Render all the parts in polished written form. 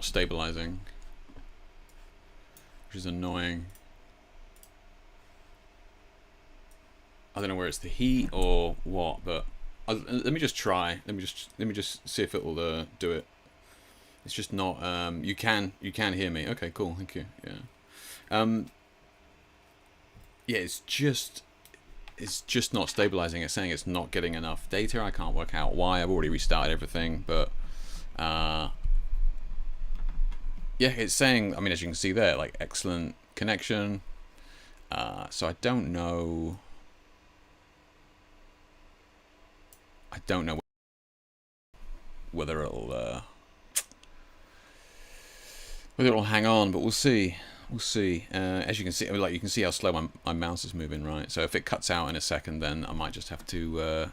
not stabilizing, which is annoying. I don't know where it's the heat or what, but let me just try. Let me just see if it will do it. It's just not. You can hear me. Okay, cool. Thank you. Yeah. Yeah. It's just not stabilizing. It's saying it's not getting enough data. I can't work out why. I've already restarted everything, but yeah, it's saying. I mean, as you can see there, like excellent connection. So I don't know. Whether it'll hang on, but we'll see. We'll see. As you can see, like you can see how slow my mouse is moving, right? So if it cuts out in a second, then I might just have to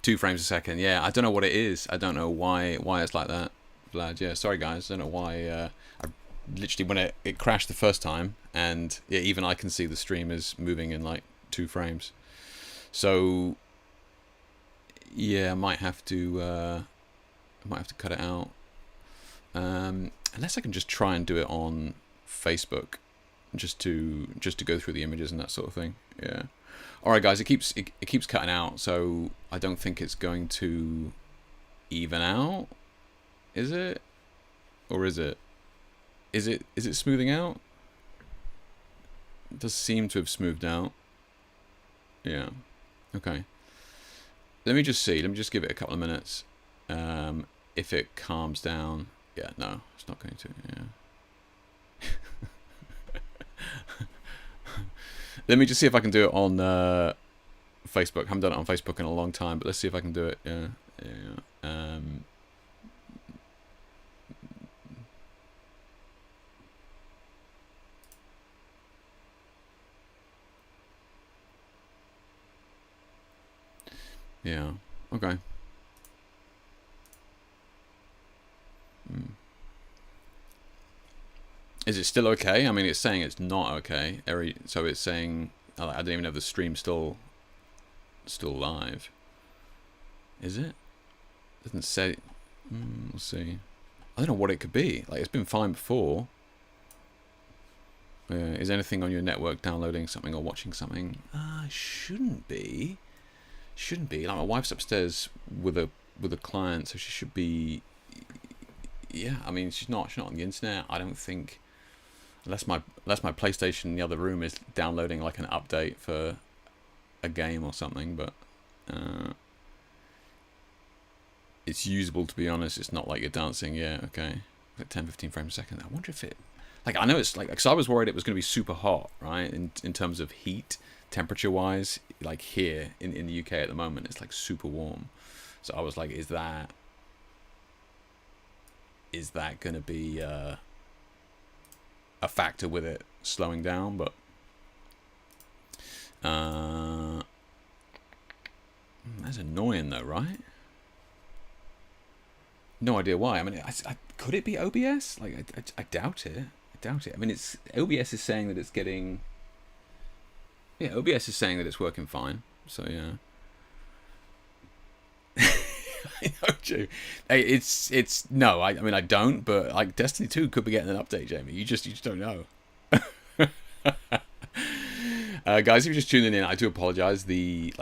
2 frames a second. Yeah, I don't know what it is. I don't know why it's like that, Vlad. Yeah, sorry guys. I don't know why. I literally when it crashed the first time, and yeah, even I can see the stream is moving in like 2 frames. So yeah, I might have to cut it out. Unless I can just try and do it on Facebook, just to go through the images and that sort of thing. Yeah. All right, guys. It keeps cutting out, so I don't think it's going to even out. Is it? Or is it? Is it smoothing out? It does seem to have smoothed out. Yeah. Okay. Let me just see. Let me just give it a couple of minutes. If it calms down. Yeah, no, it's not going to. Yeah. Let me just see if I can do it on Facebook. I haven't done it on Facebook in a long time, but let's see if I can do it. Yeah, yeah. Yeah. Okay. Is it still okay? I mean, it's saying it's not okay. So it's saying I don't even know if the stream's still live. Is it? Doesn't say. We'll see. I don't know what it could be. Like it's been fine before. Is anything on your network downloading something or watching something? Shouldn't be. Shouldn't be. Like my wife's upstairs with a client, so she should be. Yeah, I mean she's not on the internet. I don't think. Unless my PlayStation in the other room is downloading like an update for a game or something, but it's usable, to be honest. It's not like you're dancing. Yeah, okay. Like 10-15 frames a second. I wonder if it. Like I know it's like because I was worried it was going to be super hot, right? In terms of heat, temperature wise, like here in the UK at the moment, it's like super warm. So I was like, is that going to be a factor with it slowing down? But that's annoying though, right? No idea why. I mean, could it be OBS? Like, I doubt it. I doubt it. I mean, it's OBS is saying that it's getting. Yeah, OBS is saying that it's working fine. So yeah. I know, Joe. Hey, it's no. I mean, I don't. But like, Destiny 2 could be getting an update, Jamie. You just don't know. Guys, if you're just tuning in, I do apologize. The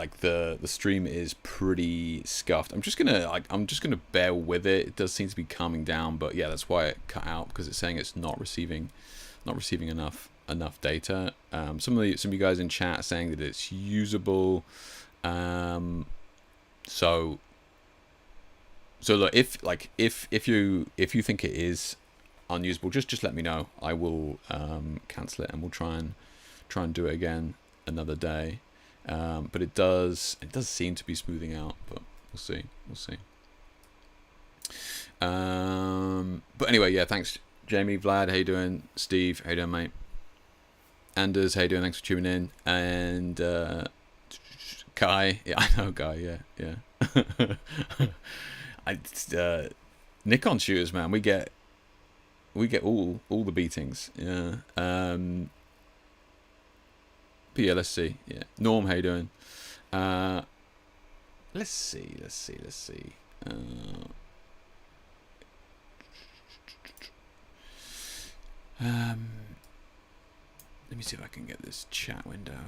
stream is pretty scuffed. I'm just gonna bear with it. It does seem to be calming down, but yeah, that's why it cut out, because it's saying it's not receiving enough data. Some of you guys in chat are saying that it's usable. So look, if you think it is unusable, just let me know. I will cancel it, and we'll try and do it again another day. But it does seem to be smoothing out, but we'll see. But anyway, yeah, thanks Jamie, Vlad, how you doing? Steve, how you doing, mate? Anders, how you doing? Thanks for tuning in. And Kai, yeah, I know Guy, yeah. Nikon shooters, man, we get all the beatings, yeah. But yeah, let's see. Yeah, Norm, how you doing? Let's see. Let me see if I can get this chat window.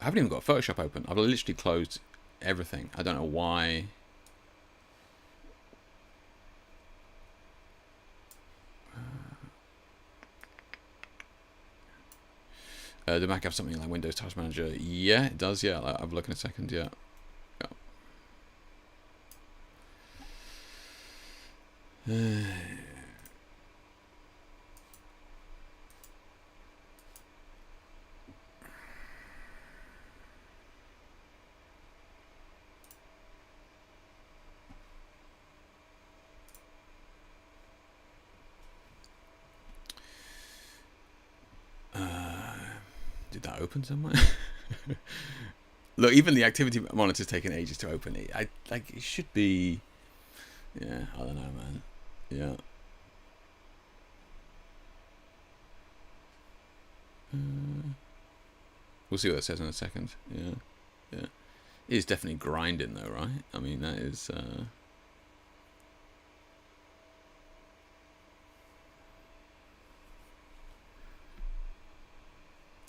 I haven't even got Photoshop open. I've literally closed everything. I don't know why. The Mac have something like Windows Task Manager? Yeah, it does. Yeah, I'll look in a second. Yeah. Did that open somewhere? Look, even the activity monitor's taking ages to open. It should be. Yeah, I don't know, man. Yeah. We'll see what that says in a second. Yeah, yeah. It is definitely grinding though, right? I mean, that is.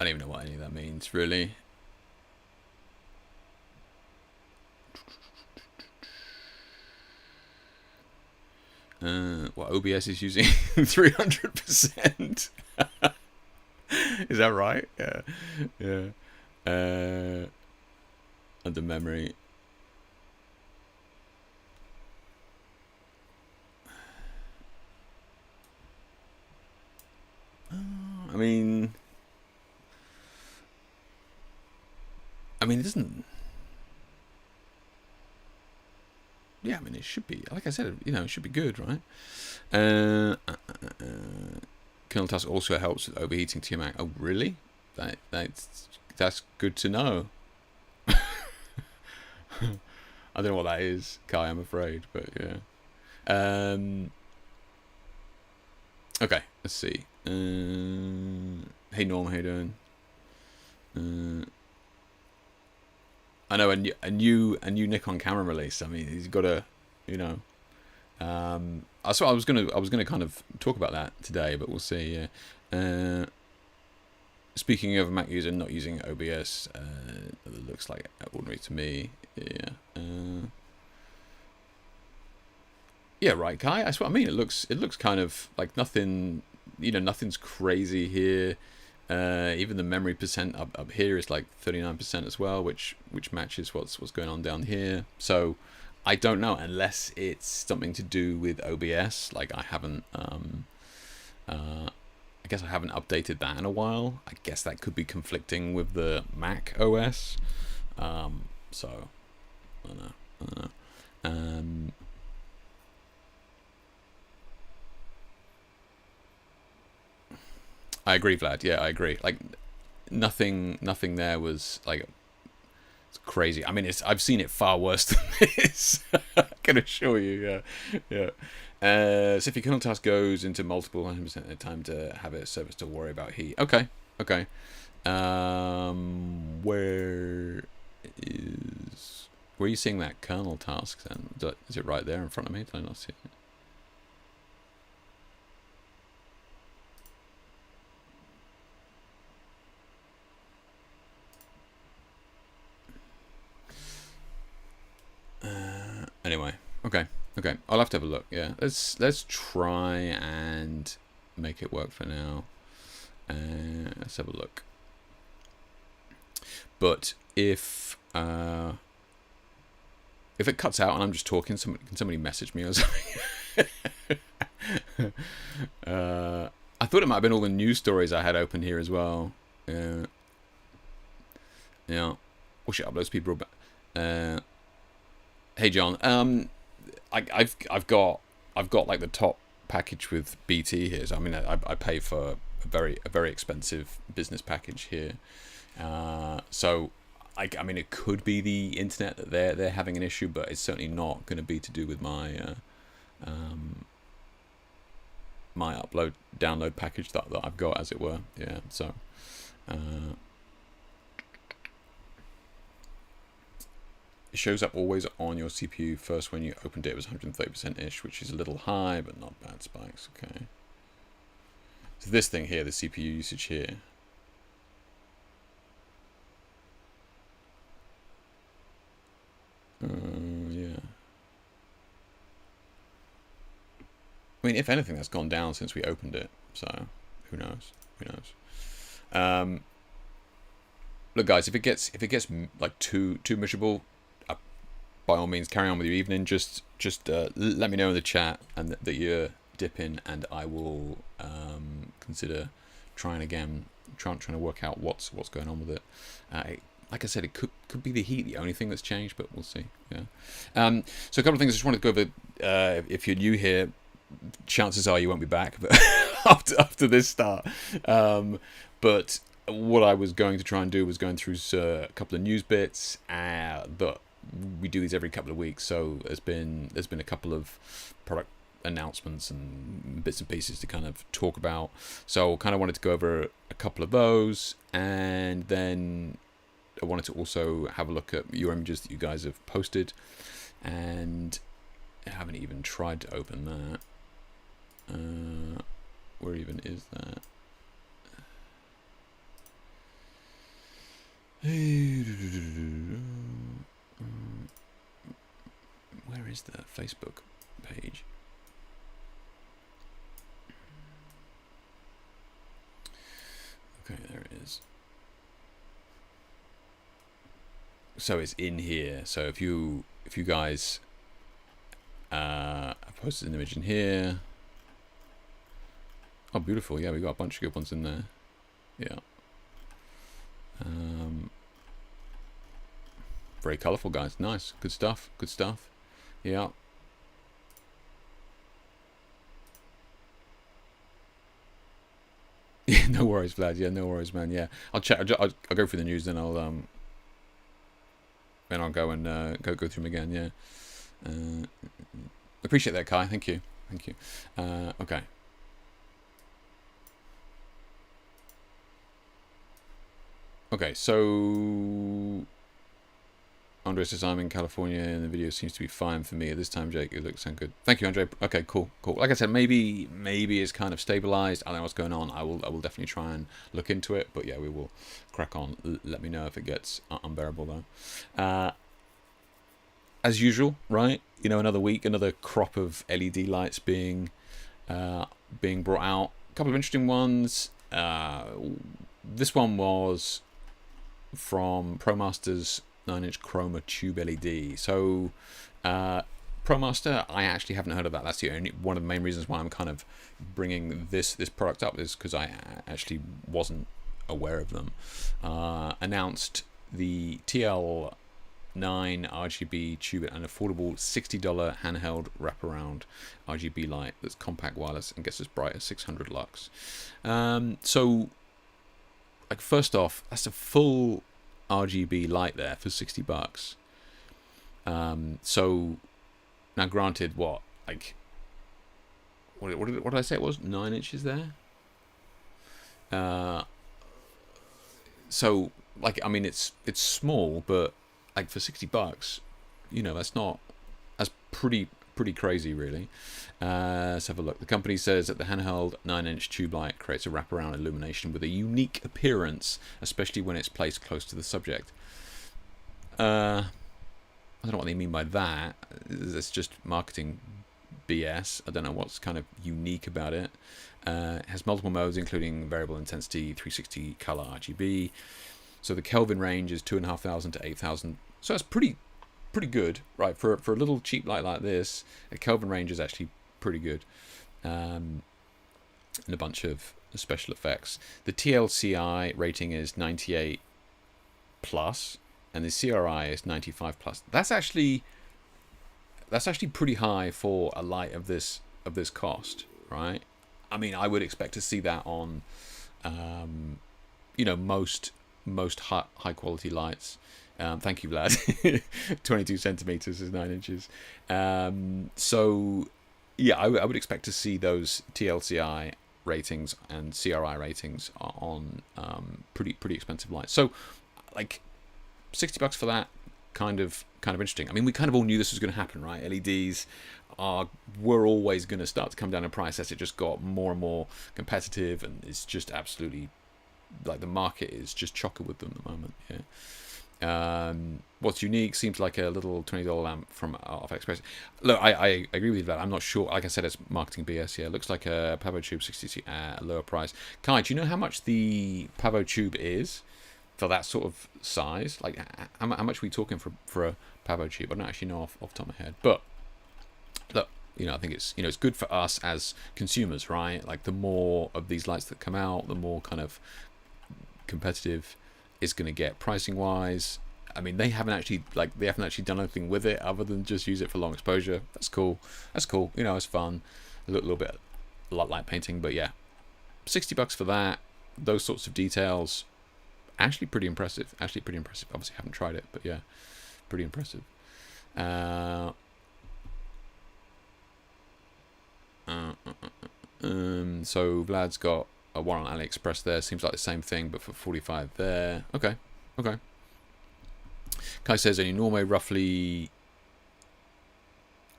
I don't even know what any of that means, really. What OBS is using 300%. Is that right? Yeah, yeah. Under memory. I mean, it doesn't. Yeah, I mean, it should be. Like I said, it should be good, right? Kernel task also helps with overheating to your Mac. Oh, really? That's good to know. I don't know what that is, Kai. I'm afraid, but yeah. Okay, let's see. Hey Norm, how you doing? I know a new Nikon camera release. I mean, he's got a, so I was gonna kind of talk about that today, but we'll see. Yeah. Speaking of a Mac user not using OBS, it looks like ordinary to me. Yeah. Yeah, right, Kai. That's what I mean. It looks kind of like nothing. Nothing's crazy here. Even the memory percent up here is like 39% as well, which matches what's going on down here. So I don't know, unless it's something to do with OBS. Like I haven't, I guess I haven't updated that in a while. I guess that could be conflicting with the Mac OS. So I don't know. I agree, Vlad. Yeah, I agree. Like nothing there was like it's crazy. I mean, I've seen it far worse than this. I can assure you. Yeah. So if your kernel task goes into multiple 100% of the time to have a service to worry about heat. Okay. Where are you seeing that kernel task then? Is it right there in front of me? Did I not see it? Anyway, okay. I'll have to have a look. Yeah, let's try and make it work for now. Let's have a look. But if it cuts out and I'm just talking, can somebody message me or something? I thought it might have been all the news stories I had open here as well. Yeah. Oh shit, upload speed broadband. Hey John, I've got like the top package with BT here. So I mean, I pay for a very expensive business package here. So I mean, it could be the internet that they're having an issue, but it's certainly not going to be to do with my my download package that I've got, as it were. Yeah. So. it shows up always on your CPU. First when you opened it, it was 130%-ish, which is a little high, but not bad spikes. Okay. So this thing here, the CPU usage here. Yeah. I mean, if anything, that's gone down since we opened it. So, who knows? Who knows? Look, guys, if it gets like too miserable, by all means, carry on with your evening. Just let me know in the chat and that you're dipping, and I will consider trying again, trying to work out what's going on with it. Like I said, it could be the heat, the only thing that's changed, but we'll see. Yeah. So a couple of things I just wanted to go over. If you're new here, chances are you won't be back, but after this start. But what I was going to try and do was going through a couple of news bits, but we do these every couple of weeks, so there's been a couple of product announcements and bits and pieces to kind of talk about. So kind of wanted to go over a couple of those, and then I wanted to also have a look at your images that you guys have posted, and I haven't even tried to open that. Where even is that? Where is the Facebook page? Okay, there it is. So it's in here. So if you guys I posted an image in here. Oh, beautiful. Yeah, we got a bunch of good ones in there. Yeah. Very colourful, guys. Nice. Good stuff. Good stuff. Yeah. Yeah, no worries, Vlad. Yeah, no worries, man. Yeah, I'll check. I'll go through the news, then I'll go and go through them again. Yeah. Appreciate that, Kai. Thank you. Thank you. Okay. Okay, so Andre says I'm in California and the video seems to be fine for me at this time. Jake, it looks sound good. Thank you, Andre. Okay, cool. Like I said, maybe it's kind of stabilized. I don't know what's going on. I will definitely try and look into it. But yeah, we will crack on. Let me know if it gets unbearable though. As usual, right? You know, another week, another crop of LED lights being brought out. A couple of interesting ones. This one was from ProMaster's 9-inch chroma tube LED. So ProMaster, I actually haven't heard of that. That's the only one of the main reasons why I'm kind of bringing this product up, is because I actually wasn't aware of them. Announced the TL9 RGB tube, an affordable $60 handheld wraparound RGB light that's compact, wireless, and gets as bright as 600 lux. So, like, first off, that's a full RGB light there for $60. So now, granted, what did I say it was? 9 inches there. So, like, I mean, it's small, but like for $60, you know, that's pretty crazy, really. Let's have a look. The company says that the handheld 9-inch tube light creates a wraparound illumination with a unique appearance, especially when it's placed close to the subject. I don't know what they mean by that. It's just marketing BS. I don't know what's kind of unique about it. It has multiple modes, including variable intensity, 360 color RGB. So the Kelvin range is 2,500 to 8,000. So that's pretty good, right? For a little cheap light like this, a Kelvin range is actually pretty good. And a bunch of special effects. The TLCI rating is 98 plus, and the CRI is 95 plus. That's actually pretty high for a light of this cost, right? I mean, I would expect to see that on, you know, most high quality lights. Thank you, Vlad. 22 centimeters is 9 inches. So yeah, I would expect to see those TLCI ratings and CRI ratings on pretty expensive lights. So like $60 for that, kind of interesting. I mean, we kind of all knew this was going to happen, right? LEDs were always going to start to come down in price as it just got more and more competitive, and it's just absolutely like the market is just chocker with them at the moment. What's unique seems like a little $20 lamp from off Express. Look, I agree with you that I'm not sure. Like I said, it's marketing BS. Yeah, it looks like a Pavo Tube 60 at a lower price. Kai, do you know how much the Pavo Tube is for that sort of size? Like how much are we talking for a Pavo Tube? I don't actually know off the top of my head, but look, I think it's it's good for us as consumers, right? Like the more of these lights that come out, the more kind of competitive it's going to get pricing wise. I mean, they haven't actually done anything with it other than just use it for long exposure. That's cool. It's fun. A little bit like light painting, but yeah, $60 for that. Those sorts of details, actually pretty impressive. Obviously, haven't tried it, but yeah, pretty impressive. So Vlad's got a one on AliExpress there. Seems like the same thing, but for 45 there. Okay. Kai says in Norway roughly.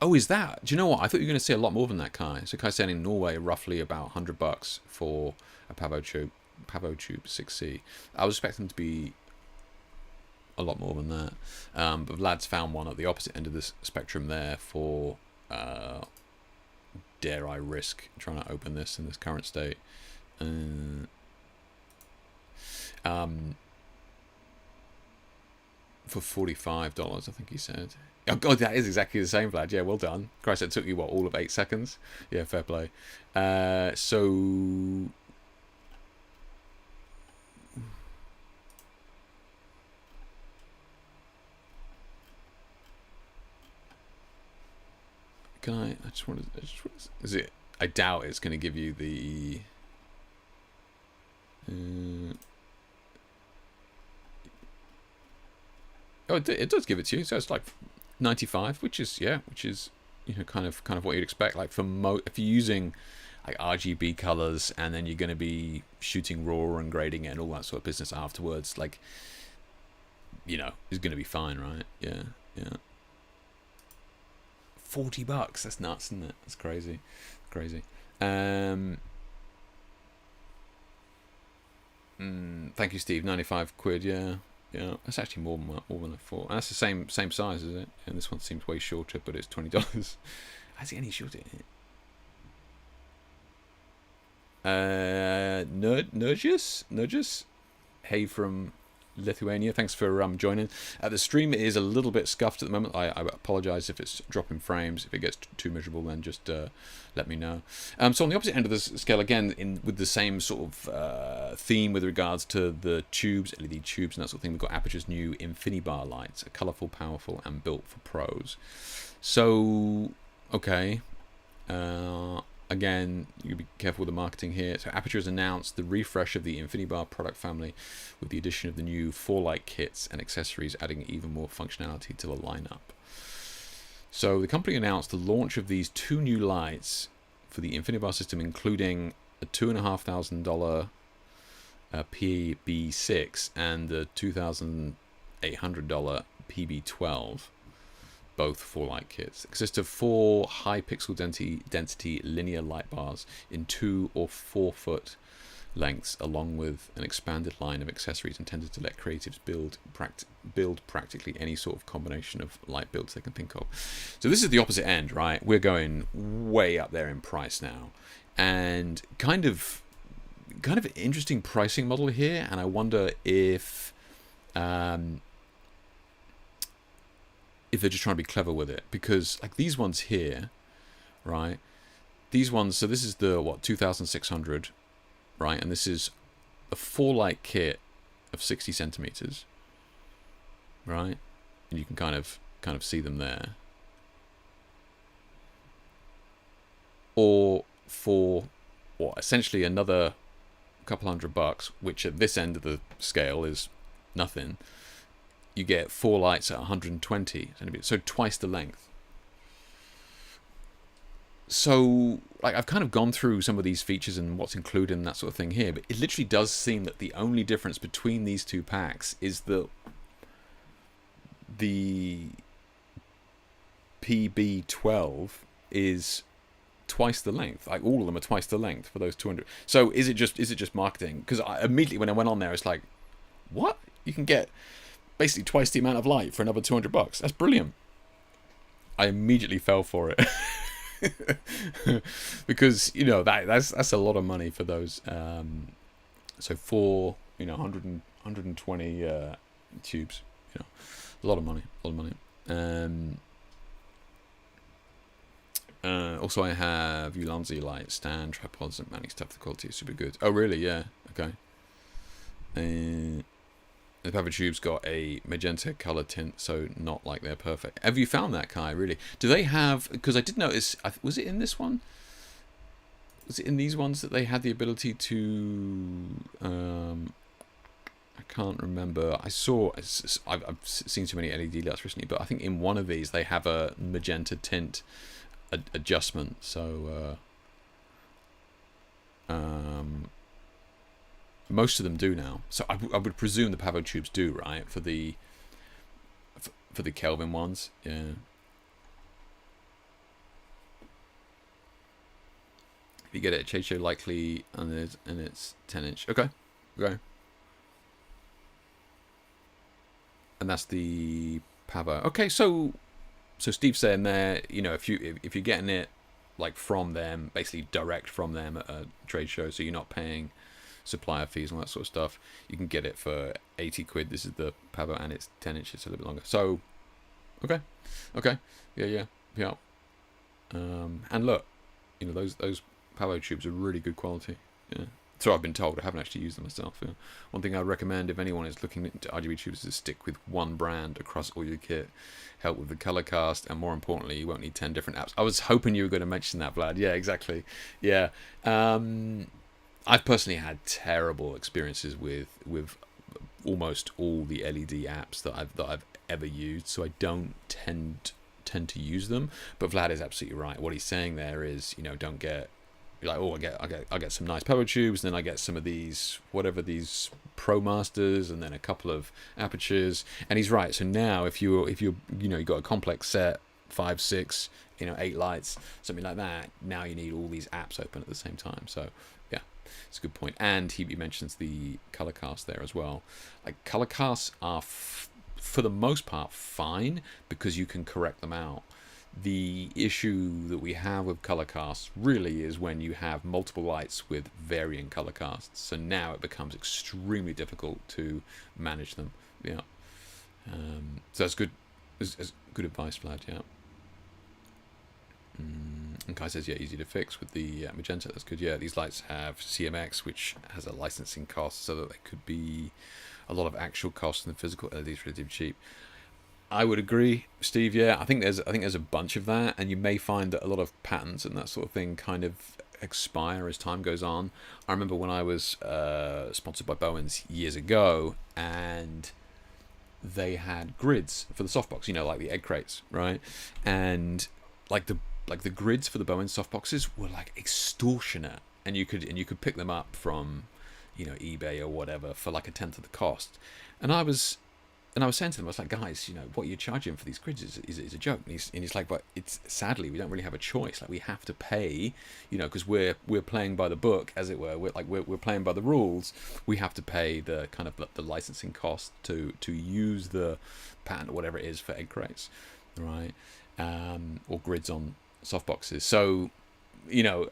Oh, is that? Do you know what? I thought you were going to say a lot more than that, Kai. So Kai said in Norway roughly about $100 for a Pavo Tube 6C. I was expecting to be a lot more than that. But Vlad's found one at the opposite end of this spectrum there for. Dare I risk trying to open this in this current state? For $45, I think he said. Oh god, that is exactly the same, Vlad. Yeah, well done. Christ, it took you all of 8 seconds. Yeah, fair play. So can I just want to is it? I doubt it's going to give you the. Oh, it does give it to you. So it's like 95, which is kind of what you'd expect. Like if you're using like RGB colors, and then you're going to be shooting raw and grading it and all that sort of business afterwards, like it's going to be fine, right? Yeah. $40. That's nuts, isn't it? That's crazy. Thank you, Steve. 95 quid. Yeah. That's actually more than I thought. And that's the same size, is it? And this one seems way shorter, but it's $20. Is it any shorter? Nurgis. Hey from Lithuania, thanks for joining. The stream is a little bit scuffed at the moment. I apologize if it's dropping frames. If it gets too miserable, then just let me know. So on the opposite end of the scale, again, with the same sort of theme with regards to the tubes, LED tubes and that sort of thing, we've got Aperture's new InfiniBar lights, are colourful, powerful, and built for pros. So, okay. Again, you be careful with the marketing here. So Aperture has announced the refresh of the InfiniBar product family with the addition of the new 4-light kits and accessories, adding even more functionality to the lineup. So the company announced the launch of these 2 new lights for the InfiniBar system, including a $2,500 PB6 and the $2,800 PB12. Both 4-light kits. They consist of 4 high pixel density linear light bars in 2 or 4 foot lengths, along with an expanded line of accessories intended to let creatives build practically any sort of combination of light builds they can think of. So this is the opposite end, right? We're going way up there in price now, and kind of interesting pricing model here. And I wonder if they're just trying to be clever with it, because like these ones here, right? These ones, so this is the 2,600, right? And this is a 4-light kit of 60 centimeters, right? And you can kind of see them there. Or for essentially another couple $100, which at this end of the scale is nothing. You get 4 lights at 120 centimeters, so twice the length. So, like, I've kind of gone through some of these features and what's included and that sort of thing here, but it literally does seem that the only difference between these 2 packs is that the PB12 is twice the length. Like all of them are twice the length for those 200. So is it just marketing? Because immediately when I went on there, it's like, what? You can get basically twice the amount of light for another $200. That's brilliant. I immediately fell for it. Because that's a lot of money for those. So for 120 tubes, a lot of money. Also, I have Ulanzi light stand, tripods, and mounting stuff. The quality is super good. Oh, really? Yeah. Okay. The Pavo tube's got a magenta color tint, so not like they're perfect. Have you found that, Kai? Really? Do they have? Because I did notice. Was it in this one? Was it in these ones that they had the ability to? I can't remember. I've seen too many LED lights recently, but I think in one of these they have a magenta tint adjustment. So most of them do now. So I would presume the Pavo tubes do, right? For the Kelvin ones, yeah. If you get it at Trade Show, likely, and it's 10-inch. Okay. And that's the Pavo. Okay, so Steve's saying there, if you're getting it like from them, basically direct from them at a trade show, so you're not paying supplier fees and all that sort of stuff, you can get it for 80 quid. This is the Pavo, and it's 10 inches, a little bit longer. So, okay, yeah. And look, those Pavo tubes are really good quality. Yeah. So I've been told. I haven't actually used them myself. Yeah. One thing I recommend if anyone is looking into RGB tubes is stick with one brand across all your kit. Help with the color cast, and more importantly, you won't need 10 different apps. I was hoping you were going to mention that, Vlad. Yeah, exactly. Yeah. I've personally had terrible experiences with almost all the LED apps that I've ever used, so I don't tend to use them. But Vlad is absolutely right. What he's saying there is, don't get like, oh, I get some nice Pavo tubes, and then I get some of these Pro Masters, and then a couple of apertures. And he's right. So now if you got a complex set, 5, 6, 8 lights, something like that, now you need all these apps open at the same time. So yeah, it's a good point. And he mentions the color cast there as well. Like, color casts are for the most part fine because you can correct them out. The issue that we have with color casts really is when you have multiple lights with varying color casts. So now it becomes extremely difficult to manage them. Yeah. So that's good. That's good advice, Vlad. Yeah. And Kai says, yeah, easy to fix with the magenta. That's good. Yeah, these lights have CMX, which has a licensing cost, so that there could be a lot of actual costs, and the physical LEDs relatively cheap. I would agree, Steve. Yeah, I think there's a bunch of that, and you may find that a lot of patents and that sort of thing kind of expire as time goes on. I remember when I was sponsored by Bowens years ago, and they had grids for the softbox, like the egg crates, right? And like the grids for the Bowens softboxes were like extortionate, and you could pick them up from eBay or whatever for like a tenth of the cost. And I was saying to them, I was like, guys, what you're charging for these grids is a joke. And he's like, but sadly, we don't really have a choice. Like, we have to pay, because we're playing by the book, as it were. We're playing by the rules. We have to pay the kind of the licensing cost to use the patent or whatever it is for egg crates, right? Or grids on softboxes. So,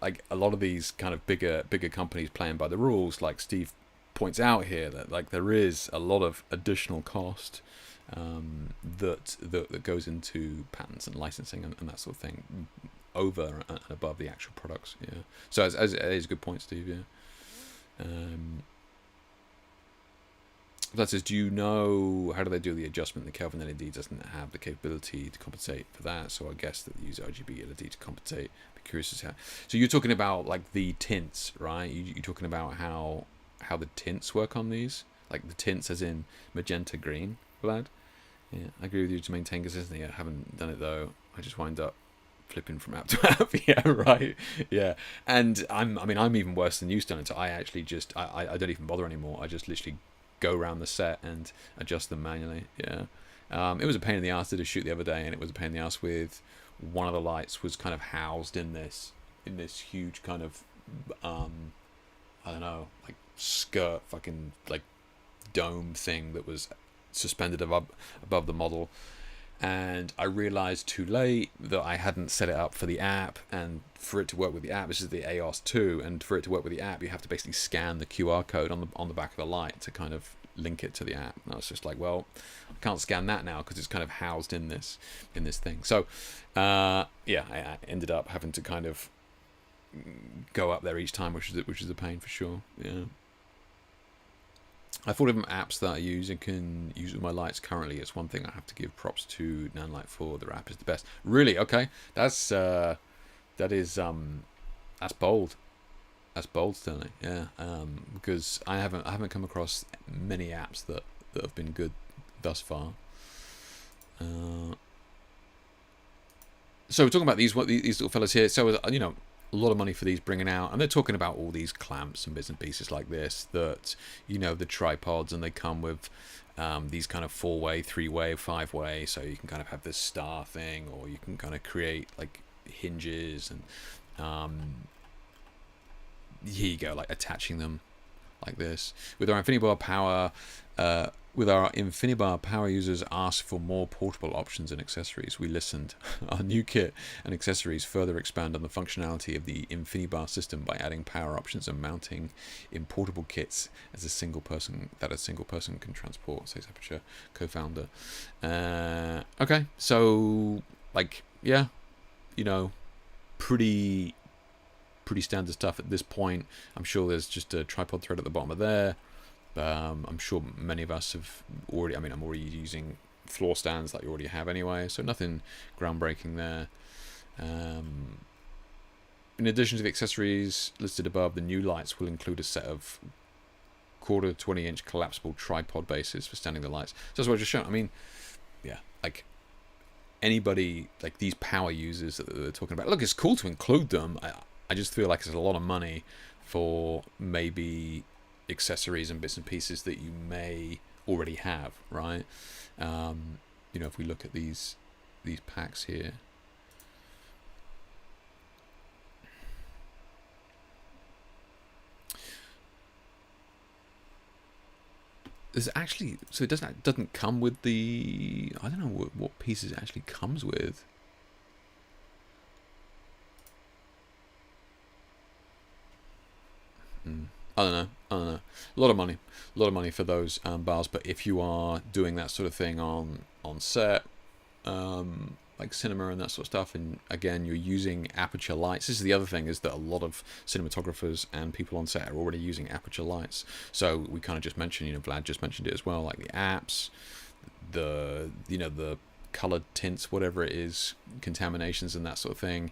like a lot of these kind of bigger companies playing by the rules, like Steve points out here, that like there is a lot of additional cost that goes into patents and licensing and that sort of thing over and above the actual products. Yeah. So as it is a good point, Steve. Yeah. That says, do you know how do they do the adjustment? The Kelvin LED doesn't have the capability to compensate for that, so I guess that they use RGB LED to compensate. Be curious as how. So you're talking about like the tints, right? You're talking about how the tints work on these, like the tints as in magenta green, Vlad. Yeah, I agree with you to maintain consistency. I haven't done it though. I just wind up flipping from app to app. Yeah, right. Yeah, and I'm even worse than you, Stunner. So I actually I don't even bother anymore. I just literally go around the set and adjust them manually. Yeah, It was a pain in the ass to shoot the other day, and it was a pain in the ass with one of the lights was kind of housed in this huge kind of I don't know, like skirt fucking like dome thing that was suspended above the model. And I realized too late that I hadn't set it up for the app, and for it to work with the app, this is the AOS 2, and for it to work with the app, you have to basically scan the QR code on the back of the light to kind of link it to the app. And I was just like, well, I can't scan that now because it's kind of housed in this thing. So yeah, I ended up having to kind of go up there each time, which is a pain for sure. Yeah. I thought of apps that I use and can use with my lights currently. It's one thing I have to give props to Nanlite for. Their app is the best. Really? Okay. That's bold. That's bold, Stanley. Yeah. Because I haven't come across many apps that have been good thus far. So we're talking about these little fellas here. So you know, a lot of money for these bringing out, and they're talking about all these clamps and bits and pieces like this, that, you know, the tripods, and they come with these kind of 4-way, 3-way, 5-way, so you can kind of have this star thing, or you can kind of create like hinges, and here you go, like attaching them like this. With our InfiniBar power users asked for more portable options and accessories. We listened. Our new kit and accessories further expand on the functionality of the InfiniBar system by adding power options and mounting in portable kits as a single person can transport, says Aperture co-founder. Okay, so like, yeah, you know, pretty standard stuff at this point. I'm sure there's just a tripod thread at the bottom of there. I'm sure many of us have already, I'm already using floor stands that you already have anyway, so nothing groundbreaking there. In addition to the accessories listed above, the new lights will include a set of 1/4 20-inch collapsible tripod bases for standing the lights. So that's what I just showed. I mean, yeah, like anybody, like these power users that they're talking about, look, it's cool to include them. I just feel like it's a lot of money for maybe accessories and bits and pieces that you may already have, right? You know, if we look at these packs here, there's actually, so it doesn't come with the, I don't know what pieces it actually comes with. I don't know. A lot of money for those bars. But if you are doing that sort of thing on set, like cinema and that sort of stuff, and again you're using aperture lights. This is the other thing, is that a lot of cinematographers and people on set are already using aperture lights. So we kind of just mentioned, you know, Vlad just mentioned it as well, like the apps, the colored tints, whatever it is, contaminations and that sort of thing.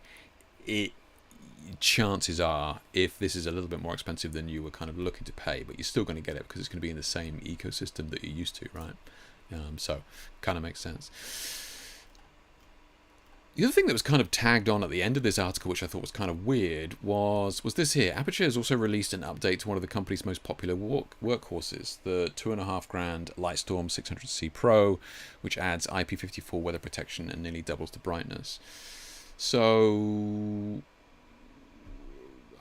Chances are, if this is a little bit more expensive than you were kind of looking to pay, but you're still going to get it because it's going to be in the same ecosystem that you're used to, right? So kind of makes sense. The other thing that was kind of tagged on at the end of this article, which I thought was kind of weird, was this here. Aperture has also released an update to one of the company's most popular workhorses, the $2,500 Lightstorm 600C Pro, which adds IP54 weather protection and nearly doubles the brightness. So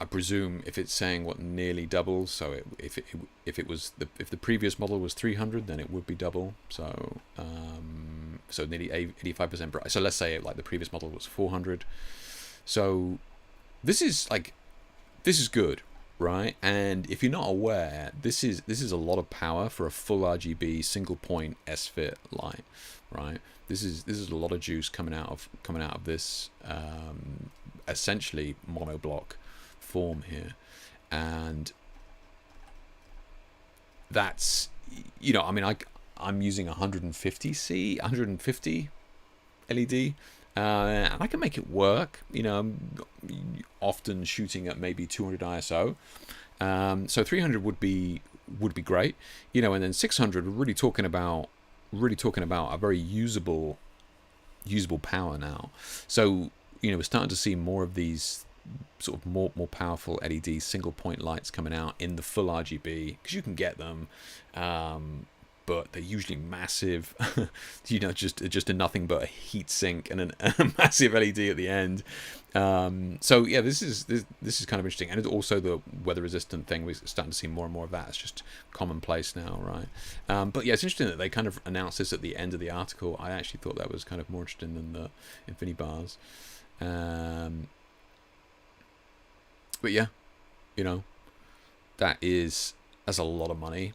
I presume if it's saying what nearly doubles, so if the previous model was 300, then it would be double. So so nearly 85% bright. So let's say like the previous model was 400. So this is good, right? And if you're not aware, this is a lot of power for a full RGB single point S-fit light, right? This is a lot of juice coming out of this essentially monoblock form here. And that's, you know, I mean, I'm using 150 LED, and I can make it work. You know, I'm often shooting at maybe 200 ISO, so 300 would be great, you know, and then 600, we're really talking about a very usable power now. So, you know, we're starting to see more of these sort of more powerful LED single point lights coming out in the full RGB, because you can get them, but they're usually massive. Just a nothing but a heat sink and a massive LED at the end. So yeah, this is kind of interesting, and it's also the weather resistant thing. We're starting to see more and more of that. It's just commonplace now, right? But yeah, it's interesting that they kind of announced this at the end of the article. I actually thought that was kind of more interesting than the Infinity bars. But yeah, that's a lot of money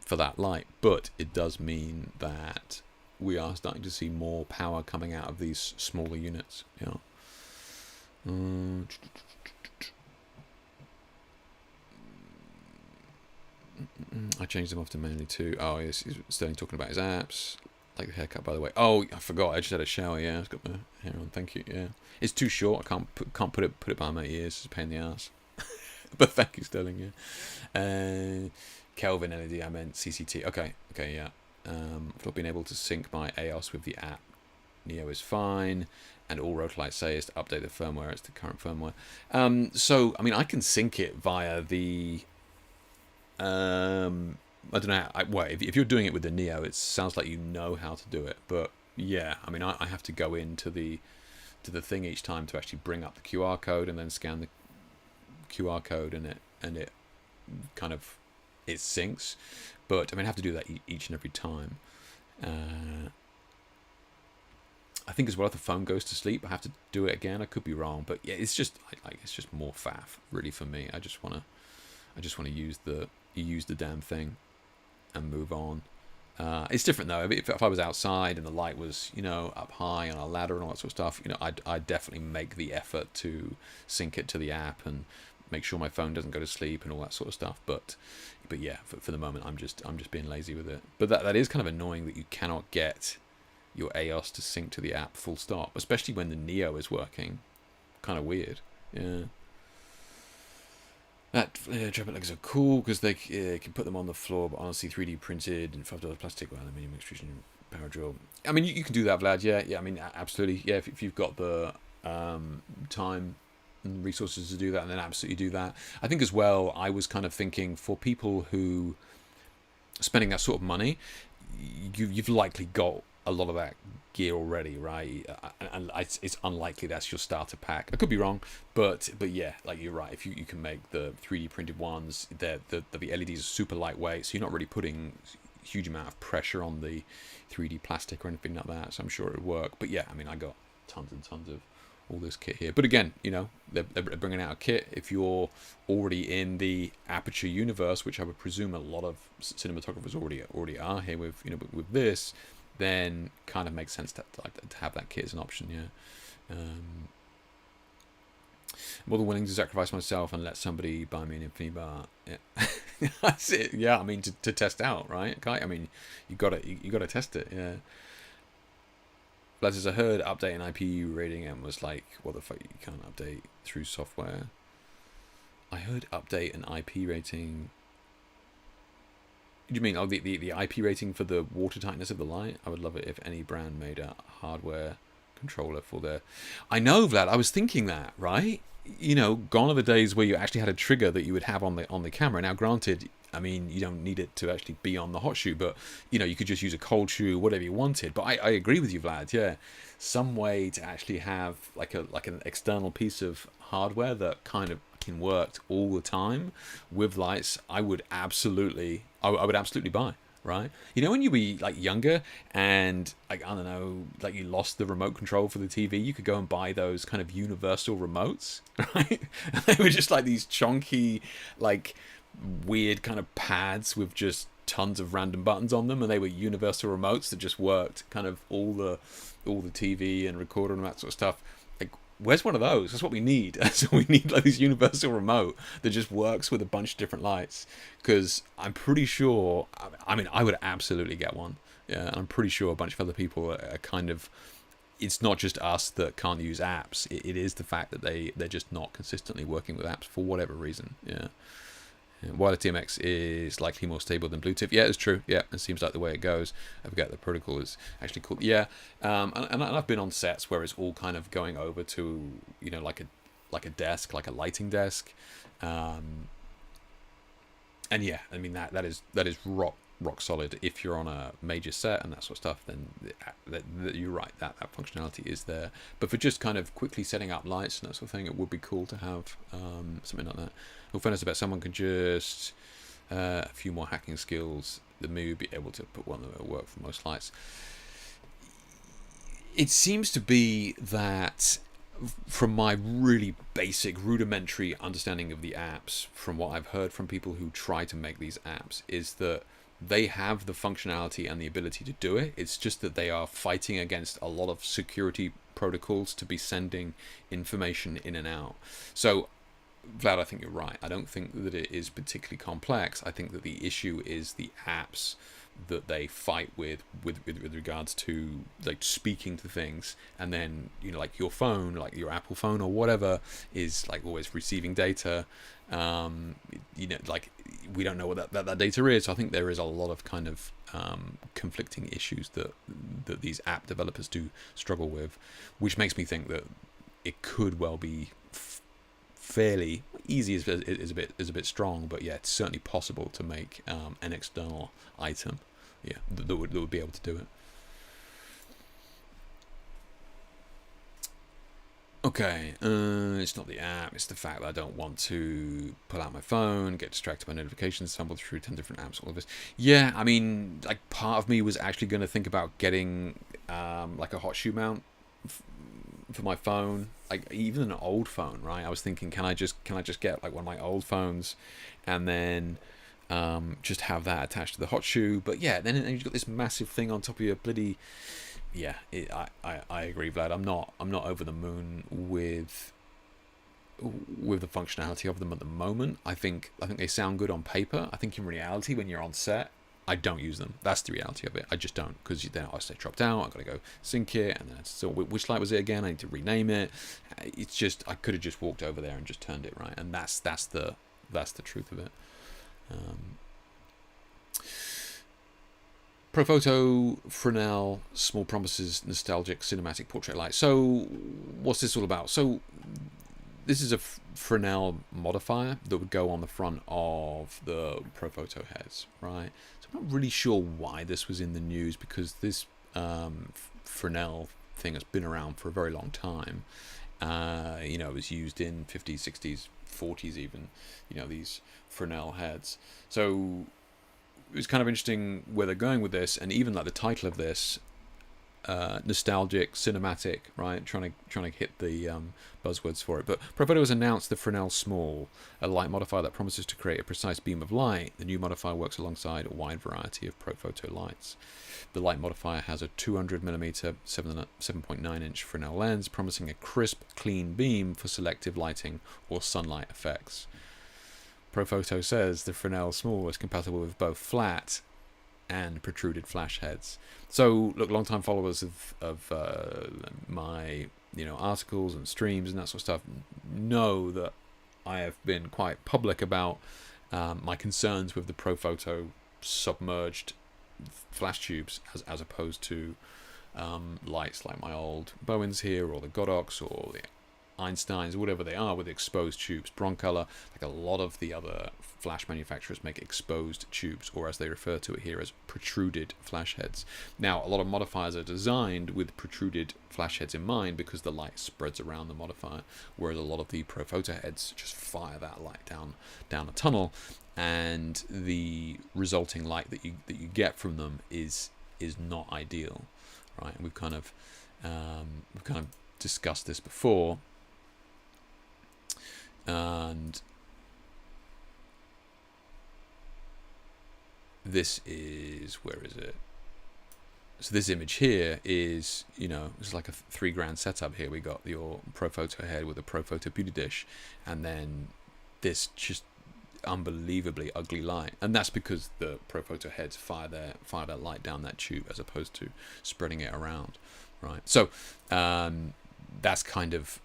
for that light, but it does mean that we are starting to see more power coming out of these smaller units. I changed them off to manually too. Oh yes, he's Sterling talking about his apps. Like the haircut, by the way. Oh, I forgot. I just had a shower. Yeah, I've got my hair on. Thank you. Yeah, it's too short. I can't put it behind my ears. It's a pain in the ass. But thank you, Sterling. Yeah. Kelvin LED. I meant CCT. Okay. Yeah. I've not been able to sync my AOS with the app. Neo is fine, and all Rotolight say is to update the firmware. It's the current firmware. So I mean, I can sync it via the. I don't know. Well, if you're doing it with the Neo, it sounds like you know how to do it. But yeah, I mean, I have to go into the thing each time to actually bring up the QR code and then scan the QR code, and it kind of it syncs. But I mean, I have to do that each and every time. I think as well, if the phone goes to sleep, I have to do it again. I could be wrong, but yeah, it's just it's just more faff really for me. I just want to use the damn thing and move on. It's different though. If I was outside and the light was up high on a ladder and all that sort of stuff, I'd definitely make the effort to sync it to the app and make sure my phone doesn't go to sleep and all that sort of stuff. But yeah, for the moment, I'm just being lazy with it. But that is kind of annoying that you cannot get your AOS to sync to the app full stop, especially when the Neo is working. Kind of weird. Yeah. That trapper legs are cool because they can put them on the floor, but honestly, 3D printed and $5 plastic with aluminium extrusion power drill. I mean, you can do that, Vlad. Yeah. I mean, absolutely. Yeah, if you've got the time and resources to do that, and then absolutely do that. I think as well, I was kind of thinking for people who are spending that sort of money, you've likely got a lot of that gear already, right? And it's unlikely that's your starter pack. I could be wrong, but yeah, like you're right. If you can make the 3D printed ones, the LEDs are super lightweight, so you're not really putting a huge amount of pressure on the 3D plastic or anything like that. So I'm sure it would work. But yeah, I mean, I got tons and tons of all this kit here. But again, they're bringing out a kit. If you're already in the aperture universe, which I would presume a lot of cinematographers already are here with with this, then kind of makes sense to have that kit as an option. Yeah. More than willing to sacrifice myself and let somebody buy me an Infinity bar. Yeah. That's it. Yeah, I mean to test out, right? Okay. I mean you gotta test it. Yeah. But as I heard, updating IP rating and was like, what the fuck? You can't update through software. I heard update an IP rating. Do you mean the IP rating for the water tightness of the light? I would love it if any brand made a hardware controller for their. I know, Vlad. I was thinking that, right? Gone are the days where you actually had a trigger that you would have on the camera. Now, granted, I mean, you don't need it to actually be on the hot shoe, but you could just use a cold shoe, whatever you wanted. But I agree with you, Vlad. Yeah, some way to actually have like an external piece of hardware that kind of worked all the time with lights. I would absolutely buy. Right? When you were like younger and like I don't know, like you lost the remote control for the TV, you could go and buy those kind of universal remotes, right? And they were just like these chunky, like weird kind of pads with just tons of random buttons on them, and they were universal remotes that just worked kind of all the TV and recorder and that sort of stuff. Like, where's one of those? That's what we need. So we need like this universal remote that just works with a bunch of different lights, because I'm pretty sure, I mean, I would absolutely get one. Yeah, I'm pretty sure a bunch of other people are kind of, it's not just us that can't use apps. It is the fact that they're just not consistently working with apps for whatever reason. Yeah. Wireless TMX is likely more stable than Bluetooth. Yeah, it's true. Yeah, it seems like the way it goes. I forget the protocol is actually called. Yeah, and I've been on sets where it's all kind of going over to like a desk, like a lighting desk, and yeah, I mean that is rock solid. If you're on a major set and that sort of stuff, then you're right, that functionality is there. But for just kind of quickly setting up lights and that sort of thing, it would be cool to have something like that. In fairness, about someone can just a few more hacking skills, the move be able to put one that will work for most lights. It seems to be that, from my really basic rudimentary understanding of the apps, from what I've heard from people who try to make these apps, is that they have the functionality and the ability to do it. It's just that they are fighting against a lot of security protocols to be sending information in and out. So Vlad, I think you're right. I don't think that it is particularly complex. I think that the issue is the apps that they fight with regards to like speaking to things, and then like your phone, like your Apple phone or whatever, is like always receiving data. Like we don't know what that data is. So I think there is a lot of kind of conflicting issues that these app developers do struggle with, which makes me think that it could well be fairly easy. Is a bit strong, but yeah, it's certainly possible to make an external item, that would be able to do it. Okay, it's not the app, it's the fact that I don't want to pull out my phone, get distracted by notifications, stumble through 10 different apps, all of this. Yeah, I mean, like, part of me was actually going to think about getting like a hot shoe mount for my phone, like even an old phone, right? I was thinking, can I just get like one of my old phones and then just have that attached to the hot shoe? But yeah, then you've got this massive thing on top of your bloody... Yeah, I agree, Vlad. I'm not over the moon with the functionality of them at the moment. I think they sound good on paper. I think in reality, when you're on set, I don't use them. That's the reality of it. I just don't, because then I say dropped out. I've got to go sync it, and then so which light was it again? I need to rename it. It's just, I could have just walked over there and just turned it right, and that's the truth of it. Profoto, Fresnel, Small Promises, Nostalgic Cinematic Portrait Light. So what's this all about? So this is a Fresnel modifier that would go on the front of the Profoto heads, right? So I'm not really sure why this was in the news, because this Fresnel thing has been around for a very long time. It was used in 50s, 60s, 40s even, these Fresnel heads. So it was kind of interesting where they're going with this, and even like the title of this, nostalgic, cinematic, right? Trying to hit the buzzwords for it. But Profoto has announced the Fresnel Small, a light modifier that promises to create a precise beam of light. The new modifier works alongside a wide variety of Profoto lights. The light modifier has a 200mm 7.9-inch Fresnel lens, promising a crisp, clean beam for selective lighting or sunlight effects. Profoto says the Fresnel Small is compatible with both flat and protruded flash heads. So, look, long-time followers of my articles and streams and that sort of stuff know that I have been quite public about my concerns with the Profoto submerged flash tubes as opposed to lights like my old Bowens here, or the Godox, or the Einsteins, whatever they are, with exposed tubes. Broncolor, like a lot of the other flash manufacturers, make exposed tubes, or as they refer to it here, as protruded flash heads. Now, a lot of modifiers are designed with protruded flash heads in mind, because the light spreads around the modifier, whereas a lot of the Profoto heads just fire that light down a tunnel, and the resulting light that you get from them is not ideal, right? And we've kind of discussed this before. And this is, where is it? So this image here is, it's like a $3,000 setup here. We got your Profoto head with a Profoto beauty dish, and then this just unbelievably ugly light. And that's because the Profoto heads fire their light down that tube as opposed to spreading it around, right? So that's kind of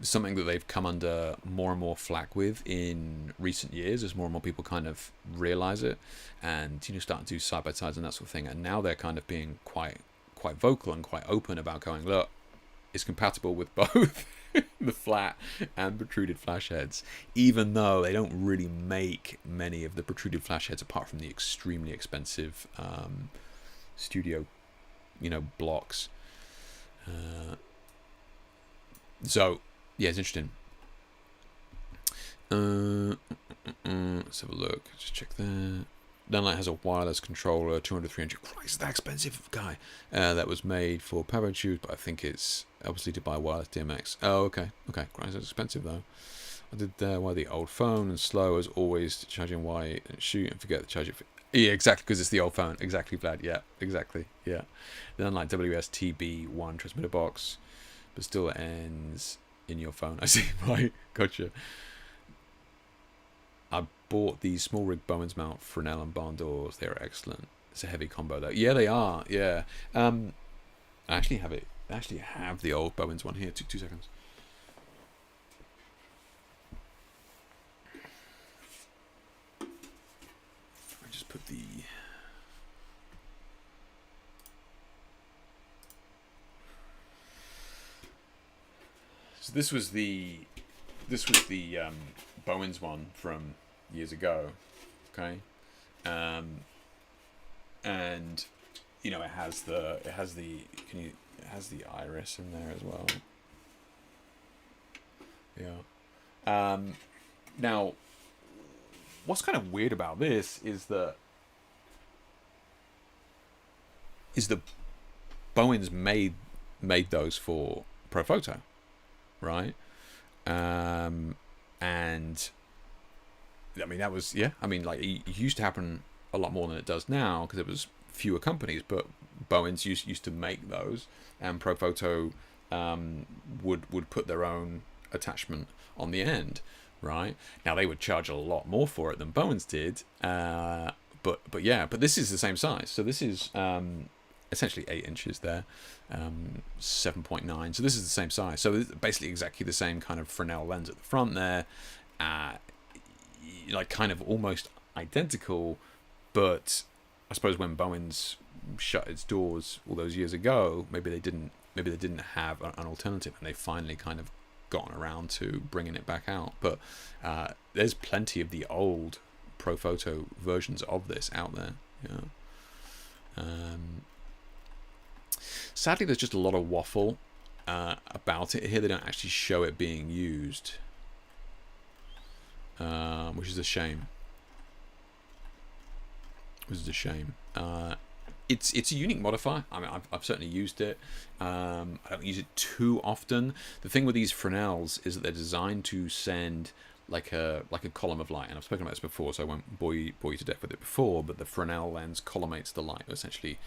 something that they've come under more and more flack with in recent years, as more and more people kind of realize it and start to do side by sides and that sort of thing. And now they're kind of being quite vocal and quite open about going, look, it's compatible with both the flat and protruded flash heads, even though they don't really make many of the protruded flash heads apart from the extremely expensive studio, blocks. So yeah, it's interesting. Let's have a look. Just check that. Dunlite has a wireless controller, 200, 300. Christ, that expensive guy. That was made for power tubes, but I think it's obviously to buy wireless DMX. Oh, okay. Christ, that's expensive though. I did why the old phone and slow as always, charging Y and shoot and forget to charge it. Yeah, exactly, because it's the old phone. Exactly, Vlad. Yeah, exactly. Yeah. The Dunlite WSTB1 transmitter box, but still ends in your phone. I see. Right. Gotcha. I bought these small rig Bowens mount Fresnel and barn doors. They are excellent. It's a heavy combo though. Yeah, they are. Yeah. I actually have it. I actually have the old Bowens one here. Two seconds. I just put the. So this was the Bowens one from years ago, okay, and it has the iris in there as well. Yeah. Now, what's kind of weird about this is that Bowens made those for Profoto, right? And I mean, that was, yeah, I mean, like, it used to happen a lot more than it does now because it was fewer companies, but Bowens used to make those, and Profoto would put their own attachment on the end, right? Now, they would charge a lot more for it than Bowens did, but this is the same size. So this is essentially 8 inches there, 7.9. So this is the same size. So it's basically exactly the same kind of Fresnel lens at the front there, like kind of almost identical. But I suppose when Bowens shut its doors all those years ago, maybe they didn't have an alternative, and they finally kind of gotten around to bringing it back out. But there's plenty of the old Profoto versions of this out there. Yeah. Sadly, there's just a lot of waffle about it here. They don't actually show it being used, which is a shame. It's a unique modifier. I mean, I've certainly used it. I don't use it too often. The thing with these Fresnels is that they're designed to send like a column of light, and I've spoken about this before, so I won't bore you to death with it before. But the Fresnel lens collimates the light, essentially.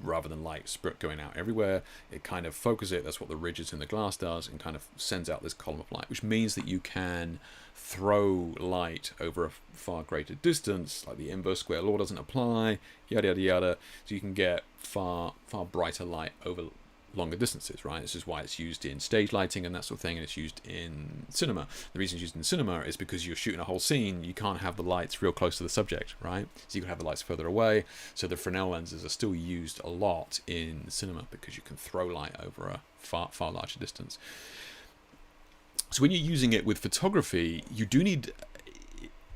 Rather than light going out everywhere, it kind of focuses it. That's what the ridges in the glass does, and kind of sends out this column of light, which means that you can throw light over a far greater distance. Like the inverse square law doesn't apply, yada yada yada. So you can get far brighter light over longer distances, right? This is why it's used in stage lighting and that sort of thing, and it's used in cinema. The reason it's used in cinema is because you're shooting a whole scene, you can't have the lights real close to the subject, right? So you can have the lights further away. So the Fresnel lenses are still used a lot in cinema because you can throw light over a far larger distance. So when you're using it with photography, you do need,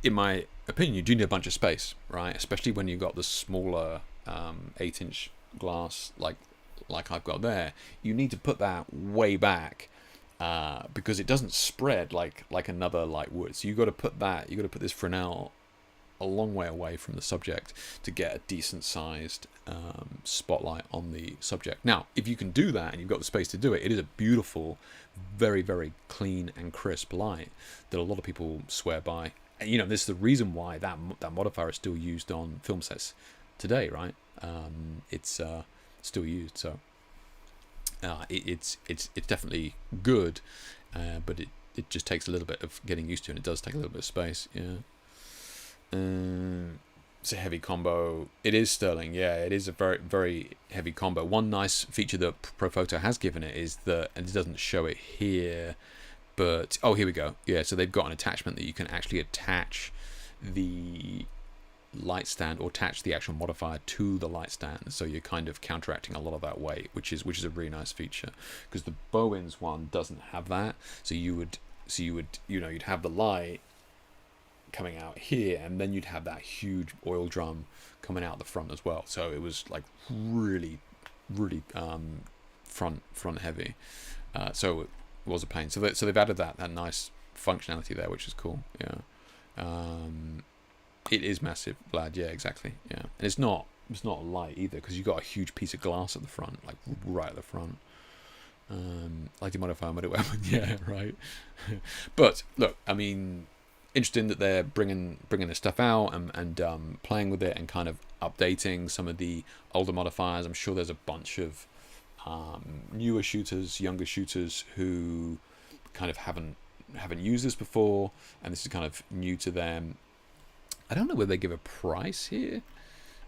in my opinion, you do need a bunch of space, right? Especially when you've got the smaller 8-inch glass like I've got there. You need to put that way back because it doesn't spread like another light would. So you got to put this Fresnel a long way away from the subject to get a decent sized spotlight on the subject. Now, if you can do that and you've got the space to do it, it is a beautiful, very, very clean and crisp light that a lot of people swear by. And this is the reason why that modifier is still used on film sets today, right? It's still used, so it's definitely good, but it just takes a little bit of getting used to, and it does take a little bit of space. Yeah. It's a heavy combo. It is sterling. Yeah, it is a very, very heavy combo. One nice feature that Profoto has given it is that, and it doesn't show it here, but here we go. Yeah, so they've got an attachment that you can actually attach the light stand or attach the actual modifier to the light stand, so you're kind of counteracting a lot of that weight, which is a really nice feature, because the Bowens one doesn't have that. So you would you'd have the light coming out here, and then you'd have that huge oil drum coming out the front as well. So it was like really front heavy. So it was a pain. So they've added that nice functionality there, which is cool. Yeah. It is massive, Vlad. Yeah, exactly. Yeah, and it's not light either, because you've got a huge piece of glass at the front, like right at the front. Like the modifier motor weapon. Yeah, right. But look, I mean, interesting that they're bringing this stuff out and playing with it and kind of updating some of the older modifiers. I'm sure there's a bunch of newer shooters, younger shooters who kind of haven't used this before, and this is kind of new to them. I don't know whether they give a price here.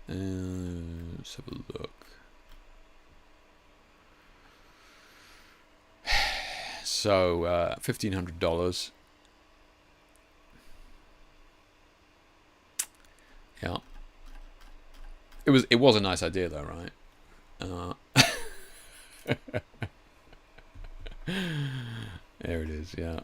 Let's have a look. So $1,500. Yeah. It was a nice idea though, right? There it is. Yeah.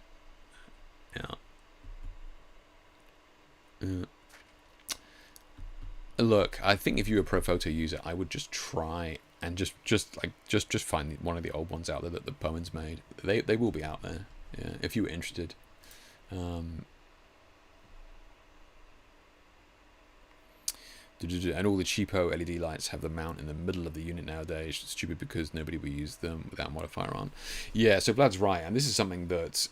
Look, I think if you're a pro photo user, I would just try and just find one of the old ones out there that the Bowens made. They will be out there. Yeah, if you were interested. And all the cheapo LED lights have the mount in the middle of the unit nowadays. It's stupid because nobody will use them without a modifier on. Yeah, so Vlad's right, and this is something that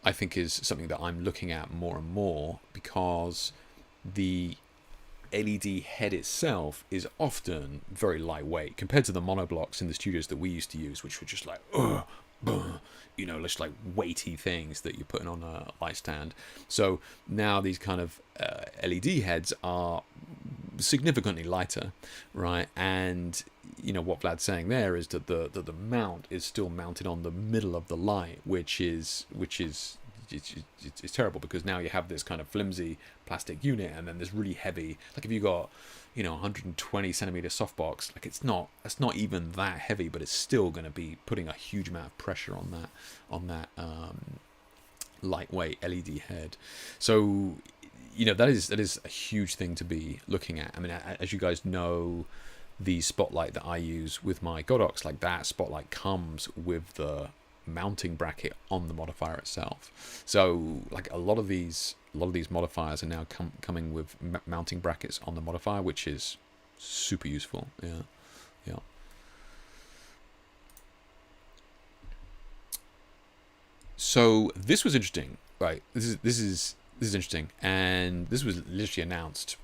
I think is something that I'm looking at more and more, because the LED head itself is often very lightweight compared to the monoblocks in the studios that we used to use, which were just like, just like weighty things that you're putting on a light stand. So now these kind of LED heads are significantly lighter, right? And what Vlad's saying there is that the mount is still mounted on the middle of the light, which is it's terrible, because now you have this kind of flimsy plastic unit, and then this really heavy, like if you got 120 centimeter softbox, like it's not even that heavy, but it's still going to be putting a huge amount of pressure on that lightweight LED head. So that is a huge thing to be looking at. I mean, as you guys know, the spotlight that I use with my Godox, like that spotlight comes with the mounting bracket on the modifier itself. So like a lot of these modifiers are now coming with mounting brackets on the modifier, which is super useful. Yeah. So this was interesting, right? This is interesting, and this was literally announced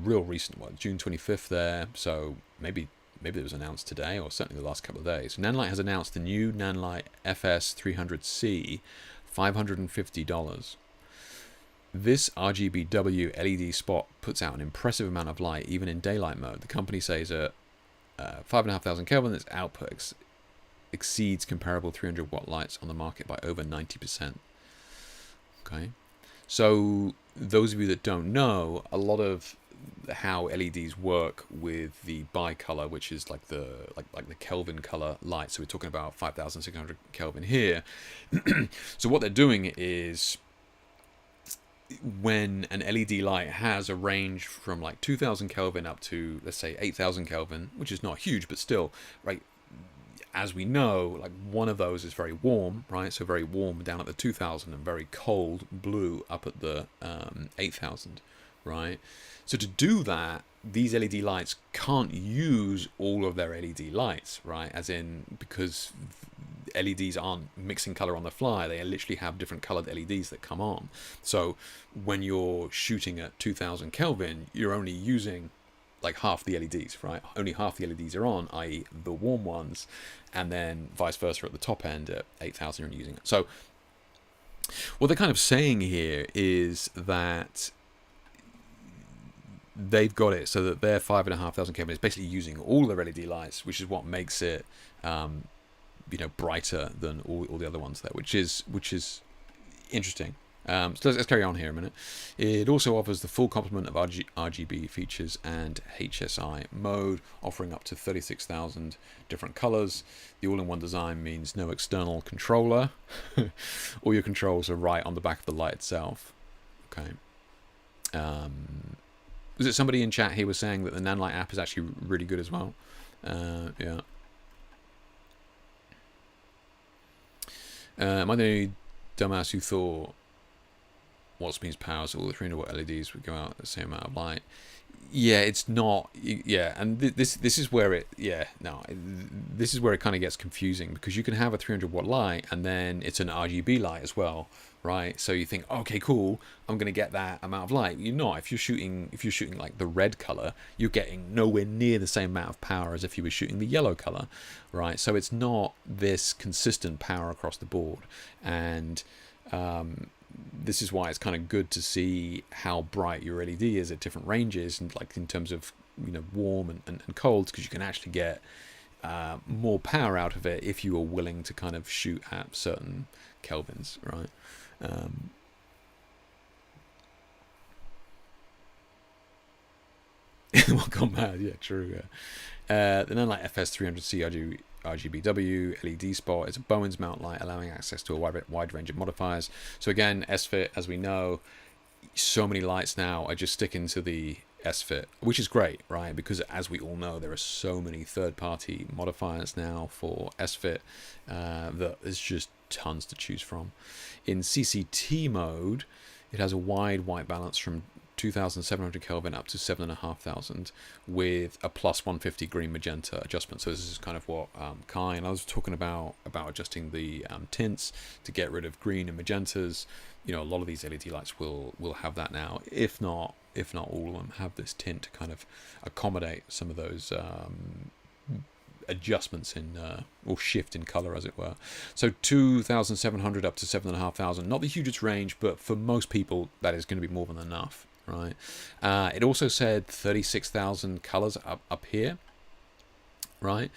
real recent one, June 25th there. So maybe it was announced today, or certainly the last couple of days. Nanlite has announced the new Nanlite FS300C, $550. This RGBW LED spot puts out an impressive amount of light, even in daylight mode. The company says at 5,500 Kelvin, its output exceeds comparable 300 watt lights on the market by over 90%. Okay, so those of you that don't know, a lot of how LEDs work with the bicolor, which is like the Kelvin color light. So we're talking about 5,600 Kelvin here. So what they're doing is, when an LED light has a range from like 2,000 Kelvin up to, let's say, 8,000 Kelvin, which is not huge, but still, right? As we know, like one of those is very warm, right? So very warm down at the 2,000 and very cold blue up at the 8,000, right? So to do that, these LED lights can't use all of their LED lights, right? As in, because LEDs aren't mixing color on the fly, they literally have different colored LEDs that come on. So when you're shooting at 2000 Kelvin, you're only using like half the LEDs, right? Only half the LEDs are on, i.e. the warm ones, and then vice versa at the top end at 8000 you're only using it. So what they're kind of saying here is that they've got it so that their 5,500 Kelvin is basically using all their LED lights, which is what makes it brighter than all the other ones there, which is interesting. So let's carry on here a minute. It also offers the full complement of RGB features and HSI mode, offering up to 36,000 different colors. The all-in-one design means no external controller. All your controls are right on the back of the light itself. Okay. Was it somebody in chat here was saying that the Nanlite app is actually really good as well? Yeah. Am I the only dumbass who thought Watts means power, so all the 300 watt LEDs would go out at the same amount of light? Yeah, it's not. Yeah, and this is where it. Yeah, no, this is where it kind of gets confusing, because you can have a 300 watt light and then it's an RGB light as well, right? So you think, okay, cool, I'm gonna get that amount of light. You're not. If you're shooting like the red color, you're getting nowhere near the same amount of power as if you were shooting the yellow color, right? So it's not this consistent power across the board, and this is why it's kind of good to see how bright your LED is at different ranges, and like in terms of, you know, warm and cold, because you can actually get more power out of it if you are willing to kind of shoot at certain kelvins, right? Well, gone mad, yeah, true. The Nanlite FS300C RGBW LED spot is a Bowens mount light, allowing access to a wide range of modifiers. So again, SFIT, as we know, so many lights now are just sticking to the SFIT, which is great, right? Because as we all know, there are so many third-party modifiers now for SFIT that there's just tons to choose from. In CCT mode, it has a wide white balance from 2,700 Kelvin up to 7,500 with a plus 150 green magenta adjustment. So this is kind of what Kai and I was talking about adjusting the tints to get rid of green and magentas. You know, a lot of these LED lights will have that now. If not all of them have this tint to kind of accommodate some of those adjustments in or shift in color, as it were. So 2,700 up to 7,500, not the hugest range, but for most people that is going to be more than enough, right? It also said 36,000 colors up here, right?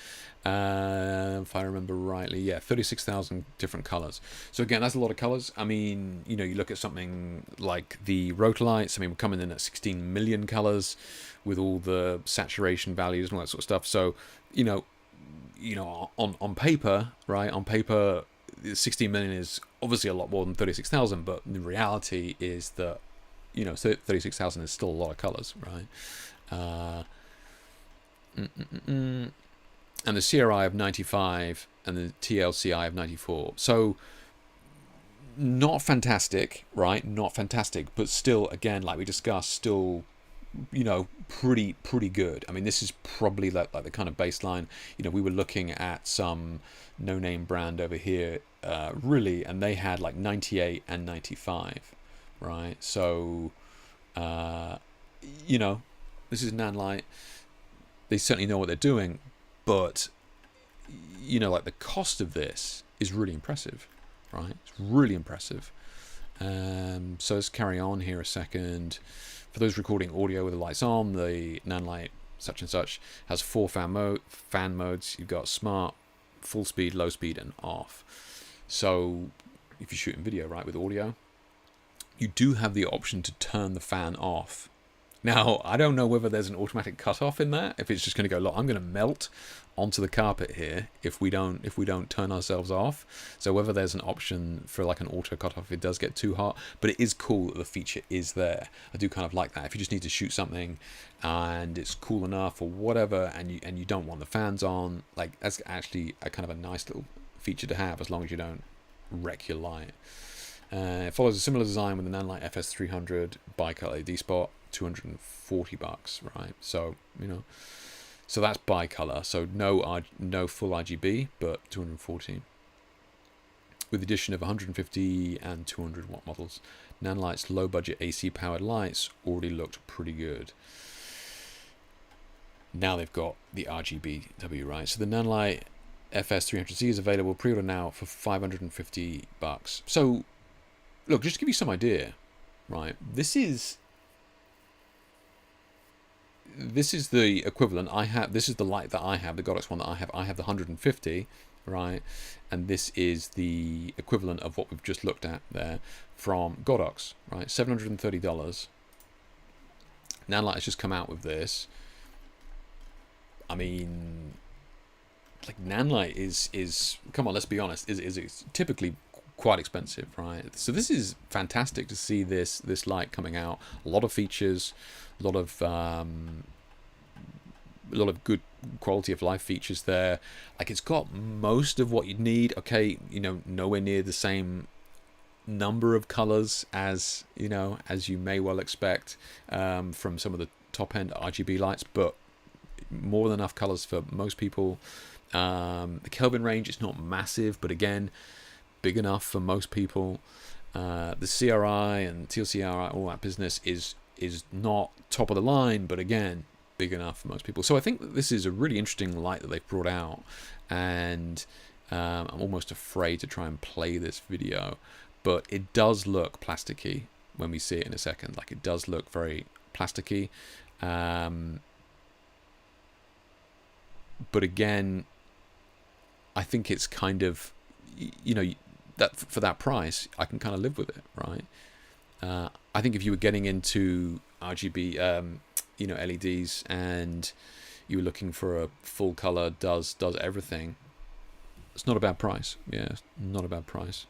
If I remember rightly, yeah, 36,000 different colors. So again, that's a lot of colors. I mean, you know, you look at something like the Rotalights. I mean, we're coming in at 16 million colors with all the saturation values and all that sort of stuff. So, you know, on paper, right? On paper, 16 million is obviously a lot more than 36,000, but the reality is that, you know, 36,000 is still a lot of colors, right? And the CRI of 95 and the TLCI of 94. So not fantastic, right? Not fantastic, but still, again, like we discussed, still, you know, pretty good. I mean, this is probably like the kind of baseline. You know, we were looking at some no-name brand over here, really, and they had like 98 and 95, right? So, you know, this is Nanlite. They certainly know what they're doing, but, you know, like the cost of this is really impressive, right? It's really impressive. So let's carry on here a second. For those recording audio with the lights on, the Nanlite such and such has 4 fan modes. You've got smart, full speed, low speed, and off. So if you're shooting video, right, with audio, you do have the option to turn the fan off. Now, I don't know whether there's an automatic cutoff in that. If it's just going to go, look, I'm going to melt onto the carpet here if we don't turn ourselves off. So whether there's an option for like an auto cutoff if it does get too hot, but it is cool that the feature is there. I do kind of like that. If you just need to shoot something and it's cool enough or whatever, and you don't want the fans on, like that's actually a kind of a nice little feature to have, as long as you don't wreck your light. It follows a similar design with the Nanlite FS300 bicolor LED spot, $240, right? So, you know, so that's bicolor, so no full RGB, but 240. With the addition of 150 and 200 watt models, Nanlite's low budget AC powered lights already looked pretty good. Now they've got the RGBW, right? So the Nanlite FS300C is available pre-order now for $550. So look, just to give you some idea, right? This is the equivalent. This is the light that I have, the Godox one that I have. I have the 150, right? And this is the equivalent of what we've just looked at there from Godox, right? $730. Nanlite has just come out with this. I mean, like Nanlite is come on, let's be honest, is typically quite expensive, right? So this is fantastic to see this light coming out. A lot of features, a lot of good quality of life features there. Like it's got most of what you need. Okay, you know, nowhere near the same number of colors as you may well expect from some of the top end RGB lights, but more than enough colors for most people. The Kelvin range is not massive, but again, big enough for most people. The CRI and TLCRI, all that business is not top of the line, but again, big enough for most people. So I think that this is a really interesting light that they've brought out, and I'm almost afraid to try and play this video, but it does look plasticky when we see it in a second. Like it does look very plasticky. But again, I think it's kind of, that for that price, I can kind of live with it, right? I think if you were getting into RGB, LEDs, and you were looking for a full color, does everything, it's not a bad price. Yeah, it's not a bad price.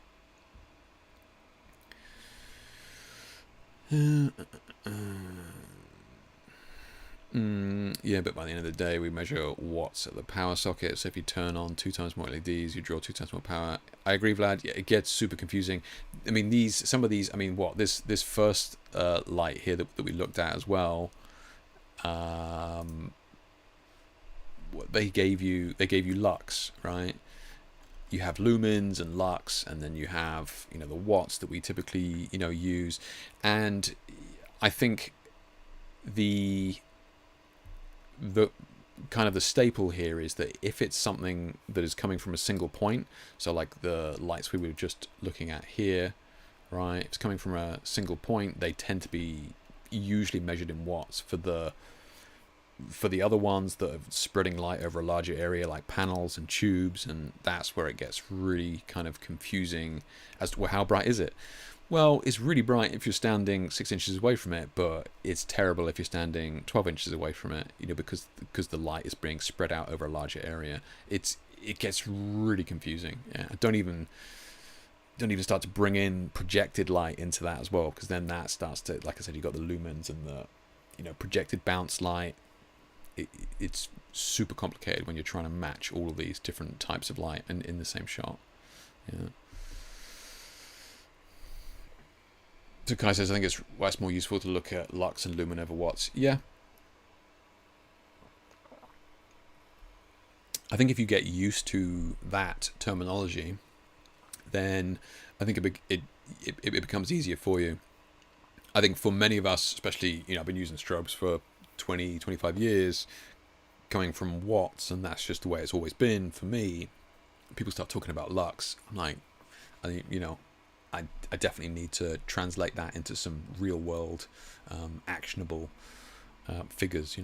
Yeah, but by the end of the day, we measure watts at the power socket. So if you turn on 2 times more LEDs, you draw 2 times more power. I agree, Vlad. Yeah, it gets super confusing. I mean, some of these. I mean, what this first light here that we looked at as well. They gave you lux, right? You have lumens and lux, and then you have the watts that we typically use, and I think the kind of the staple here is that if it's something that is coming from a single point, so like the lights we were just looking at here, right? If it's coming from a single point, they tend to be usually measured in watts. For the other ones that are spreading light over a larger area, like panels and tubes, and that's where it gets really kind of confusing as to, well, how bright is it? Well, it's really bright if you're standing 6 inches away from it, but it's terrible if you're standing 12 inches away from it, because the light is being spread out over a larger area. It gets really confusing. Yeah, don't even start to bring in projected light into that as well, because then that starts to, like I said, you've got the lumens and the projected bounce light. It's super complicated when you're trying to match all of these different types of light in the same shot. Yeah. So Kai says, I think it's more useful to look at lux and lumen over watts. Yeah. I think if you get used to that terminology, then I think it becomes easier for you. I think for many of us, especially, I've been using strobes for 20, 25 years, coming from watts, and that's just the way it's always been for me. People start talking about lux. I'm like, I definitely need to translate that into some real world actionable figures.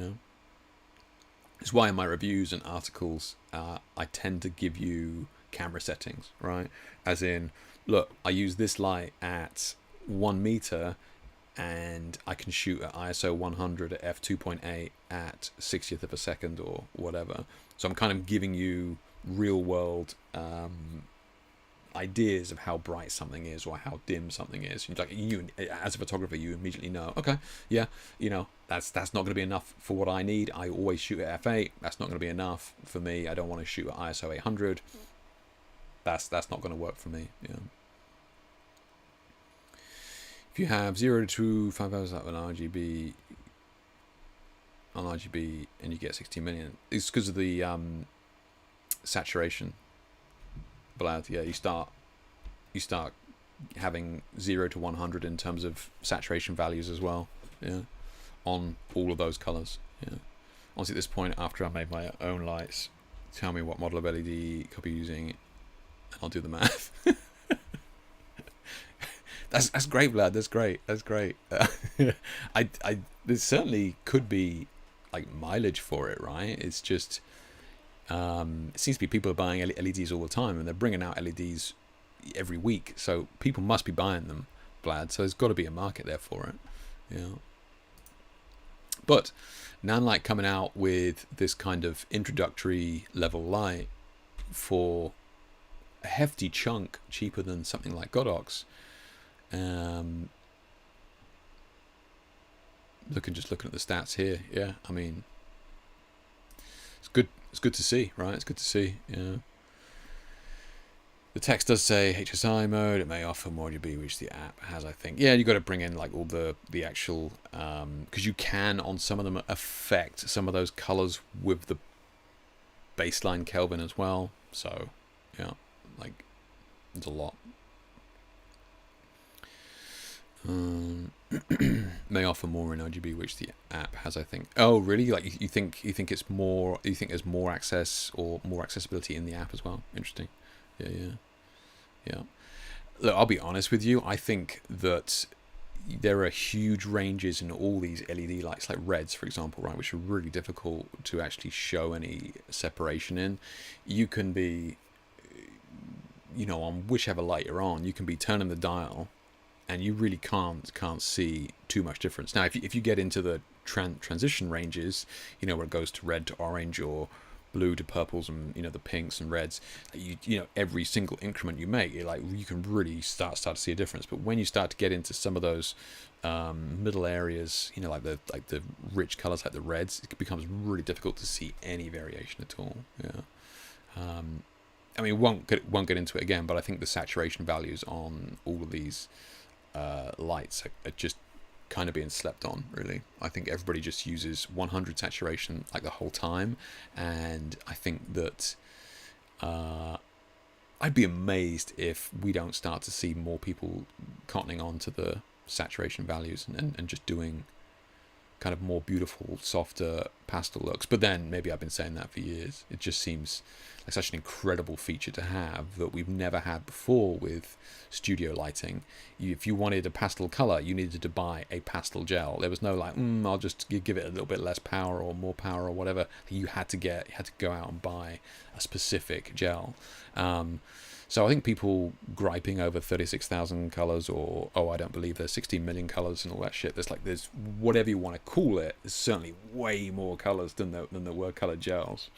It's why in my reviews and articles I tend to give you camera settings, right? As in, look, I use this light at 1 meter and I can shoot at ISO 100 at f2.8 at 60th of a second or whatever. So I'm kind of giving you real world ideas of how bright something is or how dim something is. Like you, as a photographer, you immediately know, okay, yeah, that's not going to be enough for what I need. I always shoot at f8. That's not going to be enough for me. I don't want to shoot at ISO 800. That's not going to work for me. Yeah. If you have 0 to 5 hours out of an RGB and you get 16 million, it's because of the saturation. But yeah, you start having 0 to 100 in terms of saturation values as well. Yeah, on all of those colors. Yeah. Honestly, at this point, after I made my own lights, tell me what model of LED could be using, and I'll do the math. That's great, Vlad. That's great. There certainly could be like mileage for it, right? It's just It seems to be people are buying LEDs all the time, and they're bringing out LEDs every week. So people must be buying them, Vlad. So there's got to be a market there for it. Yeah. But Nanlite coming out with this kind of introductory level light for a hefty chunk cheaper than something like Godox. Looking at the stats here, yeah, I mean, it's good. It's good to see, right? It's good to see. Yeah. The text does say HSI mode. It may offer more RGB, which the app has, I think. Yeah, you got to bring in like all the actual, because you can on some of them affect some of those colors with the baseline Kelvin as well. So, yeah, like there's a lot. May offer more in RGB, which the app has, I think. Oh, really? Like you think it's more? You think there's more access or more accessibility in the app as well? Interesting. Yeah. Look, I'll be honest with you. I think that there are huge ranges in all these LED lights, like reds, for example, right, which are really difficult to actually show any separation in. You can be, on whichever light you're on, you can be turning the dial, and you really can't see too much difference. Now, if you get into the transition ranges, where it goes to red to orange or blue to purples and the pinks and reds, every single increment you make, you can really start to see a difference. But when you start to get into some of those middle areas, like the rich colors like the reds, it becomes really difficult to see any variation at all. I mean, won't get into it again, but I think the saturation values on all of these lights are just kind of being slept on, really. I think everybody just uses 100 saturation like the whole time, and I think that I'd be amazed if we don't start to see more people cottoning on to the saturation values and just doing kind of more beautiful, softer pastel looks. But then maybe I've been saying that for years. It just seems like such an incredible feature to have that we've never had before with studio lighting. If you wanted a pastel color, you needed to buy a pastel gel. There was no like, I'll just give it a little bit less power or more power or whatever. You had to go out and buy a specific gel. So I think people griping over 36,000 colors or, I don't believe there's 16 million colors and all that shit. There's whatever you want to call it. There's certainly way more colors than there were colored gels,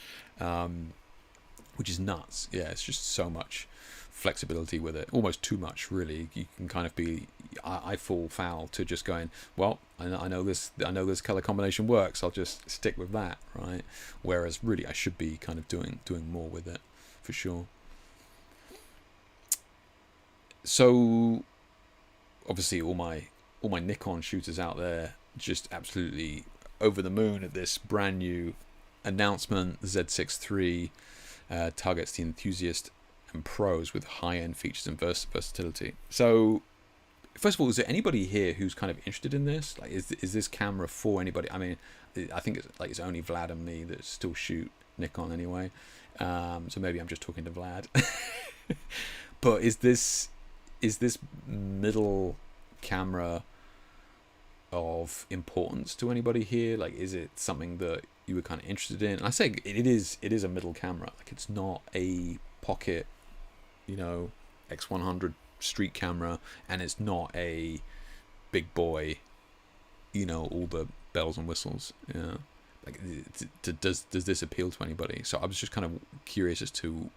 which is nuts. Yeah, it's just so much flexibility with it, almost too much, really. You can kind of be, I fall foul to just going, well, I know this color combination works. I'll just stick with that, right? Whereas really, I should be kind of doing more with it, for sure. So obviously all my Nikon shooters out there just absolutely over the moon at this brand new announcement. Z6 III targets the enthusiast and pros with high-end features and versatility. So first of all, is there anybody here who's kind of interested in this? Like, is this camera for anybody? I mean, I think it's only Vlad and me that still shoot Nikon anyway. So maybe I'm just talking to Vlad. But is this middle camera of importance to anybody here? Like, is it something that you were kind of interested in? And I say it is a middle camera. Like, it's not a pocket, X100 street camera, and it's not a big boy, all the bells and whistles. Yeah, like, does this appeal to anybody? So I was just kind of curious as to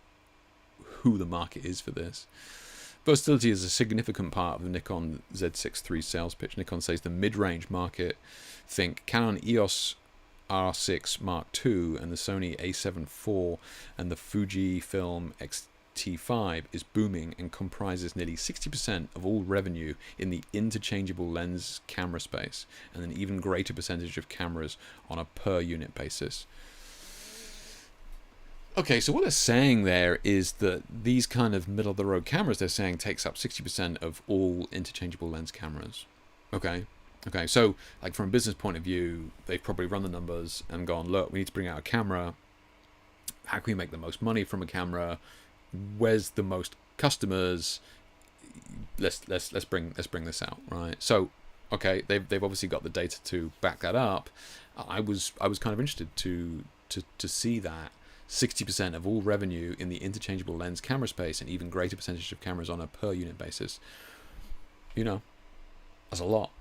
who the market is for this. Versatility is a significant part of the Nikon Z6 III sales pitch. Nikon says the mid-range market, think Canon EOS R6 Mark II and the Sony A7 IV and the Fujifilm X-T5 is booming and comprises nearly 60% of all revenue in the interchangeable lens camera space, and an even greater percentage of cameras on a per unit basis. Okay, so what they're saying there is that these kind of middle-of-the-road cameras, they're saying, takes up 60% of all interchangeable lens cameras. Okay, so like from a business point of view, they've probably run the numbers and gone, look, we need to bring out a camera. How can we make the most money from a camera? Where's the most customers? Let's bring this out, right? So, okay, they've obviously got the data to back that up. I was kind of interested to see that. 60% of all revenue in the interchangeable lens camera space, and even greater percentage of cameras on a per unit basis. You know, that's a lot.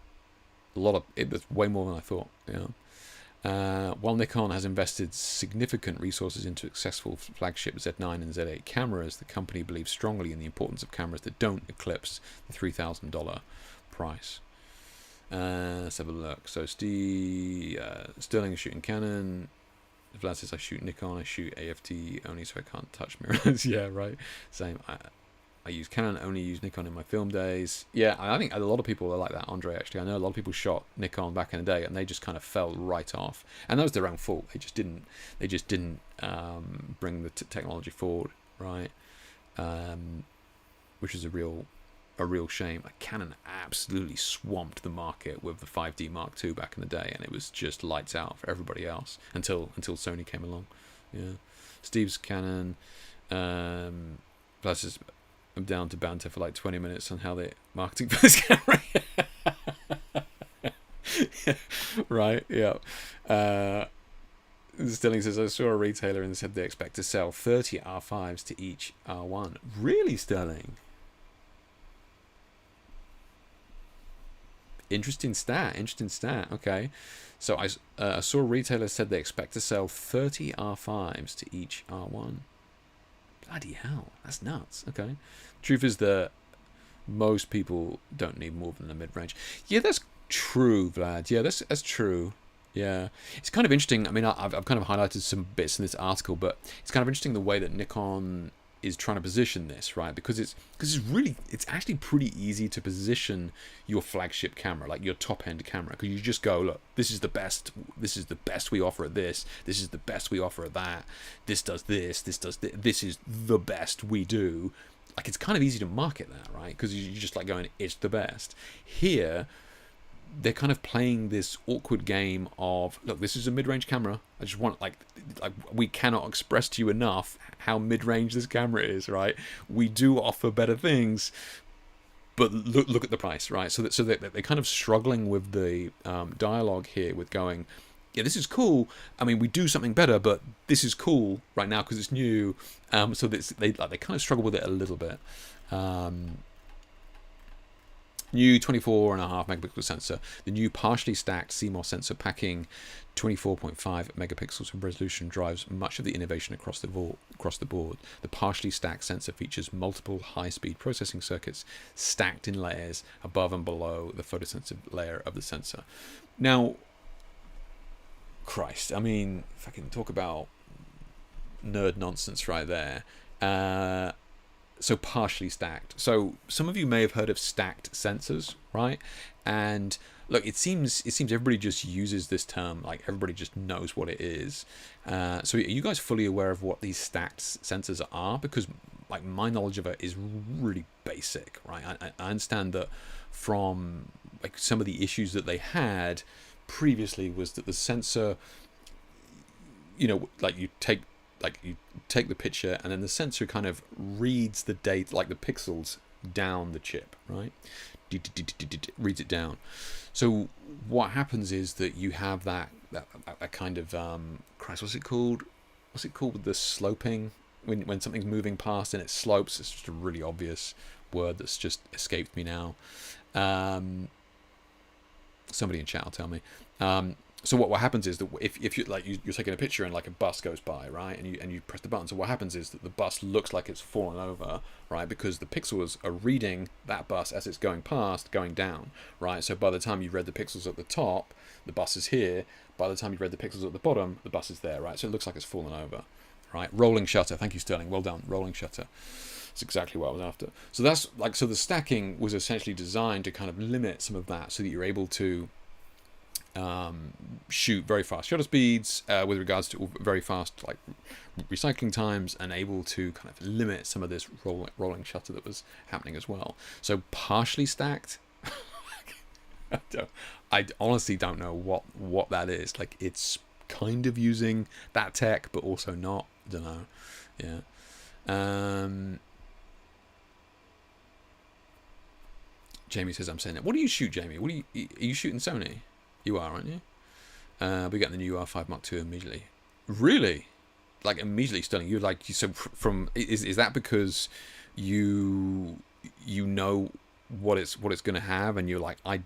That's way more than I thought. You know, while Nikon has invested significant resources into successful flagship Z9 and Z8 cameras, the company believes strongly in the importance of cameras that don't eclipse the $3,000 price. Let's have a look. So Sterling is shooting Canon. Vlad says, I shoot Nikon, I shoot AFT only, so I can't touch mirrors. Yeah, right. Same. I use Canon, only use Nikon in my film days. Yeah, I think a lot of people are like that, Andre, actually. I know a lot of people shot Nikon back in the day, and they just kind of fell right off. And that was their own fault. They just didn't bring the technology forward, right? Which is a real shame. Like, Canon absolutely swamped the market with the 5D Mark II back in the day, and it was just lights out for everybody else until Sony came along. Yeah, Steve's Canon. Plus, I'm down to banter for like 20 minutes on how they're marketing for this camera. Right? Yeah. Sterling says, I saw a retailer and said they expect to sell 30 R5s to each R1. Really, Sterling? Interesting stat. Okay, so I saw a retailer said they expect to sell 30 R5s to each R1. Bloody hell, that's nuts. Okay, truth is that most people don't need more than a mid-range. Yeah, that's true, Vlad. Yeah, that's true. Yeah, it's kind of interesting. I mean, I've kind of highlighted some bits in this article, but it's kind of interesting the way that Nikon is trying to position this, right? Because it's actually pretty easy to position your flagship camera, like your top end camera, because you just go, look, this is the best we offer at this is the best we offer at that, this does this is the best we do. Like, it's kind of easy to market that, right? Because you're just like going, it's the best. Here they're kind of playing this awkward game of, look, this is a mid-range camera. I just want, like we cannot express to you enough how mid-range this camera is, right? We do offer better things, but look at the price, right? So they're kind of struggling with the dialogue here, with going, yeah, this is cool. I mean, we do something better, but this is cool right now because it's new. So they kind of struggle with it a little bit. New 24.5 megapixel sensor. The new partially stacked CMOS sensor packing 24.5 megapixels of resolution drives much of the innovation across the board. The partially stacked sensor features multiple high-speed processing circuits stacked in layers above and below the photosensitive layer of the sensor. Now, Christ, I mean, if I can talk about nerd nonsense right there. So partially stacked. So some of you may have heard of stacked sensors, right? And look, it seems everybody just uses this term, like everybody just knows what it is. So are you guys fully aware of what these stacked sensors are? Because like my knowledge of it is really basic, right? I understand that from like some of the issues that they had previously was that the sensor, you know, like you take the picture and then the sensor kind of reads the data, like the pixels down the chip, right? Reads it down. So what happens is that you have that kind of Christ, what's it called with the sloping, when something's moving past and it slopes. It's just a really obvious word that's just escaped me now. Somebody in chat will tell me. So what happens is that if you're taking a picture and like a bus goes by, right, and you press the button, so what happens is that the bus looks like it's fallen over, right, because the pixels are reading that bus as it's going past, going down, right. So by the time you've read the pixels at the top, the bus is here. By the time you've read the pixels at the bottom, the bus is there, right. So it looks like it's fallen over, right. Rolling shutter. Thank you, Sterling. Well done. Rolling shutter. That's exactly what I was after. So that's like, so the stacking was essentially designed to kind of limit some of that, so that you're able to shoot very fast shutter speeds with regards to very fast like recycling times, and able to kind of limit some of this rolling shutter that was happening as well. So partially stacked, I honestly don't know what that is. Like, it's kind of using that tech, but also not. I don't know. Yeah. Jamie says I'm saying that. What do you shoot, Jamie? Are you shooting Sony? You are, aren't you? We get the new R5 Mark II immediately. Really? like immediately stunning. You're like, so from is that because you know what it's going to have, and you're like, I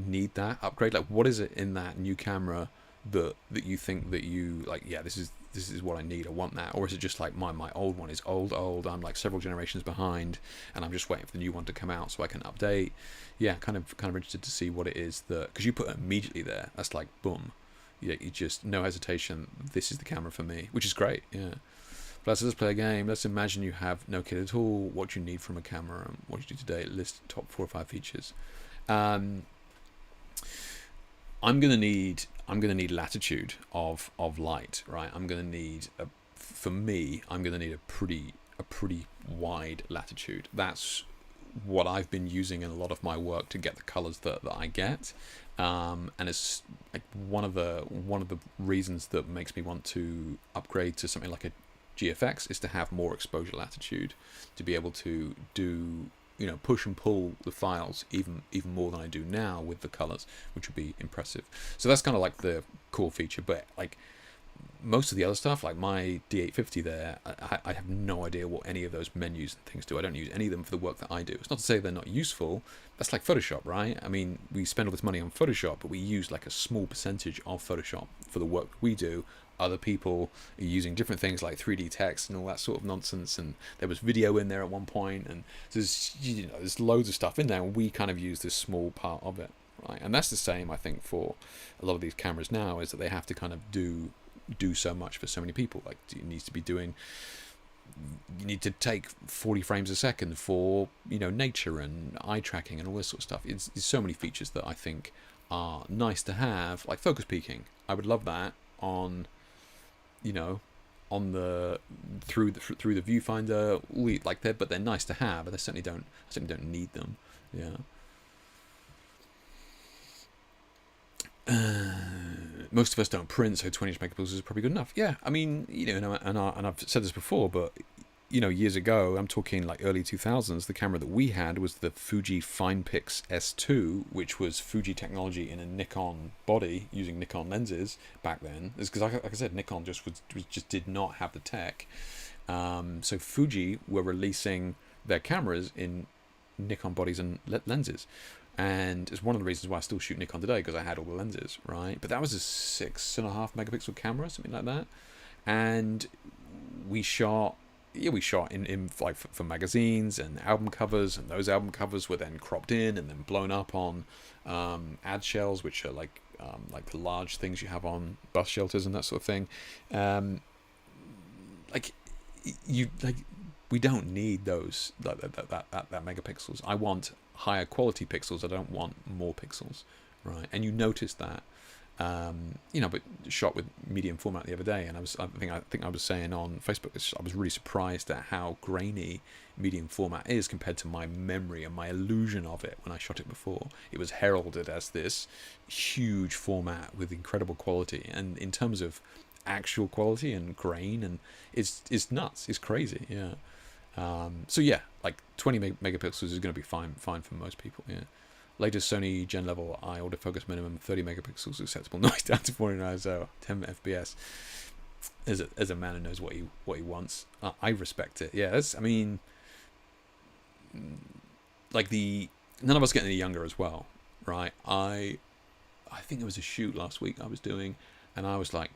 need that upgrade. Like, what is it in that new camera that you think that you like? Yeah, this is what I need. I want that. Or is it just like my old one is old? I'm like several generations behind, and I'm just waiting for the new one to come out so I can update. Yeah, kind of interested to see what it is that, because you put it immediately there. That's like boom. Yeah, you just no hesitation. This is the camera for me, which is great. Yeah. But let's play a game. Let's imagine you have no kit at all. What you need from a camera and what you do today. List top 4 or 5 features. I'm gonna need latitude of light, right? I'm gonna need a pretty wide latitude. That's what I've been using in a lot of my work to get the colors that I get, and it's like one of the reasons that makes me want to upgrade to something like a GFX is to have more exposure latitude, to be able to do, you know, push and pull the files even more than I do now with the colors, which would be impressive. So that's kind of like the core feature. But like most of the other stuff, like my D850 there, I have no idea what any of those menus and things do. I don't use any of them for the work that I do. It's not to say they're not useful. That's like Photoshop, right? I mean, we spend all this money on Photoshop, but we use like a small percentage of Photoshop for the work we do. Other people are using different things like 3D text and all that sort of nonsense, and there was video in there at one point, and there's loads of stuff in there, and we kind of use this small part of it, right? And that's the same, I think, for a lot of these cameras now, is that they have to kind of do so much for so many people. Like, you need to take 40 frames a second for, you know, nature and eye tracking and all this sort of stuff. It's so many features that I think are nice to have, like focus peaking. I would love that on, you know, on the through the viewfinder, like but they're nice to have, but I certainly don't need them. Yeah. Most of us don't print, so 20 megapixels is probably good enough. Yeah, I mean, you know, and I've said this before, but you know, years ago, I'm talking like early 2000s, the camera that we had was the Fuji FinePix S2, which was Fuji technology in a Nikon body using Nikon lenses back then. It's because, like I said, Nikon just did not have the tech. So Fuji were releasing their cameras in Nikon bodies and lenses. And it's one of the reasons why I still shoot Nikon today, because I had all the lenses, right? But that was a 6.5 megapixel camera, something like that. And we shot in like for magazines and album covers, and those album covers were then cropped in and then blown up on ad shells, which are like the large things you have on bus shelters and that sort of thing. We don't need those that megapixels. I want higher quality pixels. I don't want more pixels, right? And you notice that. You know, but shot with medium format the other day, and I think I was saying on Facebook, I was really surprised at how grainy medium format is compared to my memory and my illusion of it when I shot it before. It was heralded as this huge format with incredible quality, and in terms of actual quality and grain, and it's nuts, it's crazy, yeah. So yeah, like 20 megapixels is going to be fine for most people, yeah. Latest Sony Gen level eye autofocus minimum 30 megapixels acceptable noise down to 49 ISO 10 FPS. As a man who knows what he wants, I respect it. Yeah, I mean, like none of us get any younger as well, right? I think it was a shoot last week I was doing, and I was like,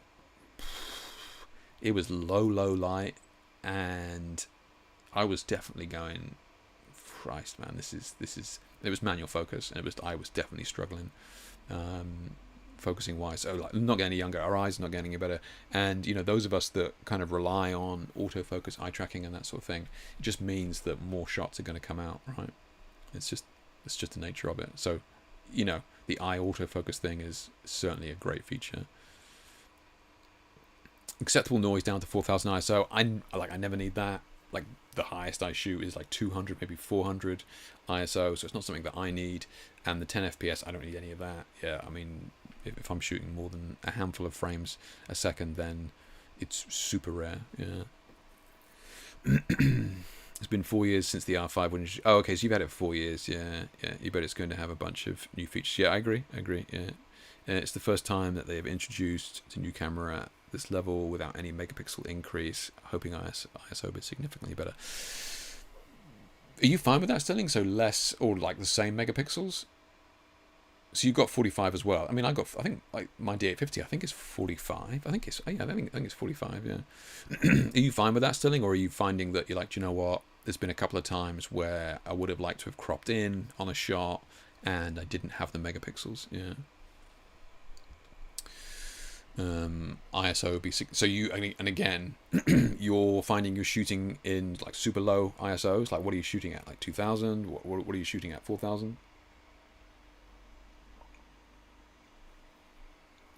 it was low light, and I was definitely going, Christ, man, this is. It was manual focus, and I was definitely struggling, focusing wise. So like, not getting any younger, our eyes not getting any better, and you know, those of us that kind of rely on autofocus, eye tracking, and that sort of thing, it just means that more shots are going to come out, right? It's just the nature of it. So, you know, the eye autofocus thing is certainly a great feature. Acceptable noise down to 4000 ISO. I never need that. Like, the highest I shoot is like 200, maybe 400 ISO, so it's not something that I need. And the 10 FPS, I don't need any of that. Yeah, I mean, if I'm shooting more than a handful of frames a second, then it's super rare. Yeah. It's been 4 years since the R5. Oh, okay, so you've had it for 4 years. Yeah. You bet it's going to have a bunch of new features. Yeah, I agree. Yeah. It's the first time that they've introduced the new camera this level without any megapixel increase, hoping ISO will be significantly better. Are you fine with that, Sterling? So less or like the same megapixels? So you got 45 as well. I mean, I think like my D850, I think it's 45. I think it's 45. Yeah. Are you fine with that, Sterling, or are you finding that you're like, do you know what? There's been a couple of times where I would have liked to have cropped in on a shot, and I didn't have the megapixels. Yeah. ISO would be so you. I mean, and again, you're finding you're shooting in like super low ISOs. Like, what are you shooting at? Like 2000? What are you shooting at? 4000?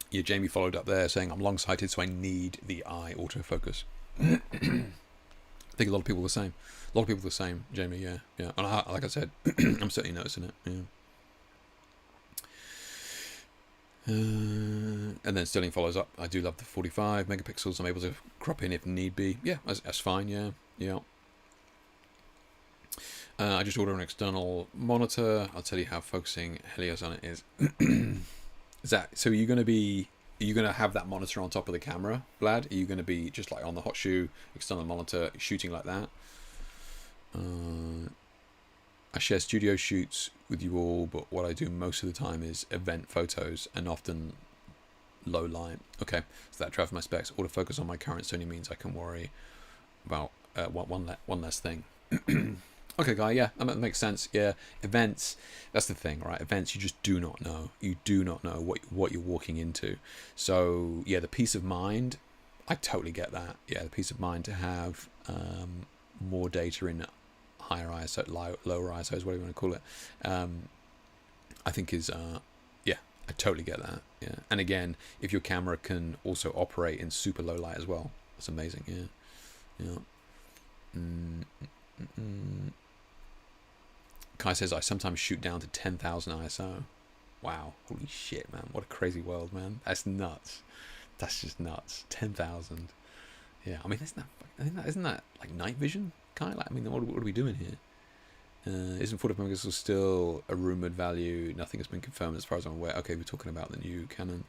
Yeah, Jamie followed up there saying I'm long-sighted, so I need the eye autofocus. I think a lot of people are the same. A lot of people are the same, Jamie. Yeah. And like I said, I'm certainly noticing it. Yeah. And then Sterling follows up. I do love the 45 megapixels. I'm able to crop in if need be. Yeah, that's fine. Yeah. I just ordered an external monitor. I'll tell you how focusing Helios on it is. Is that so? Are you going to have that monitor on top of the camera, Vlad? Are you going to be just like on the hot shoe external monitor shooting like that? I share studio shoots with you all, but what I do most of the time is event photos and often low light. Okay, so that drives my specs. Autofocus on my current Sony means I can worry about one less thing. Okay, guy, yeah, that makes sense. Yeah, events, that's the thing, right? Events, you just do not know. You do not know what you're walking into. So, yeah, the peace of mind, I totally get that. Yeah, the peace of mind to have more data in higher ISO, lower ISOs, whatever you want to call it, I think is, yeah, I totally get that. Yeah, and again, if your camera can also operate in super low light as well, that's amazing. Yeah. Kai says I sometimes shoot down to 10,000 ISO. Wow, holy shit, man! What a crazy world, man. That's nuts. That's just nuts. 10,000. Yeah, I mean, isn't that like night vision? Kind of like, I mean, what are we doing here? Isn't 45 megapixels still a rumored value? Nothing has been confirmed as far as I'm aware. Okay, we're talking about the new Canon.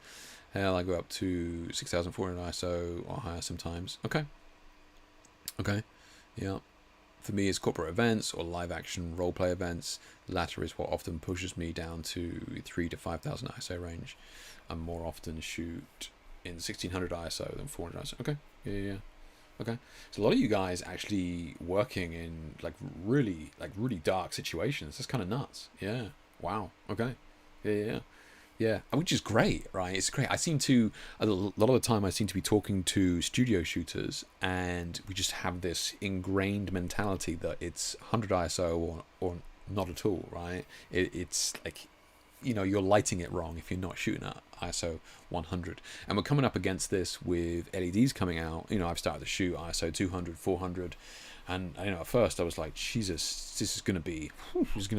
Hell, I go up to 6,400 ISO or higher sometimes. Okay. Yeah. For me, it's corporate events or live action role play events. The latter is what often pushes me down to 3,000 to 5,000 ISO range. I more often shoot in 1600 ISO than 400 ISO. Okay. Yeah. Okay. So a lot of you guys actually working in like really dark situations. That's kind of nuts. Yeah. Wow. Okay. Yeah. Which is great, right? It's great. A lot of the time I seem to be talking to studio shooters, and we just have this ingrained mentality that it's 100 ISO or not at all, right? It's like, you're lighting it wrong if you're not shooting at ISO 100. And we're coming up against this with LEDs coming out. I've started to shoot ISO 200, 400, and at first I was like, Jesus, this is going to be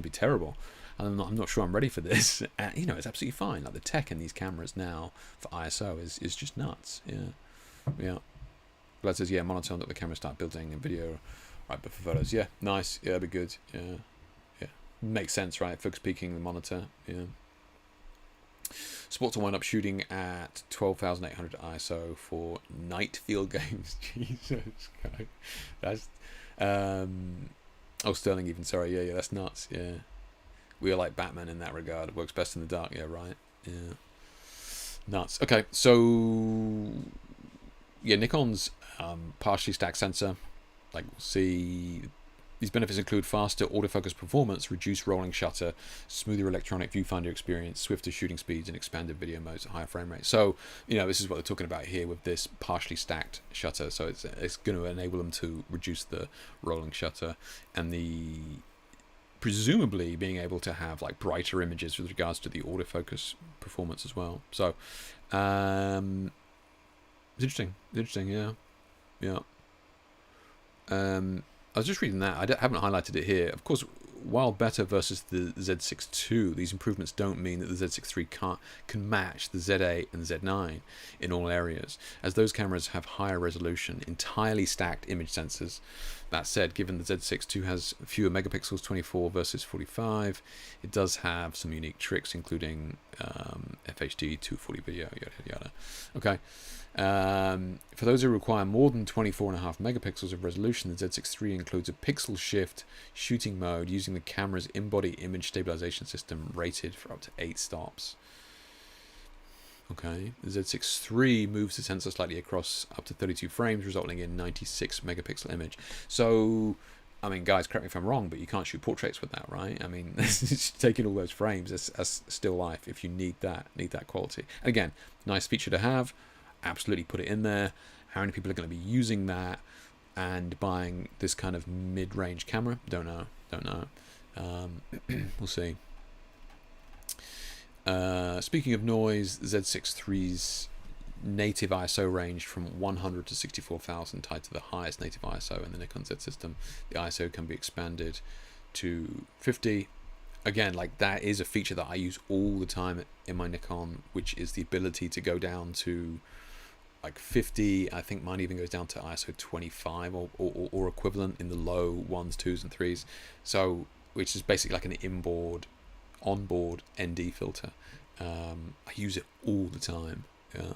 terrible. And I'm not sure I'm ready for this. It's absolutely fine. Like the tech in these cameras now for ISO is just nuts. Yeah. Vlad says, yeah, monitor that the camera start building and video, right? But for photos, yeah, nice. Yeah, that'd be good. Yeah. Makes sense, right? Focus peaking the monitor. Yeah. Sport to wind up shooting at 12,800 ISO for night field games. Jesus Christ. That's Sterling even. Sorry. Yeah. That's nuts. Yeah. We are like Batman in that regard. It works best in the dark. Yeah, right. Yeah. Nuts. Okay, so yeah, Nikon's partially stacked sensor. Like, we'll see. These benefits include faster autofocus performance, reduced rolling shutter, smoother electronic viewfinder experience, swifter shooting speeds, and expanded video modes at higher frame rate. So, this is what they're talking about here with this partially stacked shutter. So it's going to enable them to reduce the rolling shutter and presumably being able to have like brighter images with regards to the autofocus performance as well. So it's interesting. Yeah. I was just reading that. I haven't highlighted it here. Of course, while better versus the Z6 II, these improvements don't mean that the Z6 III can match the Z8 and Z9 in all areas, as those cameras have higher resolution, entirely stacked image sensors. That said, given the Z6 II has fewer megapixels, 24 versus 45, it does have some unique tricks, including FHD, 240 video, yada yada. Okay. For those who require more than 24.5 megapixels of resolution, the Z6 III includes a pixel shift shooting mode using the camera's in-body image stabilization system, rated for up to 8 stops. Okay, the Z6 III moves the sensor slightly across up to 32 frames, resulting in 96 megapixel image. So, I mean, guys, correct me if I'm wrong, but you can't shoot portraits with that, right? I mean, taking all those frames as still life if you need that quality. And again, nice feature to have. Absolutely put it in there. How many people are going to be using that and buying this kind of mid-range camera? Don't know. We'll see. Speaking of noise, the Z6 III's native ISO ranged from 100 to 64,000, tied to the highest native ISO in the Nikon Z system. The ISO can be expanded to 50. Again, like, that is a feature that I use all the time in my Nikon, which is the ability to go down to like 50. I think mine even goes down to ISO 25 or equivalent in the low 1s, 2s and 3s. So, which is basically like an onboard ND filter. I use it all the time. Yeah.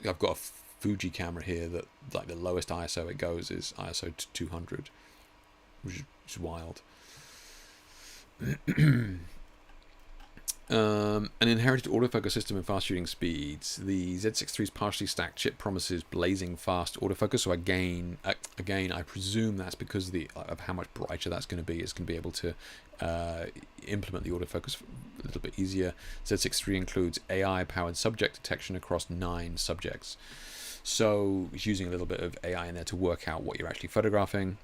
I've got a Fuji camera here that, like, the lowest ISO it goes is ISO 200, which is wild. An inherited autofocus system and fast shooting speeds. The Z6 III's partially stacked chip promises blazing fast autofocus. So again, I presume that's because of how much brighter that's going to be. It's going to be able to implement the autofocus a little bit easier. Z6 III includes AI-powered subject detection across 9 subjects. So it's using a little bit of AI in there to work out what you're actually photographing.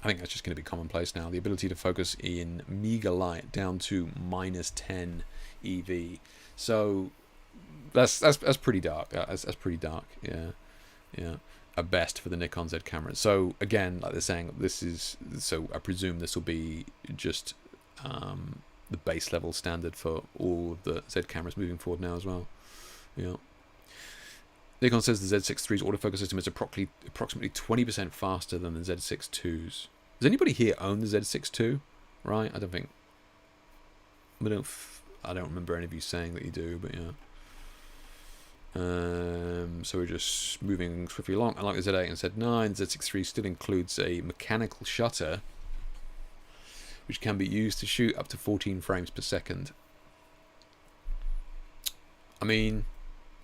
I think that's just going to be commonplace now. The ability to focus in meager light down to -10 EV. So that's pretty dark. That's pretty dark. Yeah. At best for the Nikon Z cameras. So again, like they're saying, so I presume this will be just the base level standard for all of the Z cameras moving forward now as well. Yeah. Nikon says the Z6 III's autofocus system is approximately 20% faster than the Z6 II's. Does anybody here own the Z6 II? Right? I don't remember any of you saying that you do, but yeah. So we're just moving swiftly along. Unlike the Z8 and Z9, Z6 III still includes a mechanical shutter, which can be used to shoot up to 14 frames per second. I mean,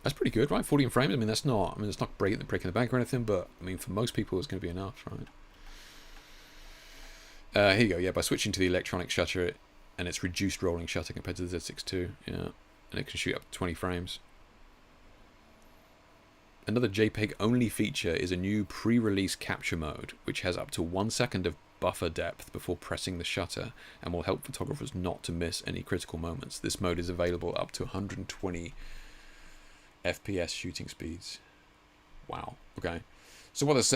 that's pretty good, right? 14 frames. I mean, it's not breaking the bank or anything, but I mean, for most people, it's going to be enough, right? Here you go. Yeah, by switching to the electronic shutter, and it's reduced rolling shutter compared to the Z6 II. Yeah, and it can shoot up to 20 frames. Another JPEG-only feature is a new pre-release capture mode, which has up to 1 second of buffer depth before pressing the shutter, and will help photographers not to miss any critical moments. This mode is available up to 120 FPS shooting speeds. Wow. Okay. So those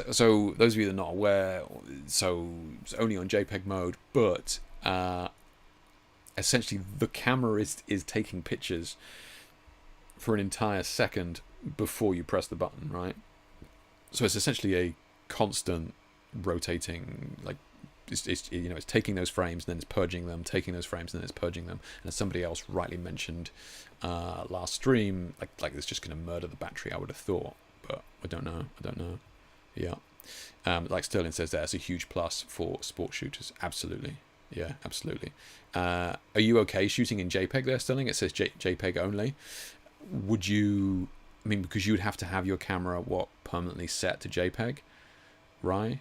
of you that are not aware, so it's only on JPEG mode, but essentially the camera is taking pictures for an entire second before you press the button, right? So it's essentially a constant rotating, like, it's taking those frames and then it's purging them, taking those frames and then it's purging them. And as somebody else rightly mentioned last stream, like it's just going to murder the battery, I would have thought, but I don't know. Yeah. Like Sterling says, that's a huge plus for sports shooters. Absolutely. Yeah, absolutely. Are you okay shooting in JPEG there, Sterling? It says JPEG only. Would you, I mean, because you'd have to have your camera, permanently set to JPEG, right?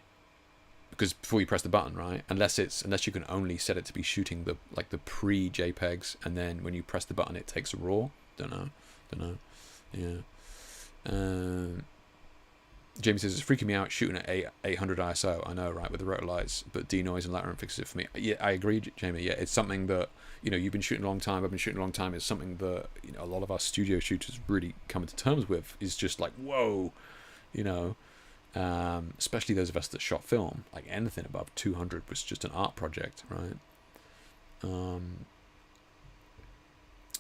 Because before you press the button, right? Unless you can only set it to be shooting the pre-JPEGs, and then when you press the button, it takes a RAW. Don't know. Yeah. Jamie says, it's freaking me out shooting at 800 ISO. I know, right, with the rotor lights, but denoise and Lightroom fixes it for me. Yeah, I agree, Jamie. Yeah, it's something that, you've been shooting a long time, I've been shooting a long time. It's something that, a lot of our studio shooters really come to terms with, is just like, whoa, Especially those of us that shot film. Like anything above 200 was just an art project, right?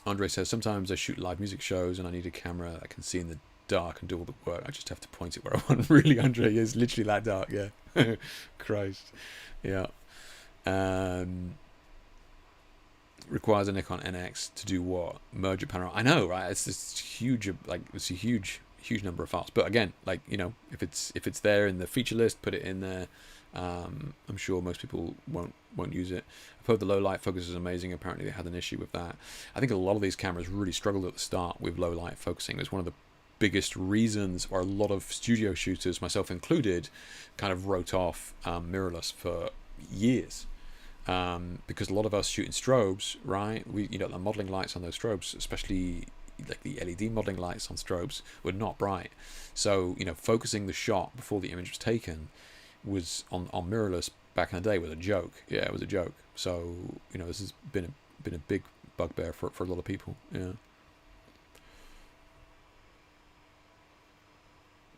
Andre says, sometimes I shoot live music shows and I need a camera that I can see in the dark and do all the work. I just have to point it where I want. Really, Andre, it's literally that dark, yeah. Christ. Yeah. Requires a Nikon NX to do what? Merge a panorama. I know, right? It's this huge, like, it's a huge number of files. But again, like, you know, if it's there in the feature list, put it in there. I'm sure most people won't use it. I've heard the low light focus is amazing. Apparently they had an issue with that. I think a lot of these cameras really struggled at the start with low light focusing. It was one of the biggest reasons why a lot of studio shooters, myself included, kind of wrote off mirrorless for years. Because a lot of us shooting strobes, right? The modeling lights on those strobes, especially like the LED modeling lights on strobes, were not bright. So, you know, focusing the shot before the image was taken was on mirrorless back in the day was a joke. Yeah, it was a joke. So, you know, this has been a big bugbear for a lot of people. Yeah.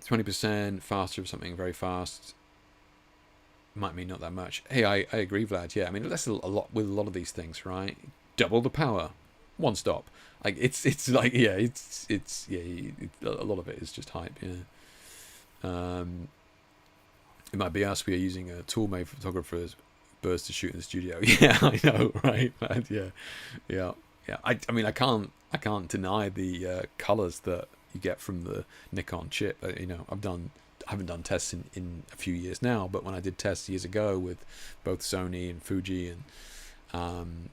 20% faster of something very fast might mean not that much. Hey, I agree, Vlad. Yeah, I mean, that's a lot with a lot of these things, right? Double the power, one stop. Like it's like, yeah, it's a lot of it is just hype. Yeah. It might be us. We are using a tool made for photographers, birds to shoot in the studio. Yeah, I know, right? But yeah. I mean, I can't deny the colors that you get from the Nikon chip. You know, I haven't done tests in a few years now, but when I did tests years ago with both Sony and Fuji and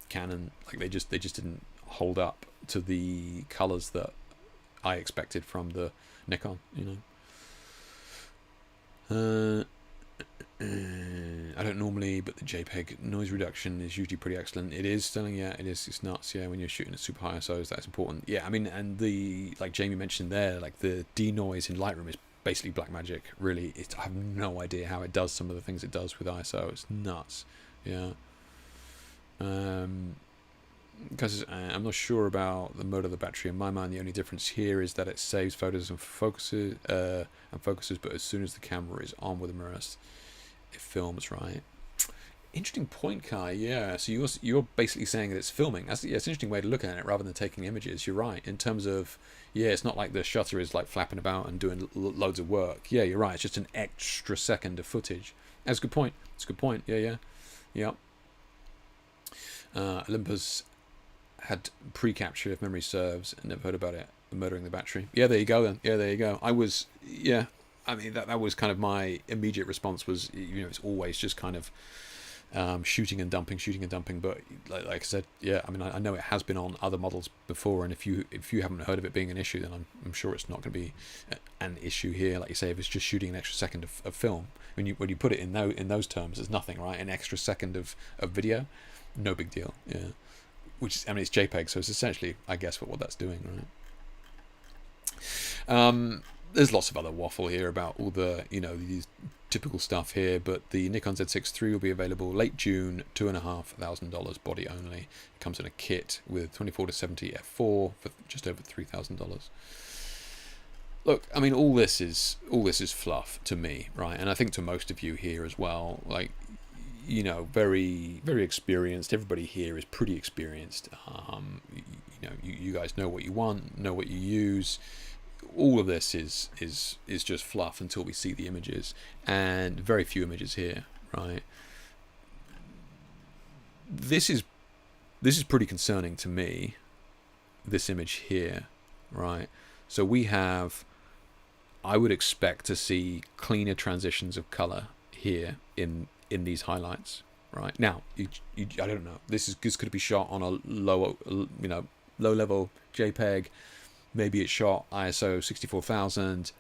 Canon, like they just didn't hold up to the colors that I expected from the Nikon. You know. I don't normally, but the JPEG noise reduction is usually pretty excellent. It is stunning, yeah. It is. It's nuts, yeah. When you're shooting at super high ISOs, that's important. Yeah, I mean, and the like Jamie mentioned there, like the denoise in Lightroom is basically black magic. Really, I have no idea how it does some of the things it does with ISO. It's nuts, yeah. Because I'm not sure about the mode of the battery. In my mind, the only difference here is that it saves photos and focuses, but as soon as the camera is on with the mirrorless, it films, right? Interesting point, Kai. Yeah, so you're basically saying that it's filming. It's an interesting way to look at it rather than taking images. You're right in terms of, yeah, it's not like the shutter is like flapping about and doing loads of work. Yeah, you're right. It's just an extra second of footage. That's a good point. It's a good point. Yeah. Olympus had pre-capture, if memory serves, and never heard about it murdering the battery. Yeah, there you go then. Yeah, there you go. I mean, that was kind of my immediate response was, you know, it's always just kind of shooting and dumping. But like I said, yeah, I mean, I know it has been on other models before, and if you haven't heard of it being an issue, then I'm sure it's not going to be an issue here. Like you say, if it's just shooting an extra second of film, when you put it in those terms, it's nothing, right? An extra second of video, no big deal. Yeah, which, I mean, it's JPEG, so it's essentially, I guess, what that's doing, right? There's lots of other waffle here about all the, you know, these typical stuff here, but the Nikon Z6 III will be available late June, $2,500 body only. It comes in a kit with 24 to 70 f4 for just over $3,000. Look, I mean, all this is fluff to me, right? And I think to most of you here as well. Like, you know, very, very experienced. Everybody here is pretty experienced. You know, you guys know what you want, know what you use. All of this is just fluff until we see the images, and very few images here, right? This is pretty concerning to me, this image here, right? So we have, I would expect to see cleaner transitions of color here in these highlights, right? Now, I don't know. This could be shot on a low level JPEG. Maybe it's shot ISO 64,000.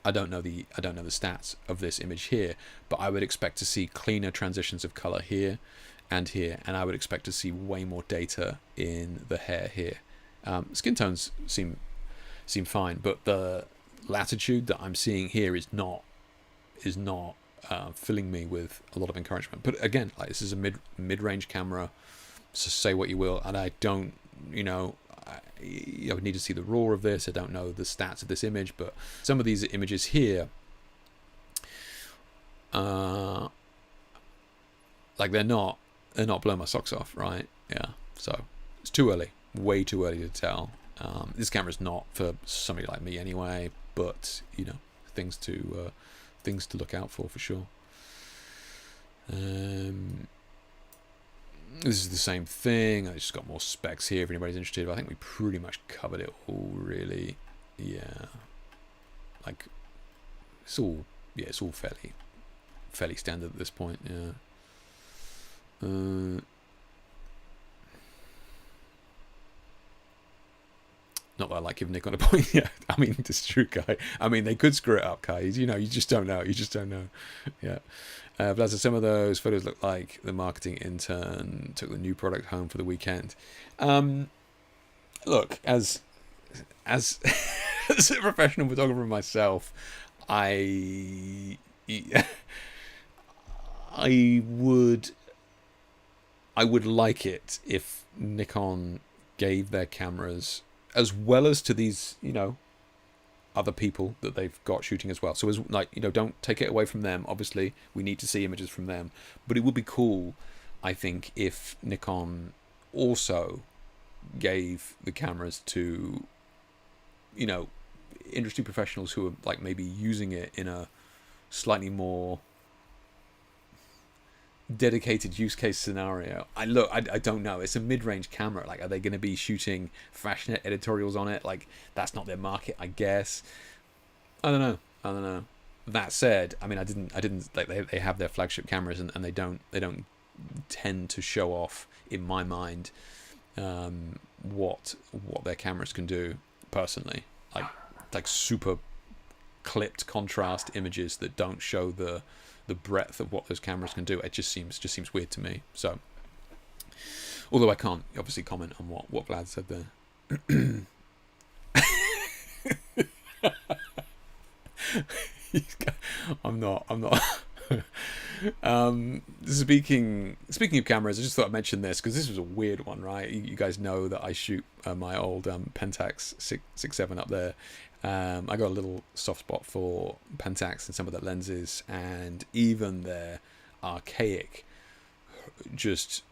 I don't know the stats of this image here, but I would expect to see cleaner transitions of color here, and I would expect to see way more data in the hair here. Skin tones seem fine, but the latitude that I'm seeing here is not filling me with a lot of encouragement. But again, like, this is a mid-range camera, so say what you will, and I don't, you know, I would need to see the raw of this. I don't know the stats of this image, but some of these images here like they're not blowing my socks off, right? Yeah. So it's too early, way too early to tell. This camera's not for somebody like me anyway, but you know, things to look out for sure. This is the same thing. I just got more specs here if anybody's interested. But I think we pretty much covered it all, really. Yeah, like it's all fairly standard at this point. Yeah. Not that I like giving Nikon a point. Yeah, I mean, it's true, Kai. I mean, they could screw it up, Kai. You know, you just don't know. You just don't know. Yeah. But as some of those photos look like the marketing intern took the new product home for the weekend. Look, as as a professional photographer myself, I would like it if Nikon gave their cameras, as well as to these, you know, other people that they've got shooting as well. So as like, you know, don't take it away from them. Obviously, we need to see images from them, but it would be cool, I think, if Nikon also gave the cameras to, you know, industry professionals who are like maybe using it in a slightly more dedicated use case scenario. I don't know. It's a mid-range camera. Like, are they going to be shooting fashion editorials on it? Like, that's not their market, I guess. I don't know. That said, I mean, I didn't like, they have their flagship cameras, and they don't tend to show off, in my mind, what their cameras can do. Personally, like super clipped contrast images that don't show the breadth of what those cameras can do. It just seems weird to me. So, although I can't obviously comment on what Vlad said there. I'm not. Speaking of cameras, I just thought I'd mention this because this was a weird one, right? You guys know that I shoot my old Pentax 6.7 up there. I got a little soft spot for Pentax and some of their lenses, and even their archaic, just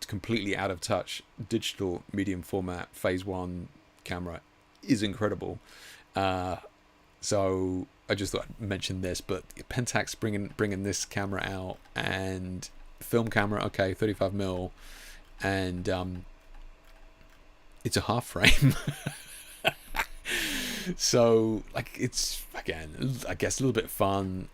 completely out of touch digital medium format phase 1 camera is incredible. So I just thought I'd mention this, but Pentax bringing this camera out, and film camera, okay, 35mm, and it's a half frame. So, like, it's, again, I guess a little bit fun.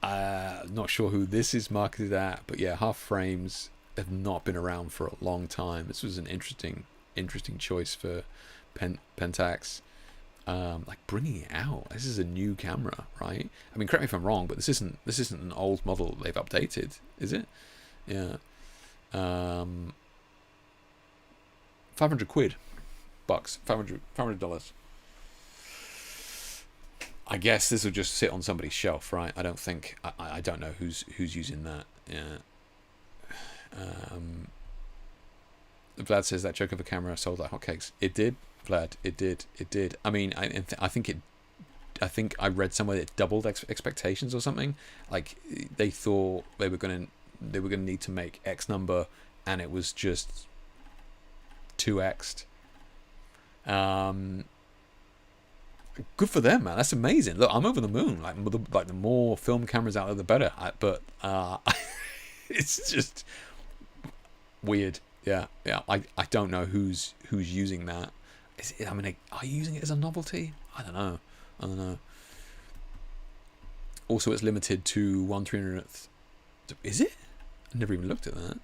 Not sure who this is marketed at, but yeah, half frames have not been around for a long time. This was an interesting choice for Pentax. Like, bringing it out. This is a new camera, right? I mean, correct me if I'm wrong, but this isn't an old model they've updated, is it? Yeah. 500 quid, bucks, $500. I guess this will just sit on somebody's shelf, right? I don't think I don't know who's using that. Yeah. Vlad says that joke of a camera sold like hotcakes. It did, Vlad. It did. I mean, I think I read somewhere that it doubled expectations or something. Like, they thought they were gonna need to make X number, and it was just 2x'd. Good for them, man. That's amazing. Look, I'm over the moon. Like the more film cameras out there, the better. But it's just weird. Yeah. I don't know who's using that. I mean, are you using it as a novelty? I don't know. Also, it's limited to 1/300th. Is it? I never even looked at that.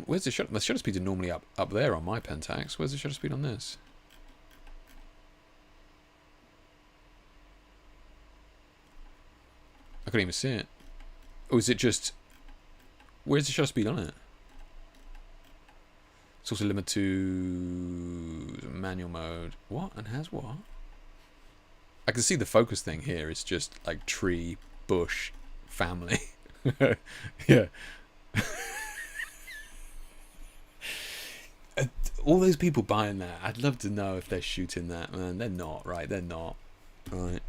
Where's the shutter? The shutter speeds are normally up there on my Pentax. Where's the shutter speed on this? I couldn't even see it. Oh, is it just... Where's the shutter speed on it? It's also limited to manual mode. What? And has what? I can see the focus thing here. It's just like tree, bush, family. Yeah. all those people buying that, I'd love to know if they're shooting that, man. They're not, right? They're not, right?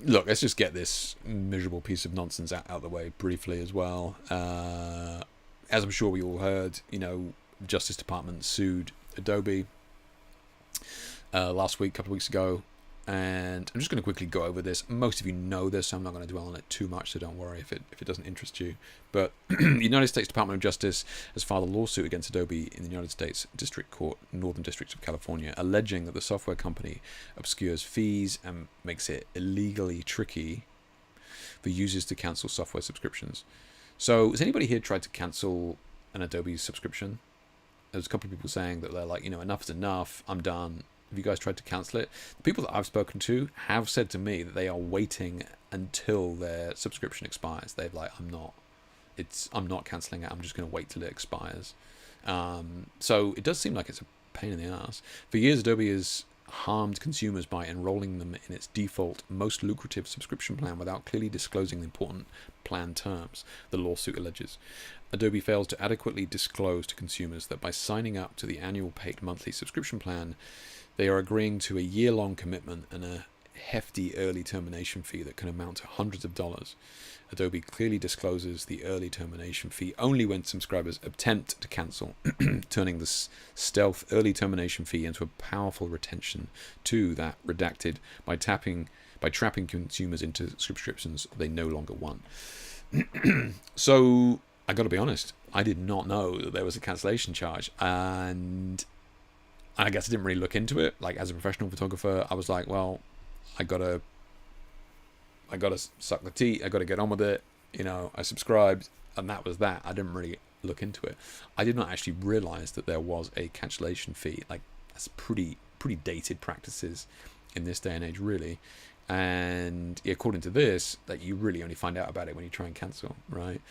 Look, let's just get this miserable piece of nonsense out of the way briefly as well. As I'm sure we all heard, the Justice Department sued Adobe last week, a couple of weeks ago, and I'm just going to quickly go over this. Most of you know this, so I'm not going to dwell on it too much, so don't worry if it doesn't interest you. But the United States Department of Justice has filed a lawsuit against Adobe in the United States District Court, Northern District of California, alleging that the software company obscures fees and makes it illegally tricky for users to cancel software subscriptions. So has anybody here tried to cancel an Adobe subscription? There's a couple of people saying that they're like, enough is enough, I'm done. Have you guys tried to cancel it? The people that I've spoken to have said to me that they are waiting until their subscription expires. They're like, I'm not cancelling it. I'm just going to wait till it expires. So it does seem like it's a pain in the ass. For years, Adobe has harmed consumers by enrolling them in its default, most lucrative subscription plan without clearly disclosing the important plan terms, the lawsuit alleges. Adobe fails to adequately disclose to consumers that by signing up to the annual paid monthly subscription plan, they are agreeing to a year-long commitment and a hefty early termination fee that can amount to hundreds of dollars. Adobe clearly discloses the early termination fee only when subscribers attempt to cancel, turning the stealth early termination fee into a powerful retention tool that redacted by trapping consumers into subscriptions they no longer want. So I got to be honest, I did not know that there was a cancellation charge, and I guess I didn't really look into it. Like, as a professional photographer, I was like, well, I gotta suck the teat. I gotta get on with it. I subscribed, and that was that. I didn't really look into it. I did not actually realize that there was a cancellation fee. Like, that's pretty dated practices in this day and age, really. And according to this, that you really only find out about it when you try and cancel, right?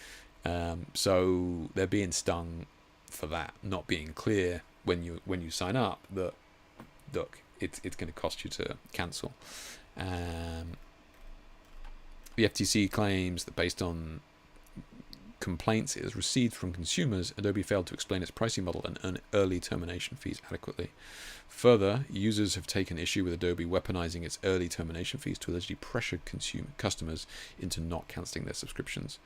So they're being stung for that, not being clear when you sign up that, look, it's going to cost you to cancel. The FTC claims that based on complaints it has received from consumers, Adobe failed to explain its pricing model and earn early termination fees adequately. Further, users have taken issue with Adobe weaponizing its early termination fees to allegedly pressure customers into not canceling their subscriptions.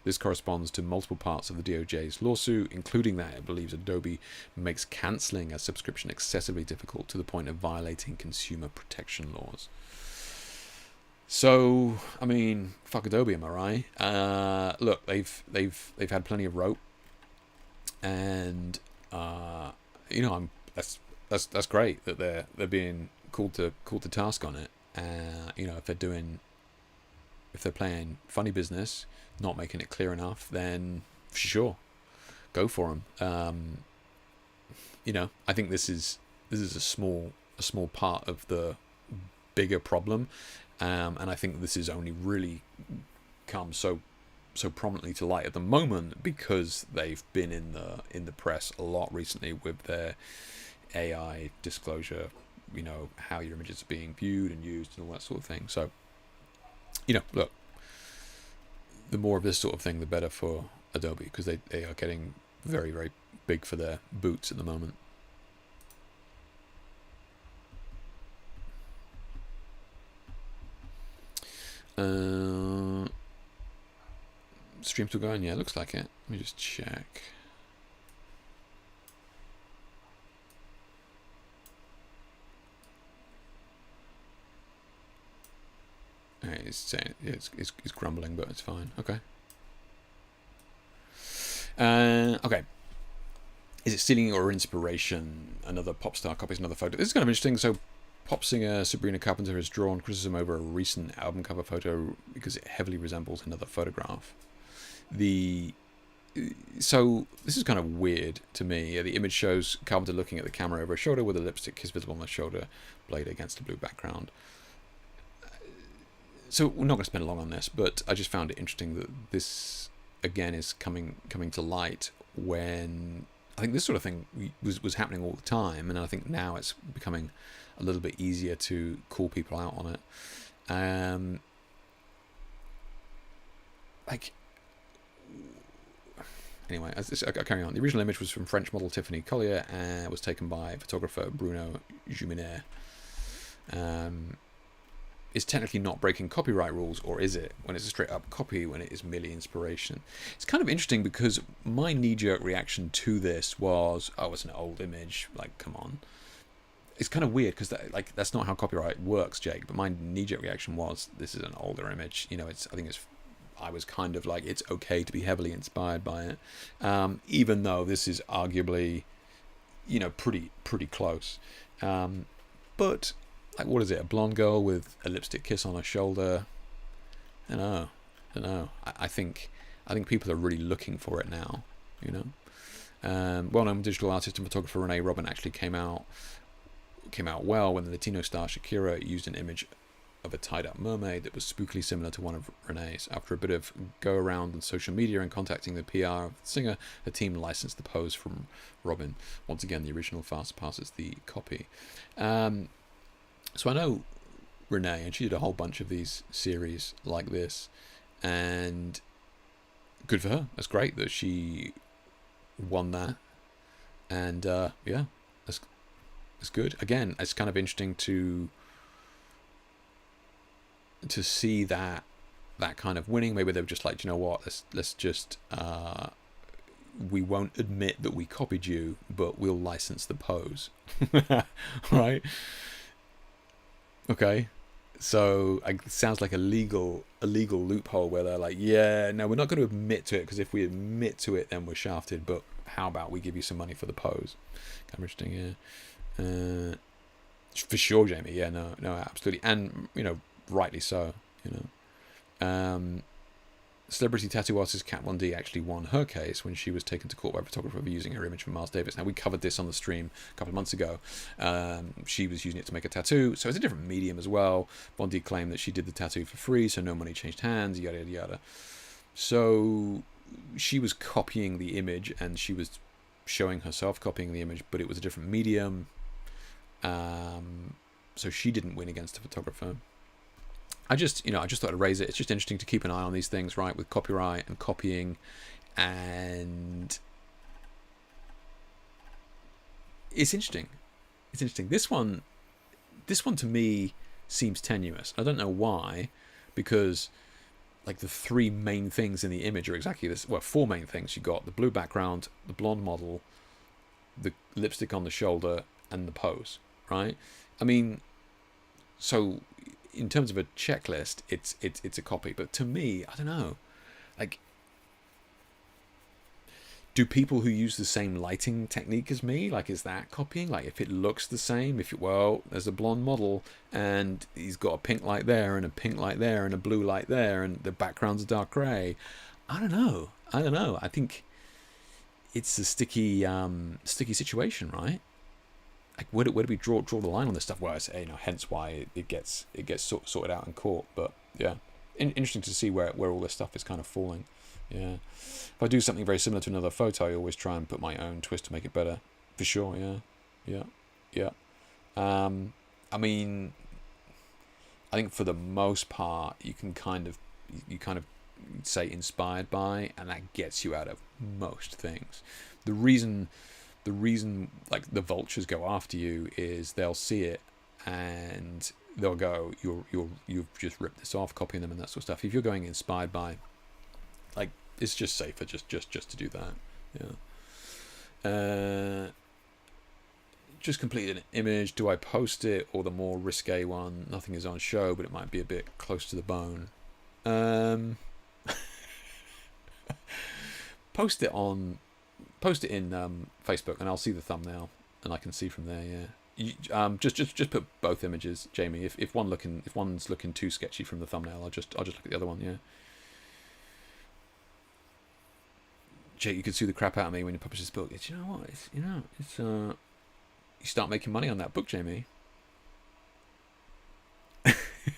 This corresponds to multiple parts of the DOJ's lawsuit, including that it believes Adobe makes cancelling a subscription excessively difficult to the point of violating consumer protection laws. So, I mean, fuck Adobe, am I right? Look, they've had plenty of rope, and that's great that they're being called to task on it. If they're playing funny business, not making it clear enough, then sure, go for them. I think this is a small part of the bigger problem, and I think this is only really come so prominently to light at the moment because they've been in the press a lot recently with their AI disclosure. How your images are being viewed and used and all that sort of thing. So, look, the more of this sort of thing, the better for Adobe, because they are getting very, very big for their boots at the moment. Stream still going? Yeah, looks like it. Let me just check. It's saying it's grumbling, but it's fine. Okay. Okay. Is it stealing or inspiration? Another pop star copies another photo. This is kind of interesting. So, pop singer Sabrina Carpenter has drawn criticism over a recent album cover photo because it heavily resembles another photograph. So this is kind of weird to me. The image shows Carpenter looking at the camera over her shoulder with a lipstick kiss visible on the shoulder blade against a blue background. So we're not going to spend long on this, but I just found it interesting that this again is coming to light when I think this sort of thing was happening all the time, and I think now it's becoming a little bit easier to call people out on it. anyway, carrying on. The original image was from French model Tiffany Collier and was taken by photographer Bruno Juminer. Is technically not breaking copyright rules, or is it, when it's a straight up copy, when it is merely inspiration? It's kind of interesting because my knee-jerk reaction to this was, oh, it's an old image, like, come on. It's kind of weird because that's not how copyright works, Jake, but my knee-jerk reaction was, this is an older image. You know, I was kind of like, it's okay to be heavily inspired by it, even though this is arguably, you know, pretty close. But like, what is it? A blonde girl with a lipstick kiss on her shoulder? I don't know. I think people are really looking for it now. You know, well-known digital artist and photographer Renee Robin actually came out well when the Latino star Shakira used an image of a tied-up mermaid that was spookily similar to one of Renee's. After a bit of go-around on social media and contacting the PR of the singer, the team licensed the pose from Robin. Once again, the original fast passes the copy. So I know Renee, and she did a whole bunch of these series like this, and good for her. That's great that she won that, and yeah, that's good. Again, it's kind of interesting to see that kind of winning. Maybe they were just like, you know what, let's just we won't admit that we copied you, but we'll license the pose, right? Okay, so it sounds like a legal loophole where they're like, yeah, no, we're not going to admit to it, because if we admit to it, then we're shafted. But how about we give you some money for the pose? Kind of interesting, yeah. For sure, Jamie. Yeah, no, absolutely, and you know, rightly so. You know, celebrity tattoo artist Kat Von D actually won her case when she was taken to court by a photographer for using her image from Miles Davis. Now, we covered this on the stream a couple of months ago. She was using it to make a tattoo, so it's a different medium as well. Von D claimed that she did the tattoo for free, so no money changed hands, yada, yada, yada. So she was copying the image, and she was showing herself copying the image, but it was a different medium. So she didn't win against the photographer. I just thought I'd raise it. It's just interesting to keep an eye on these things, right, with copyright and copying, and it's interesting. This one to me seems tenuous. I don't know why, because like the three main things in the image are exactly this. Well, four main things. You got the blue background, the blonde model, the lipstick on the shoulder, and the pose, right? I mean, so in terms of a checklist, it's a copy. But to me, I don't know. Like, do people who use the same lighting technique as me, like, is that copying? Like, if it looks the same, there's a blonde model and he's got a pink light there and a pink light there and a blue light there and the background's a dark grey. I don't know. I think it's a sticky situation, right? Like, where do we draw the line on this stuff? Well, I say, hence why it gets sorted out in court. But yeah, interesting to see where all this stuff is kind of falling. Yeah, if I do something very similar to another photo, I always try and put my own twist to make it better. For sure, yeah. I mean, I think for the most part, you kind of say inspired by, and that gets you out of most things. The reason like the vultures go after you is they'll see it and they'll go, you've just ripped this off, copying them and that sort of stuff. If you're going inspired by, like, it's just safer just to do that. Yeah. Just completed an image. Do I post it, or the more risque one? Nothing is on show, but it might be a bit close to the bone. Post it in Facebook, and I'll see the thumbnail, and I can see from there. Yeah, just put both images, Jamie. If one's looking too sketchy from the thumbnail, I'll just look at the other one. Yeah. Jake, you could sue the crap out of me when you publish this book. It's you start making money on that book, Jamie.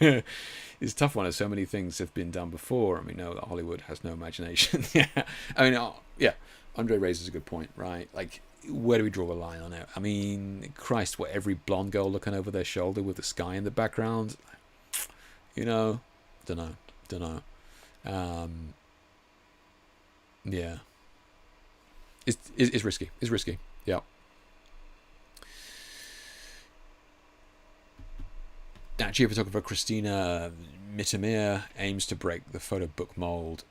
It's a tough one, as so many things have been done before, and we know that Hollywood has no imagination. Yeah, I mean, yeah. Andre raises a good point, right? Like, where do we draw the line on it? I mean, Christ, every blonde girl looking over their shoulder with the sky in the background? Don't know. Yeah. It's risky. It's risky. Yeah. Nature photographer Christina Mittermeier aims to break the photo book mold.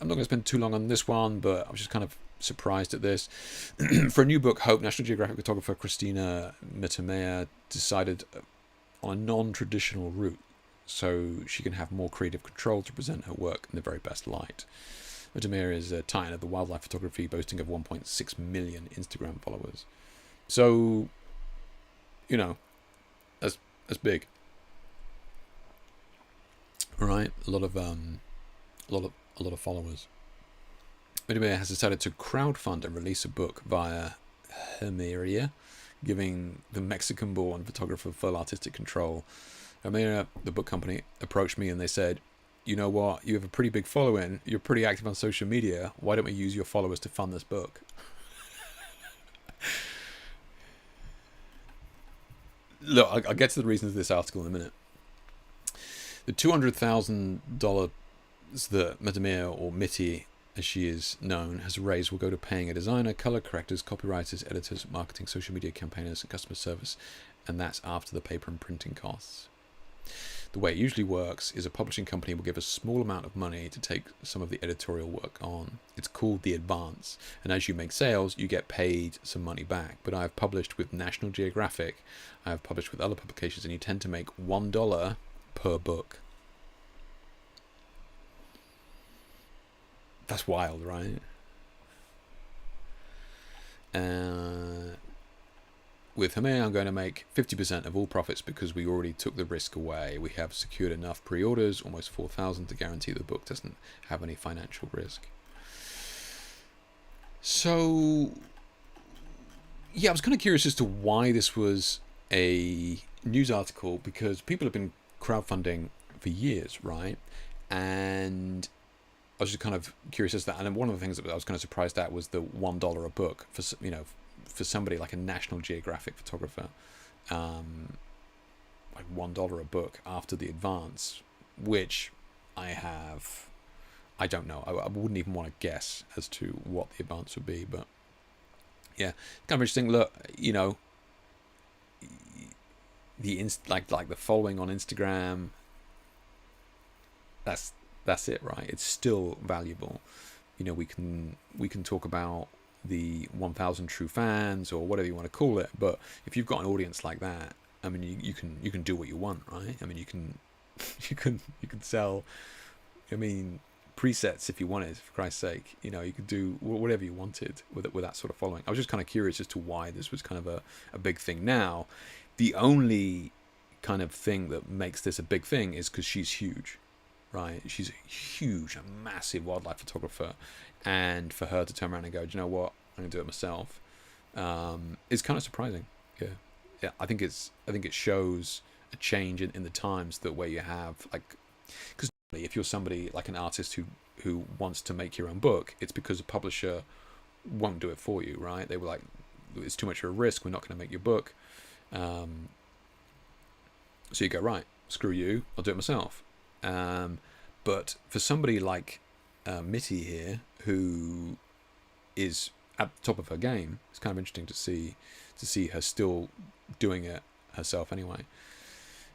I'm not going to spend too long on this one, but I was just kind of surprised at this. For a new book, Hope, National Geographic photographer Christina Mittermeier decided on a non-traditional route so she can have more creative control to present her work in the very best light. Mittermeier is a titan of the wildlife photography, boasting of 1.6 million Instagram followers. So, you know, that's big. Right, a lot of followers. Mittermeier has decided to crowdfund and release a book via Hermeria, giving the Mexican-born photographer full artistic control. Hermeria, the book company, approached me and they said, "You know what? You have a pretty big following. You're pretty active on social media. Why don't we use your followers to fund this book?" Look, I'll get to the reasons of this article in a minute. The $200,000 that Mittermeier, or Mitty as she is known, has raised will go to paying a designer, color correctors, copywriters, editors, marketing, social media campaigners, and customer service, and that's after the paper and printing costs. The way it usually works is a publishing company will give a small amount of money to take some of the editorial work on. It's called the advance, and as you make sales, you get paid some money back. But I have published with National Geographic, I have published with other publications, and you tend to make $1 per book. That's wild, right? With Hermé, I'm going to make 50% of all profits because we already took the risk away. We have secured enough pre-orders, almost 4,000, to guarantee the book doesn't have any financial risk. So, yeah, I was kind of curious as to why this was a news article, because people have been crowdfunding for years, right? And I was just kind of curious as to that. And then one of the things that I was kind of surprised at was the $1 a book for, you know, for somebody like a National Geographic photographer, like $1 a book after the advance, which I don't know. I wouldn't even want to guess as to what the advance would be, but yeah, kind of interesting. Look, you know, like the following on Instagram, that's it, right? It's still valuable. You know, we can talk about the 1,000 true fans or whatever you want to call it, but if you've got an audience like that, I mean, you can do what you want, right? I mean, you can sell, I mean, presets if you wanted, for Christ's sake. You know, you could do whatever you wanted with that sort of following. I was just kind of curious as to why this was kind of a big thing. Now, the only kind of thing that makes this a big thing is because she's huge, right? She's a huge, a massive wildlife photographer, and for her to turn around and go, "Do you know what? I'm gonna do it myself," is kind of surprising. Yeah. I think it shows a change in the times, that where you have, like, because if you're somebody like an artist who wants to make your own book, it's because a publisher won't do it for you, right? They were like, "It's too much of a risk. We're not going to make your book." So you go, right, screw you, I'll do it myself. But for somebody like Mitty here, who is at the top of her game, it's kind of interesting to see her still doing it herself anyway.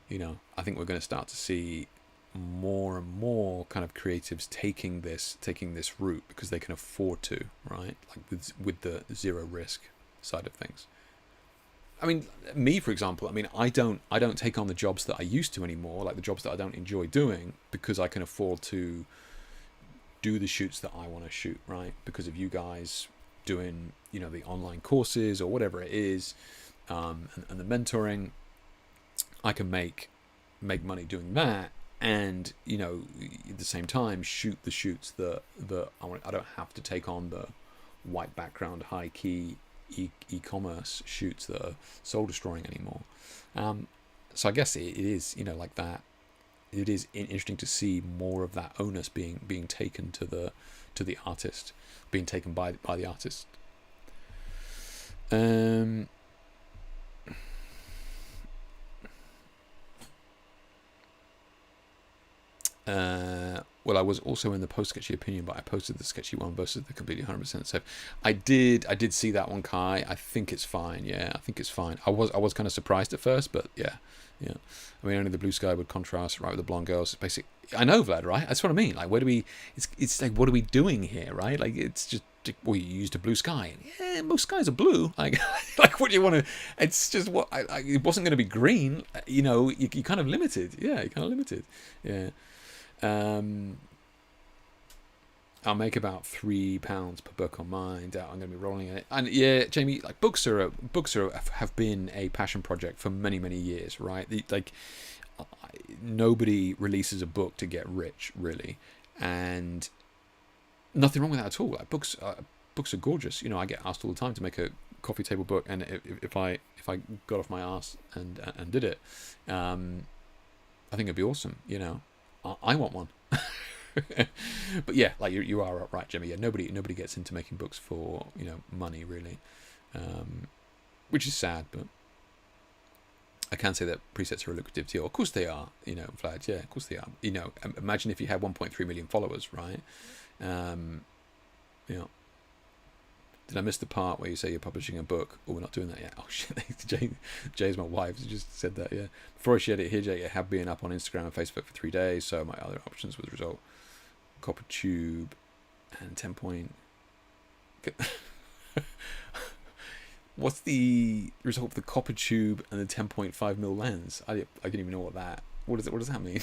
You know, I think we're going to start to see more and more kind of creatives taking this route because they can afford to, right? Like with the zero risk side of things. I mean, me, for example, I mean, I don't take on the jobs that I used to anymore, like the jobs that I don't enjoy doing, because I can afford to do the shoots that I want to shoot, right? Because of you guys doing, you know, the online courses or whatever it is, and the mentoring, I can make money doing that, and, you know, at the same time shoot the shoots that I want. I don't have to take on the white background, high key e-commerce shoots that are soul destroying anymore. So I guess it is, you know, like that. It is interesting to see more of that onus being taken to the artist, being taken by the artist. Well, I was also in the post-sketchy opinion, but I posted the sketchy one versus the completely 100% safe. I did see that one, Kai. I think it's fine. Yeah, I think it's fine. I was kind of surprised at first, but yeah. I mean, only the blue sky would contrast right with the blonde girls. It's basic. I know, Vlad. Right? That's what I mean. Like, where do we? It's like, what are we doing here? Right? Like, it's just. Well, you used a blue sky. Yeah, most skies are blue. Like, like what do you want to? It's just what. It wasn't going to be green. You know, you kind of limited. Yeah, you kind of limited. Yeah. I'll make about £3 per book on mine. Doubt I'm going to be rolling it. And yeah, Jamie, like books have been a passion project for many years, right? Nobody releases a book to get rich, really, and nothing wrong with that at all. Like books are gorgeous. You know, I get asked all the time to make a coffee table book, and if I got off my ass and did it, I think it'd be awesome. You know, I want one. But yeah, like you are right, Jimmy. Yeah, nobody gets into making books for, you know, money, really, which is sad. But I can say that presets are a lucrative deal. Of course they are. You know, Vlad. Yeah, of course they are. You know, imagine if you had 1.3 million followers, right? You know. Did I miss the part where you say you're publishing a book? Oh, we're not doing that yet. Oh shit, Jay's my wife. She just said that. Yeah. Before I shared it here, Jay, it had been up on Instagram and Facebook for 3 days. So my other options was result copper tube and 10 point. What's the result of the copper tube and the 10.5mm lens? I didn't even know what that. What does that mean?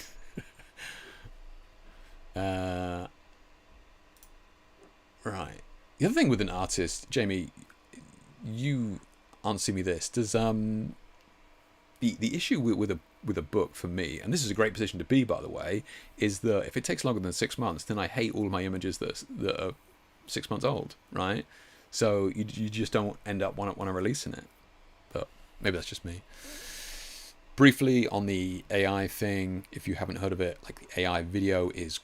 Right. The other thing with an artist, Jamie, you answer me this. Does the issue with a book for me, and this is a great position to be, by the way, is that if it takes longer than 6 months, then I hate all of my images that are 6 months old, right? So you just don't end up want to releasing it. But maybe that's just me. Briefly on the AI thing, if you haven't heard of it, like the AI video is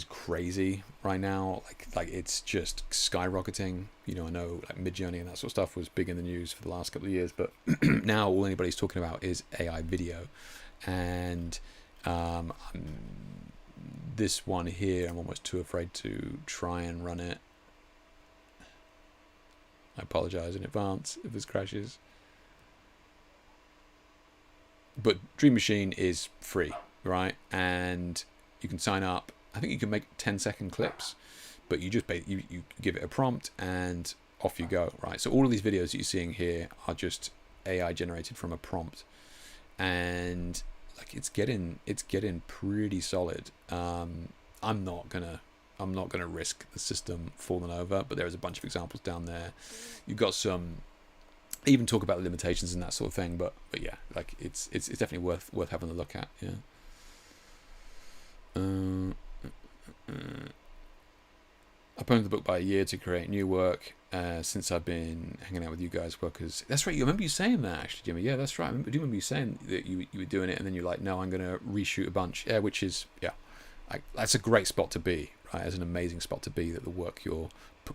crazy right now. Like it's just skyrocketing. You know, I know like Midjourney and that sort of stuff was big in the news for the last couple of years, but now all anybody's talking about is AI video. And this one here, I'm almost too afraid to try and run it. I apologize in advance if this crashes. But Dream Machine is free, right? And you can sign up. I think you can make 10-second clips, but you just you give it a prompt and off you go, right? So all of these videos that you're seeing here are just AI generated from a prompt, and like it's getting pretty solid. I'm not gonna risk the system falling over, but there's a bunch of examples down there. You've got some. Even talk about the limitations and that sort of thing, but yeah, like it's definitely worth having a look at. Yeah. I postponed the book by a year to create new work. Since I've been hanging out with you guys, workers. That's right. You remember you saying that actually, Jimmy? Yeah, that's right. I do remember you saying that you were doing it, and then you're like, no, I'm going to reshoot a bunch. Yeah, which is that's a great spot to be. Right, it's an amazing spot to be. That the work you're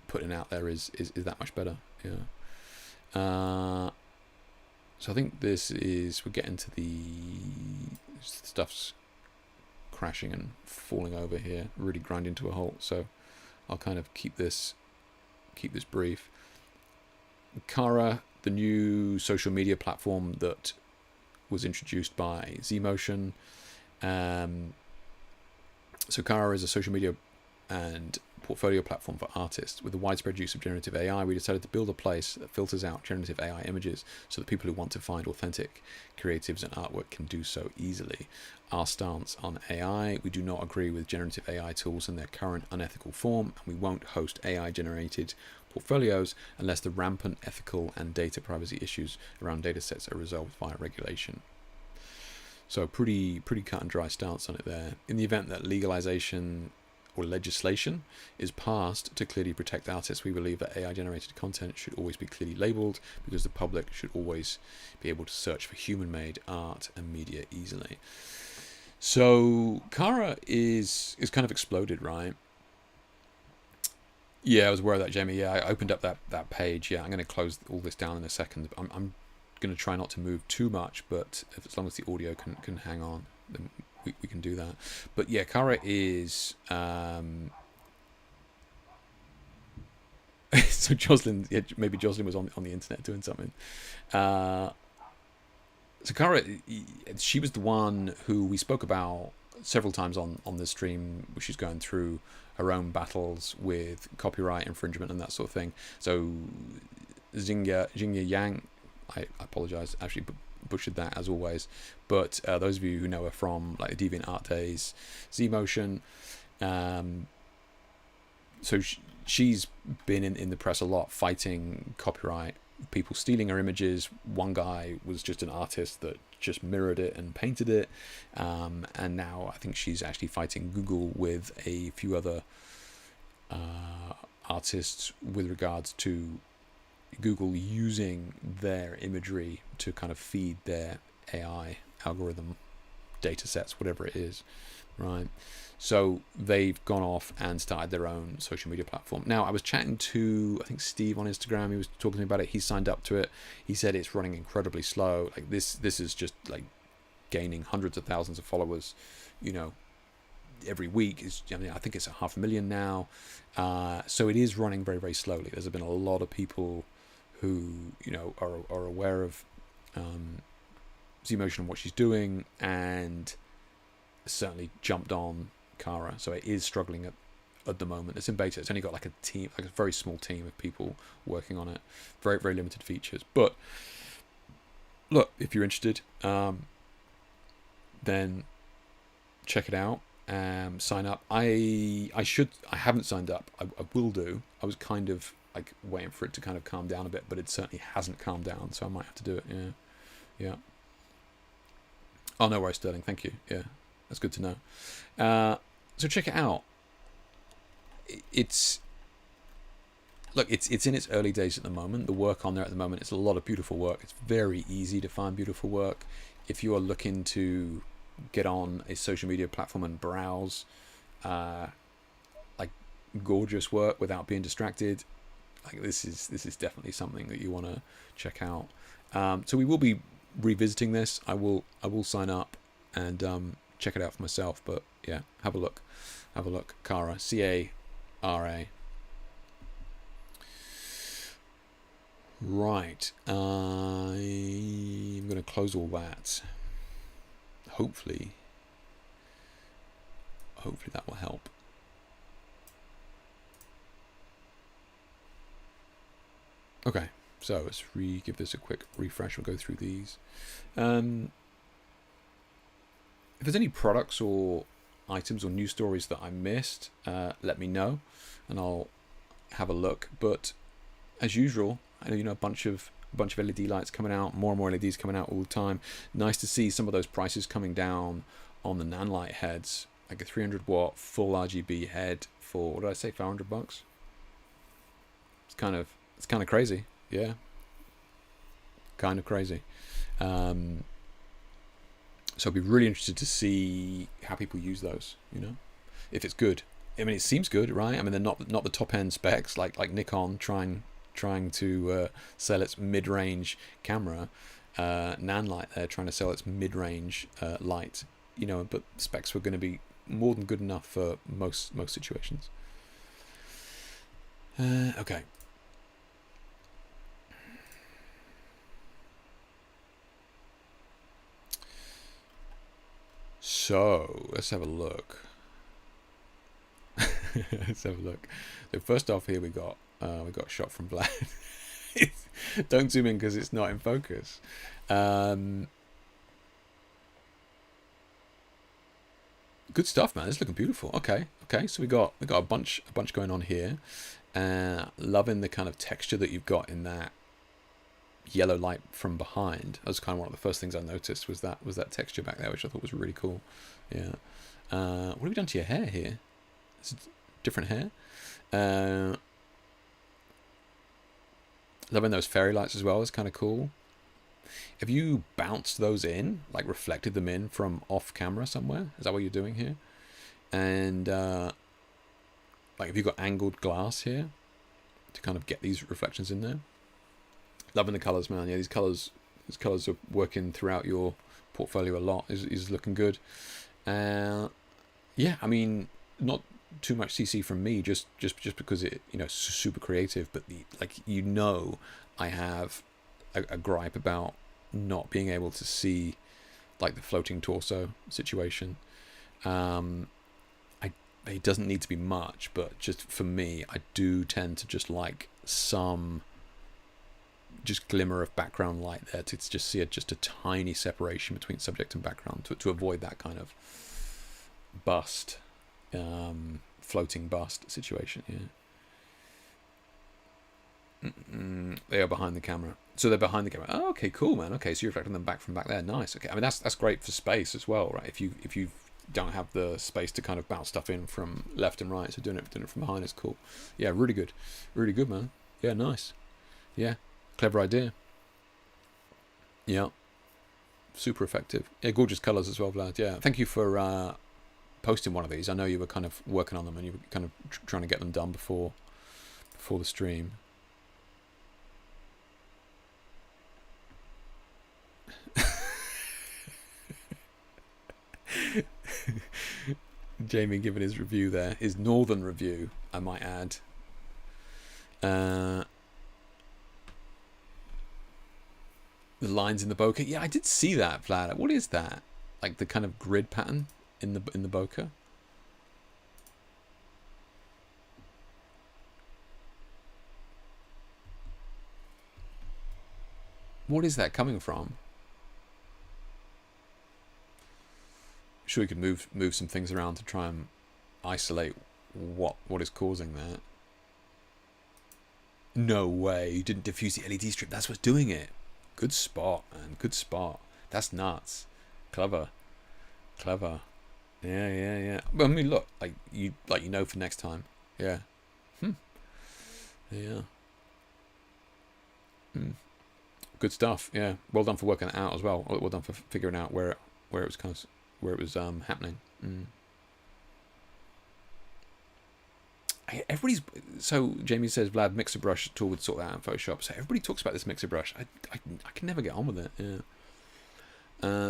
putting out there is that much better. Yeah. So I think we're getting to the stuff's crashing and falling over here, really grinding to a halt. So I'll kind of keep this brief. Kara, the new social media platform that was introduced by Zmotion. So Kara is a social media and portfolio platform for artists. With the widespread use of generative AI, we decided to build a place that filters out generative AI images so that people who want to find authentic creatives and artwork can do so easily. Our stance on AI: we do not agree with generative AI tools in their current unethical form, and we won't host AI generated portfolios unless the rampant ethical and data privacy issues around datasets are resolved via regulation. So pretty cut and dry stance on it there. In the event that legalization or legislation is passed to clearly protect artists, we believe that AI generated content should always be clearly labeled, because the public should always be able to search for human-made art and media easily. So Kara is kind of exploded, right? Yeah, I was aware of that, Jamie. Yeah, I opened up that page. Yeah, I'm going to close all this down in a second. I'm going to try not to move too much, but as long as the audio can hang on, then we can do that. But yeah, Kara is so Jocelyn, yeah, maybe Jocelyn was on the internet doing something. So Kara, she was the one who we spoke about several times on this stream, where she's going through her own battles with copyright infringement and that sort of thing. So Xingya Yang, I apologize, actually butchered that as always. But those of you who know her from like the Deviant Art Days, Z Motion, so she's been in the press a lot fighting copyright, people stealing her images. One guy was just an artist that just mirrored it and painted it, and now I think she's actually fighting Google with a few other artists with regards to Google using their imagery to kind of feed their AI algorithm data sets, whatever it is, right? So they've gone off and started their own social media platform. Now, I was chatting to, I think, Steve on Instagram. He was talking to me about it. He signed up to it. He said it's running incredibly slow. Like this is just like gaining hundreds of thousands of followers, every week. I think it's 500,000 now. So it is running very, very slowly. There's been a lot of people who, are aware of Z-Motion and what she's doing, and certainly jumped on Kara. So it is struggling at the moment. It's in beta. It's only got like a team, like a very small team of people working on it. Very, very limited features. But look, if you're interested, then check it out. Sign up. I haven't signed up. I will do. I was kind of like waiting for it to kind of calm down a bit, but it certainly hasn't calmed down, so I might have to do it. Yeah. Oh, no worries, Sterling. Thank you. Yeah, that's good to know. So check it out. It's in its early days at the moment. The work on there at the moment, it's a lot of beautiful work. It's very easy to find beautiful work. If you are looking to get on a social media platform and browse like gorgeous work without being distracted, like this is definitely something that you want to check out. So we will be revisiting this. I will sign up and check it out for myself. But yeah, have a look. Kara, Cara. Right. I'm going to close all that. Hopefully that will help. Okay, so let's give this a quick refresh. We'll go through these. If there's any products or items or news stories that I missed, let me know and I'll have a look. But as usual, I know a bunch of LED lights coming out, more and more LEDs coming out all the time. Nice to see some of those prices coming down on the Nanlite heads, like a 300 watt full RGB head for, what did I say, $500? It's kind of crazy. Yeah, kind of crazy. So I'd be really interested to see how people use those, if it's good. I mean, it seems good, right? I mean, they're not the top end specs like Nikon trying to sell its mid-range camera. Nanlite, they're trying to sell its mid-range light, but specs were going to be more than good enough for most situations. Okay. So let's have a look. So first off, here we got a shot from Vlad. Don't zoom in because it's not in focus. Good stuff, man. It's looking beautiful. Okay. So we got a bunch going on here. Loving the kind of texture that you've got in that yellow light from behind. That was kind of one of the first things I noticed was that texture back there, which I thought was really cool. Yeah. What have you done to your hair here? Is it different hair? Loving those fairy lights as well. It's kind of cool. Have you bounced those in, like reflected them in from off camera somewhere? Is that what you're doing here? And like, have you got angled glass here to kind of get these reflections in there? Loving the colors, man. Yeah, these colors are working throughout your portfolio a lot. Is looking good. Yeah, I mean, not too much CC from me, just because it, super creative. But I have a gripe about not being able to see like the floating torso situation. It doesn't need to be much, but just for me, I do tend to just like some just glimmer of background light there to just see just a tiny separation between subject and background to avoid that kind of bust, floating bust situation. Yeah. They are behind the camera. So they're behind the camera. Oh, okay, cool, man. Okay, so you're reflecting them back from back there. Nice. Okay, I mean that's great for space as well, right? If you don't have the space to kind of bounce stuff in from left and right, so doing it from behind is cool. Yeah, really good, man. Yeah, nice. Yeah, clever idea. Yeah, super effective. Yeah, gorgeous colours as well, Vlad. Yeah, thank you for posting one of these. I know you were kind of working on them and you were kind of trying to get them done before the stream. Jamie giving his review there, his northern review, I might add. The lines in the bokeh. Yeah, I did see that, Vlad. What is that? Like the kind of grid pattern in the bokeh? What is that coming from? Sure, we could move some things around to try and isolate what is causing that. No way, you didn't diffuse the LED strip. That's what's doing it. Good spot, man. Good spot. That's nuts. Clever. Yeah. Well, I mean, look, like you know for next time. Yeah. Yeah. Good stuff. Yeah. Well done for working it out as well. Well done for figuring out where it was happening. Everybody's so Jamie says Vlad mixer brush tool would sort that out in Photoshop. So everybody talks about this mixer brush. I can never get on with it. Yeah.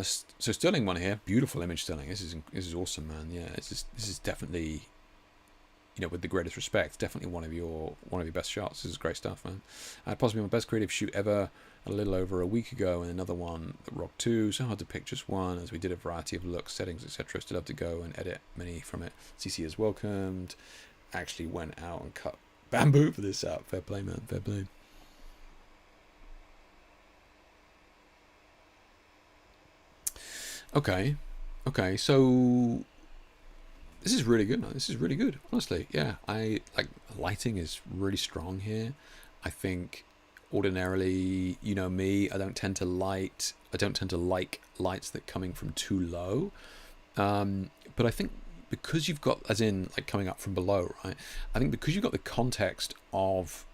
So Sterling one here, beautiful image, Sterling. This is awesome, man. Yeah, this is definitely, with the greatest respect, definitely one of your best shots. This is great stuff, man. Possibly my best creative shoot ever. A little over a week ago, and another one that rocked too. So hard to pick just one, as we did a variety of looks, settings, etc. Still have to go and edit many from it. CC is welcomed. Actually went out and cut bamboo for this out. Fair play, man. Fair play. Okay. So this is really good. This is really good. Honestly, yeah. I like lighting is really strong here. I think ordinarily, me, I don't tend to like lights that coming from too low. But I think because you've got, as in like coming up from below, right? I think because you've got the context of,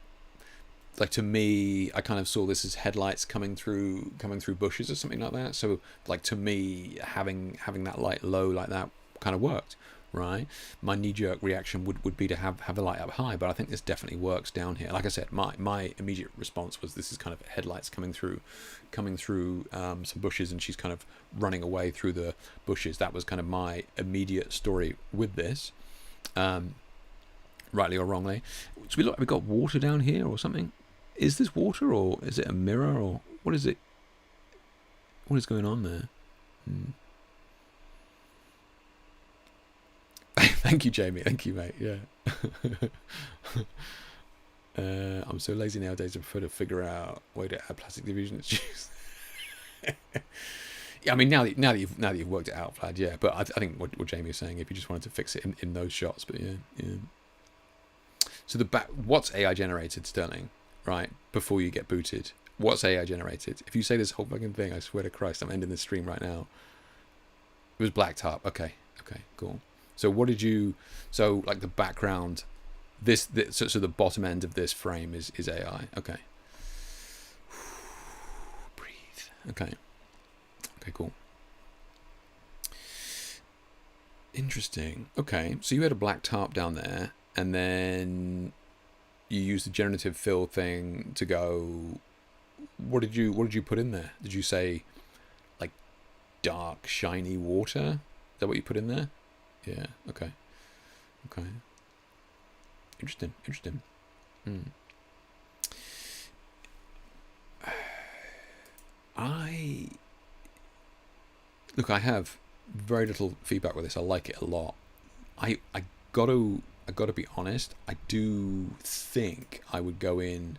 like, to me, I kind of saw this as headlights coming through bushes or something like that. So like to me, having that light low like that kind of worked, right? My knee-jerk reaction would be to have the light up high, but I think this definitely works down here. Like I said, my immediate response was this is kind of headlights coming through some bushes, and she's kind of running away through the bushes. That was kind of my immediate story with this, rightly or wrongly. So we got water down here or something. Is this water, or is it a mirror, or what is it? What is going on there? Thank you, Jamie. Thank you, mate. Yeah. I'm so lazy nowadays. I prefer to figure out a way to add plastic diffusion. Yeah, I mean, now that you've worked it out, Vlad. Yeah, but I think what Jamie is saying, if you just wanted to fix it in those shots, but yeah. So what's AI generated, Sterling? Right before you get booted, what's AI generated? If you say this whole fucking thing, I swear to Christ, I'm ending the stream right now. It was black tarp. Okay, cool. So what did you? So like the background, so the bottom end of this frame is AI. Okay. Breathe. Okay, cool. Interesting. Okay, so you had a black tarp down there, and then you used the generative fill thing to go. What did you put in there? Did you say like dark, shiny water? that what you put in there? Yeah. Okay. Okay. Interesting. Interesting. Look, I have very little feedback with this. I like it a lot. I gotta be honest. I do think I would go in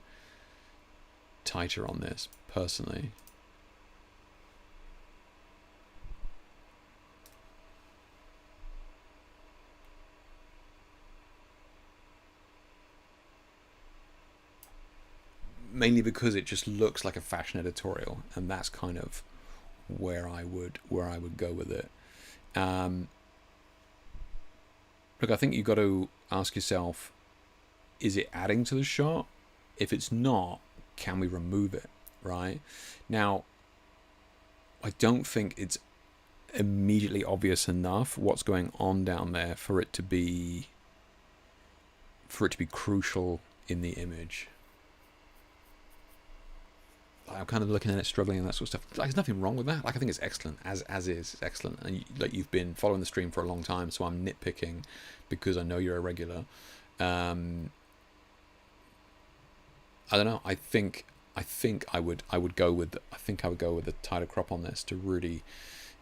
tighter on this personally. Mainly because it just looks like a fashion editorial, and that's kind of where I would go with it. Look, I think you've got to ask yourself, is it adding to the shot? If it's not, can we remove it? Right? Now, I don't think it's immediately obvious enough what's going on down there for it to be crucial in the image. I'm kind of looking at it, struggling and that sort of stuff. Like, there's nothing wrong with that. Like, I think it's excellent as is. It's excellent. And like, you've been following the stream for a long time, so I'm nitpicking because I know you're a regular. I don't know. I think I would go with the tighter crop on this to really,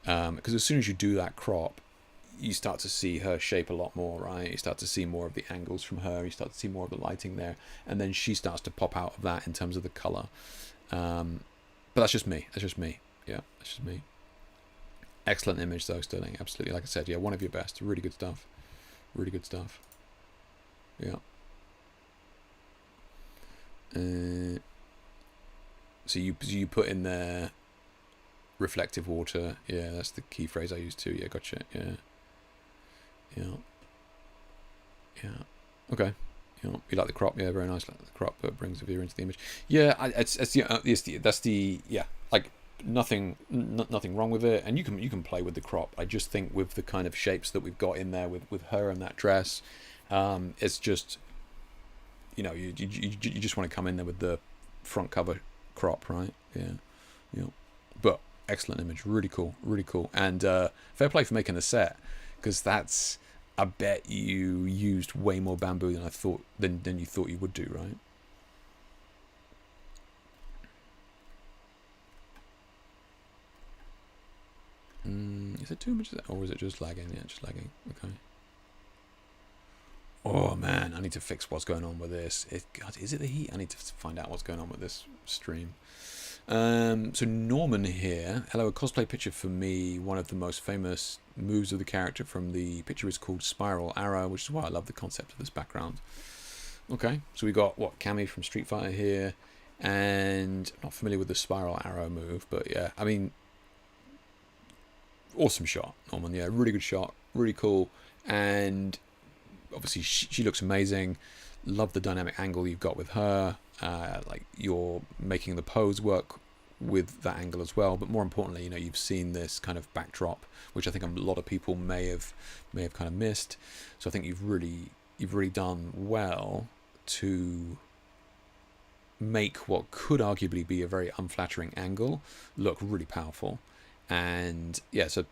because as soon as you do that crop, you start to see her shape a lot more, right? You start to see more of the angles from her. You start to see more of the lighting there, and then she starts to pop out of that in terms of the color. But that's just me. Yeah, that's just me. Excellent image though, Sterling. Absolutely. Like I said, yeah, one of your best. Really good stuff. Yeah. So you put in there reflective water. Yeah, that's the key phrase I use too. Yeah, gotcha. Yeah. Okay. You like the crop? Yeah, very nice. Like the crop, but brings the viewer into the image. Yeah, like nothing wrong with it, and you can play with the crop. I just think with the kind of shapes that we've got in there with her and that dress, it's just, you just want to come in there with the front cover crop, right? Yeah. But excellent image, really cool, and fair play for making the set, because that's. I bet you used way more bamboo than you thought you would do, right? Is it too much, or is it just lagging? Yeah, just lagging. Okay. Oh man, I need to fix what's going on with this. God, is it the heat? I need to find out what's going on with this stream. So Norman here. Hello, a cosplay picture for me. One of the most famous moves of the character from the picture is called Spiral Arrow, which is why I love the concept of this background. Okay, so we got Cammy from Street Fighter here, and I'm not familiar with the Spiral Arrow move, but yeah, I mean, awesome shot, Norman. Yeah, really good shot, really cool, and obviously she looks amazing. Love the dynamic angle you've got with her. Like, you're making the pose work with that angle as well, but more importantly, you've seen this kind of backdrop, which I think a lot of people may have kind of missed. So I think you've really done well to make what could arguably be a very unflattering angle look really powerful. And yeah, it's a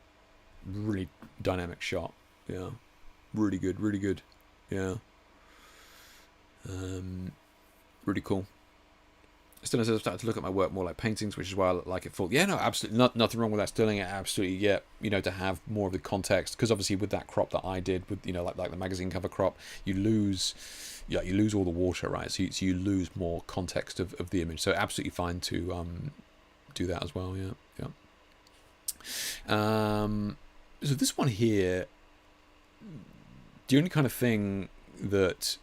really dynamic shot. Yeah, really good. Yeah. Really cool. Still, as I've started to look at my work more like paintings, which is why I like it full. Yeah, no, absolutely, nothing wrong with that. Sterling, absolutely, yeah. To have more of the context, because obviously with that crop that I did, with like the magazine cover crop, you lose all the water, right? So you lose more context of the image. So absolutely fine to do that as well. Yeah. So this one here, the only kind of thing that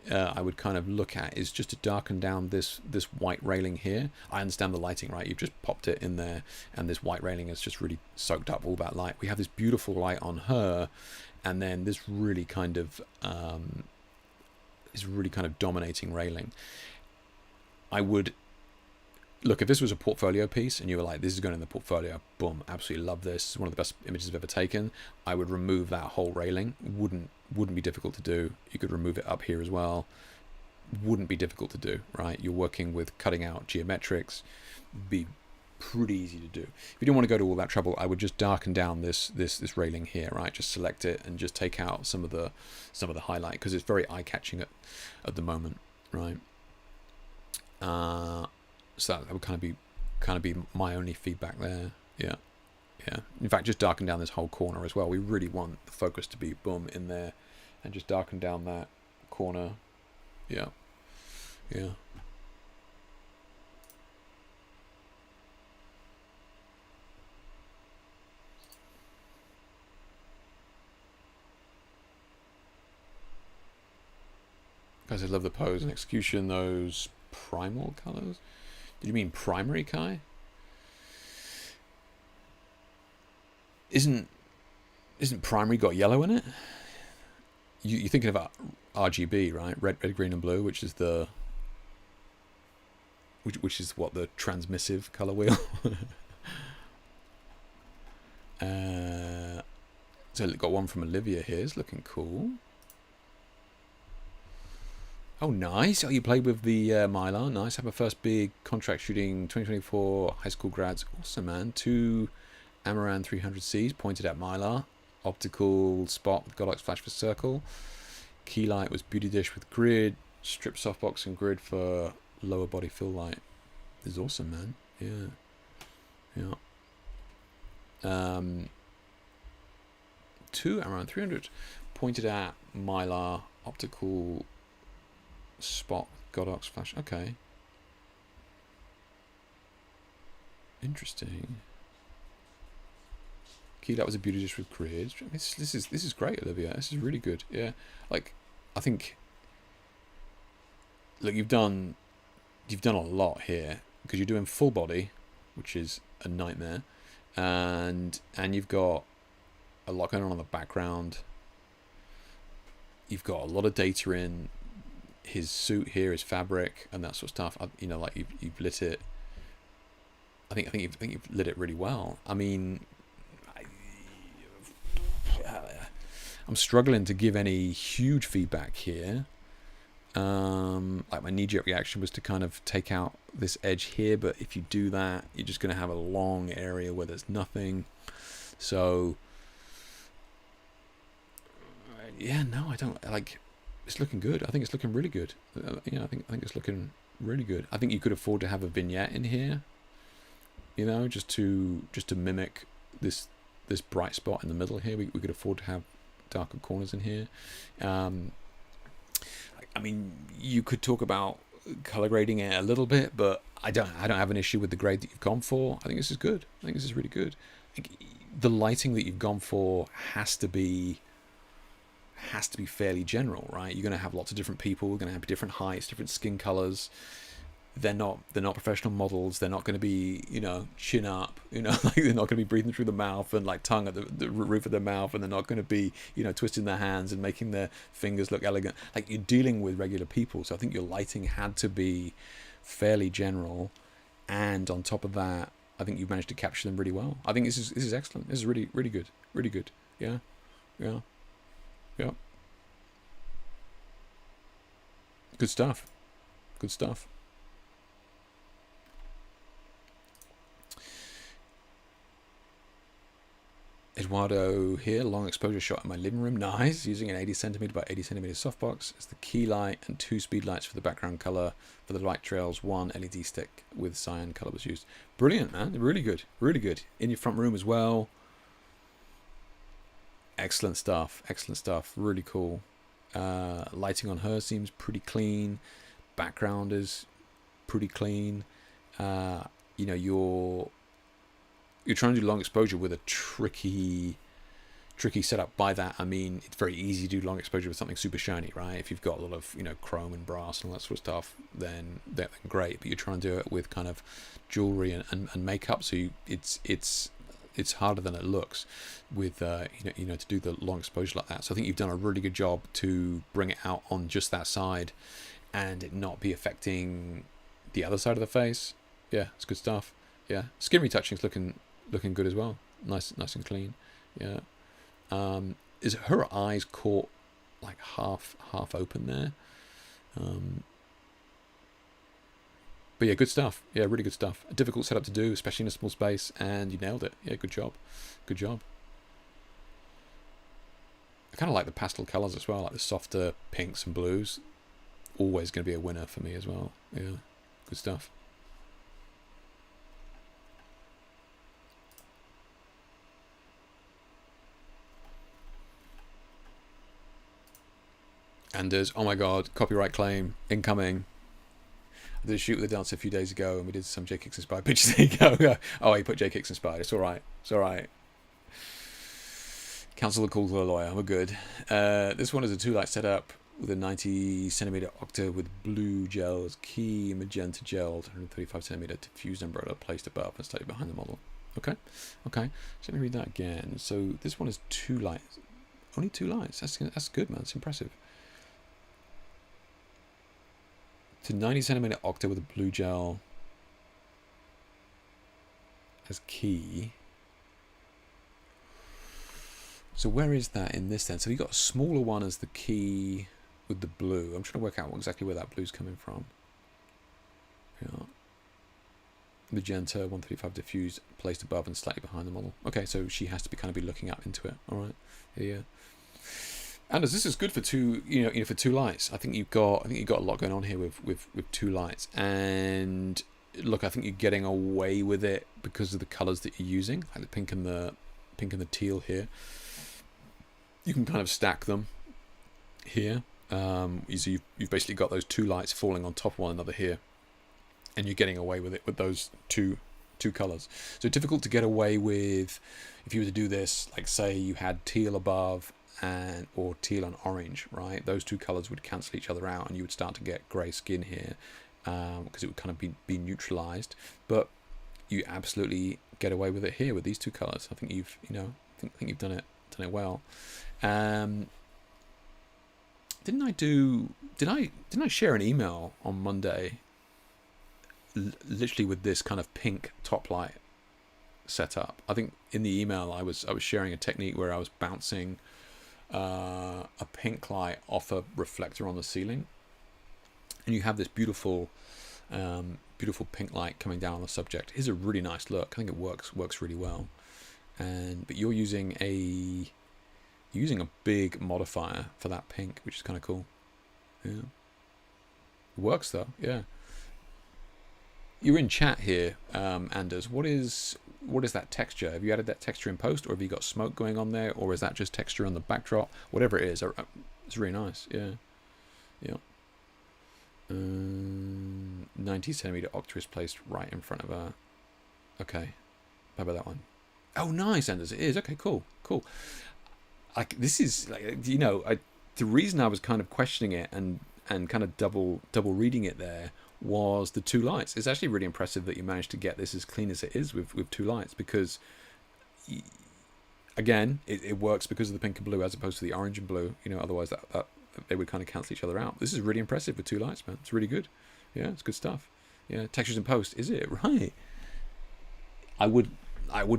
I would kind of look at is just to darken down this white railing here. I understand the lighting, right? You've just popped it in there, and this white railing has just really soaked up all that light. We have this beautiful light on her, and then this really kind of dominating railing. I would look, if this was a portfolio piece and you were like, this is going in the portfolio, boom, absolutely love this, it's one of the best images I've ever taken, I would remove that whole railing. Wouldn't be difficult to do. You could remove it up here as well. Wouldn't be difficult to do, right? You're working with cutting out geometrics. Be pretty easy to do. If you don't want to go to all that trouble, I would just darken down this railing here, right? Just select it and just take out some of the highlight, because it's very eye-catching at the moment, right? So that would kind of be my only feedback there. Yeah. In fact, just darken down this whole corner as well. We really want the focus to be boom in there, and just darken down that corner. Yeah. Guys, I love the pose and execution. Those primal colors. Did you mean primary, Kai? Isn't primary got yellow in it? You're thinking about RGB, right? Red, green, and blue, which is what the transmissive color wheel. So got one from Olivia here. It's looking cool. Oh, nice. Oh, you played with the Mylar. Nice. Have a first big contract shooting 2024 high school grads. Awesome, man. 2 Amaran 300Cs pointed at Mylar. Optical spot with Godox flash for circle. Key light was beauty dish with grid. Strip softbox and grid for lower body fill light. This is awesome, man. Yeah. 2 Amaran 300 pointed at Mylar. Optical spot Godox flash. Okay. Interesting. Key that was a beauty dish with grid. This is great, Olivia. This is really good. Yeah. Like, I think, look, you've done a lot here, because you're doing full body, which is a nightmare, and you've got a lot going on the background. You've got a lot of data in his suit here, his fabric, and that sort of stuff. You know, like you've lit it. I think you've lit it really well. I mean, I'm struggling to give any huge feedback here. Like, my knee-jerk reaction was to kind of take out this edge here, but if you do that, you're just going to have a long area where there's nothing. So, yeah, no, I don't like. It's looking good. I think it's looking really good. I think it's looking really good. I think you could afford to have a vignette in here, you know, just to mimic this bright spot in the middle here. We could afford to have darker corners in here. I mean, you could talk about color grading it a little bit, but I don't have an issue with the grade that you've gone for. I think this is good. I think this is really good. The lighting that you've gone for has to be fairly general, right? You're going to have lots of different people. We're going to have different heights, different skin colors. They're not professional models. They're not going to be, you know, chin up, you know, like, they're not going to be breathing through the mouth and like tongue at the roof of their mouth, and they're not going to be, you know, twisting their hands and making their fingers look elegant. Like, you're dealing with regular people, so I think your lighting had to be fairly general, and on top of that, I think you've managed to capture them really well. I think this is excellent. This is really, really good. Really good. Yeah. Good stuff. Eduardo here, long exposure shot in my living room. Nice. Using an 80cm by 80cm softbox as the key light and 2 speed lights for the background color. For the light trails, 1 LED stick with cyan color was used. Brilliant, man. Really good. Really good. In your front room as well. Excellent stuff. Really cool. Lighting on her seems pretty clean. Background is pretty clean. You know, you're trying to do long exposure with a tricky setup. By that I mean, it's very easy to do long exposure with something super shiny, right? If you've got a lot of, you know, chrome and brass and all that sort of stuff, then great. But you're trying to do it with kind of jewelry and makeup, so it's harder than it looks with you know to do the long exposure like that. So I think you've done a really good job to bring it out on just that side and it not be affecting the other side of the face. Yeah, it's good stuff. Yeah, skin retouching's looking good as well. Nice and clean. Yeah. Is her eyes caught like half open there? But yeah, good stuff. Yeah, really good stuff. A difficult setup to do, especially in a small space, and you nailed it. Yeah, good job. Good job. I kind of like the pastel colours as well, like the softer pinks and blues. Always going to be a winner for me as well. Yeah, good stuff. And there's, oh my god, copyright claim incoming. I did a shoot with the dancer a few days ago, and we did some J Kicks inspired pictures. There you go. Oh, he put J Kicks inspired. It's all right. It's all right. Cancel the call to the lawyer. We're good. This one is a 2-light setup with a 90cm octa with blue gels, key magenta gel, 135cm diffused umbrella placed above and slightly behind the model. Okay. Okay. So let me read that again. So this one is 2 lights. Only 2 lights. That's good, man. It's impressive. To 90cm octa with a blue gel as key. So where is that in this then? So you got a smaller one as the key with the blue. I'm trying to work out exactly where that blue's coming from. Yeah. Magenta 135 diffused placed above and slightly behind the model. Okay, so she has to be kind of be looking up into it. All right. Yeah. Anders, this is good for two, for 2 lights. I think you've got a lot going on here with 2 lights. And look, I think you're getting away with it because of the colours that you're using, like the pink and the teal here. You can kind of stack them here. So you've basically got those 2 lights falling on top of one another here, and you're getting away with it with those two colours. So difficult to get away with if you were to do this, like say you had teal above or teal and orange, right? Those 2 colours would cancel each other out, and you would start to get grey skin here because it would kind of be neutralised. But you absolutely get away with it here with these 2 colours. I think you've think you've done it well. Didn't I share an email on Monday literally with this kind of pink top light setup? I think in the email I was sharing a technique where I was bouncing a pink light off a reflector on the ceiling, and you have this beautiful pink light coming down on the subject. It's a really nice look. I think it works really well. But you're using a big modifier for that pink, which is kind of cool. Yeah, it works though. Yeah. You're in chat here, Anders. What is that texture? Have you added that texture in post, or have you got smoke going on there, or is that just texture on the backdrop? Whatever it is, it's really nice. Yeah, yeah. 90cm octa is placed right in front of her. Okay, how about that one? Oh, nice, Anders. It is. Okay, cool. Like this is like the reason I was kind of questioning it and kind of double reading it there was the 2 lights. It's actually really impressive that you managed to get this as clean as it is with 2 lights, because again it works because of the pink and blue as opposed to the orange and blue. Otherwise that they would kind of cancel each other out. This is really impressive with 2 lights, man. It's really good. Yeah, it's good stuff. Yeah, textures in post. Is it right? I would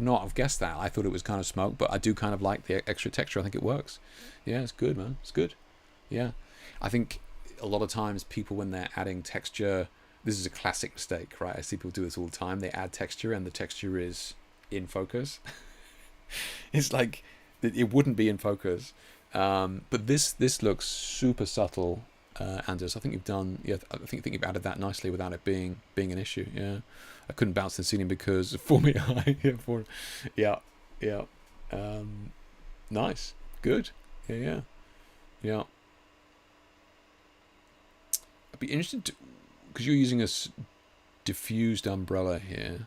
not have guessed that. I thought it was kind of smoke, but I do kind of like the extra texture. I think it works. Yeah, it's good, man. It's good. Yeah. I think a lot of times people, when they're adding texture, this is a classic mistake, right? I see people do this all the time. They add texture and the texture is in focus. It's like, it wouldn't be in focus. But this looks super subtle, Anders. I think you've done, I think you've added that nicely without it being an issue. Yeah. I couldn't bounce the ceiling because 4 meter high. Yeah. Nice. Good. Yeah. I'd be interested because you're using a diffused umbrella here.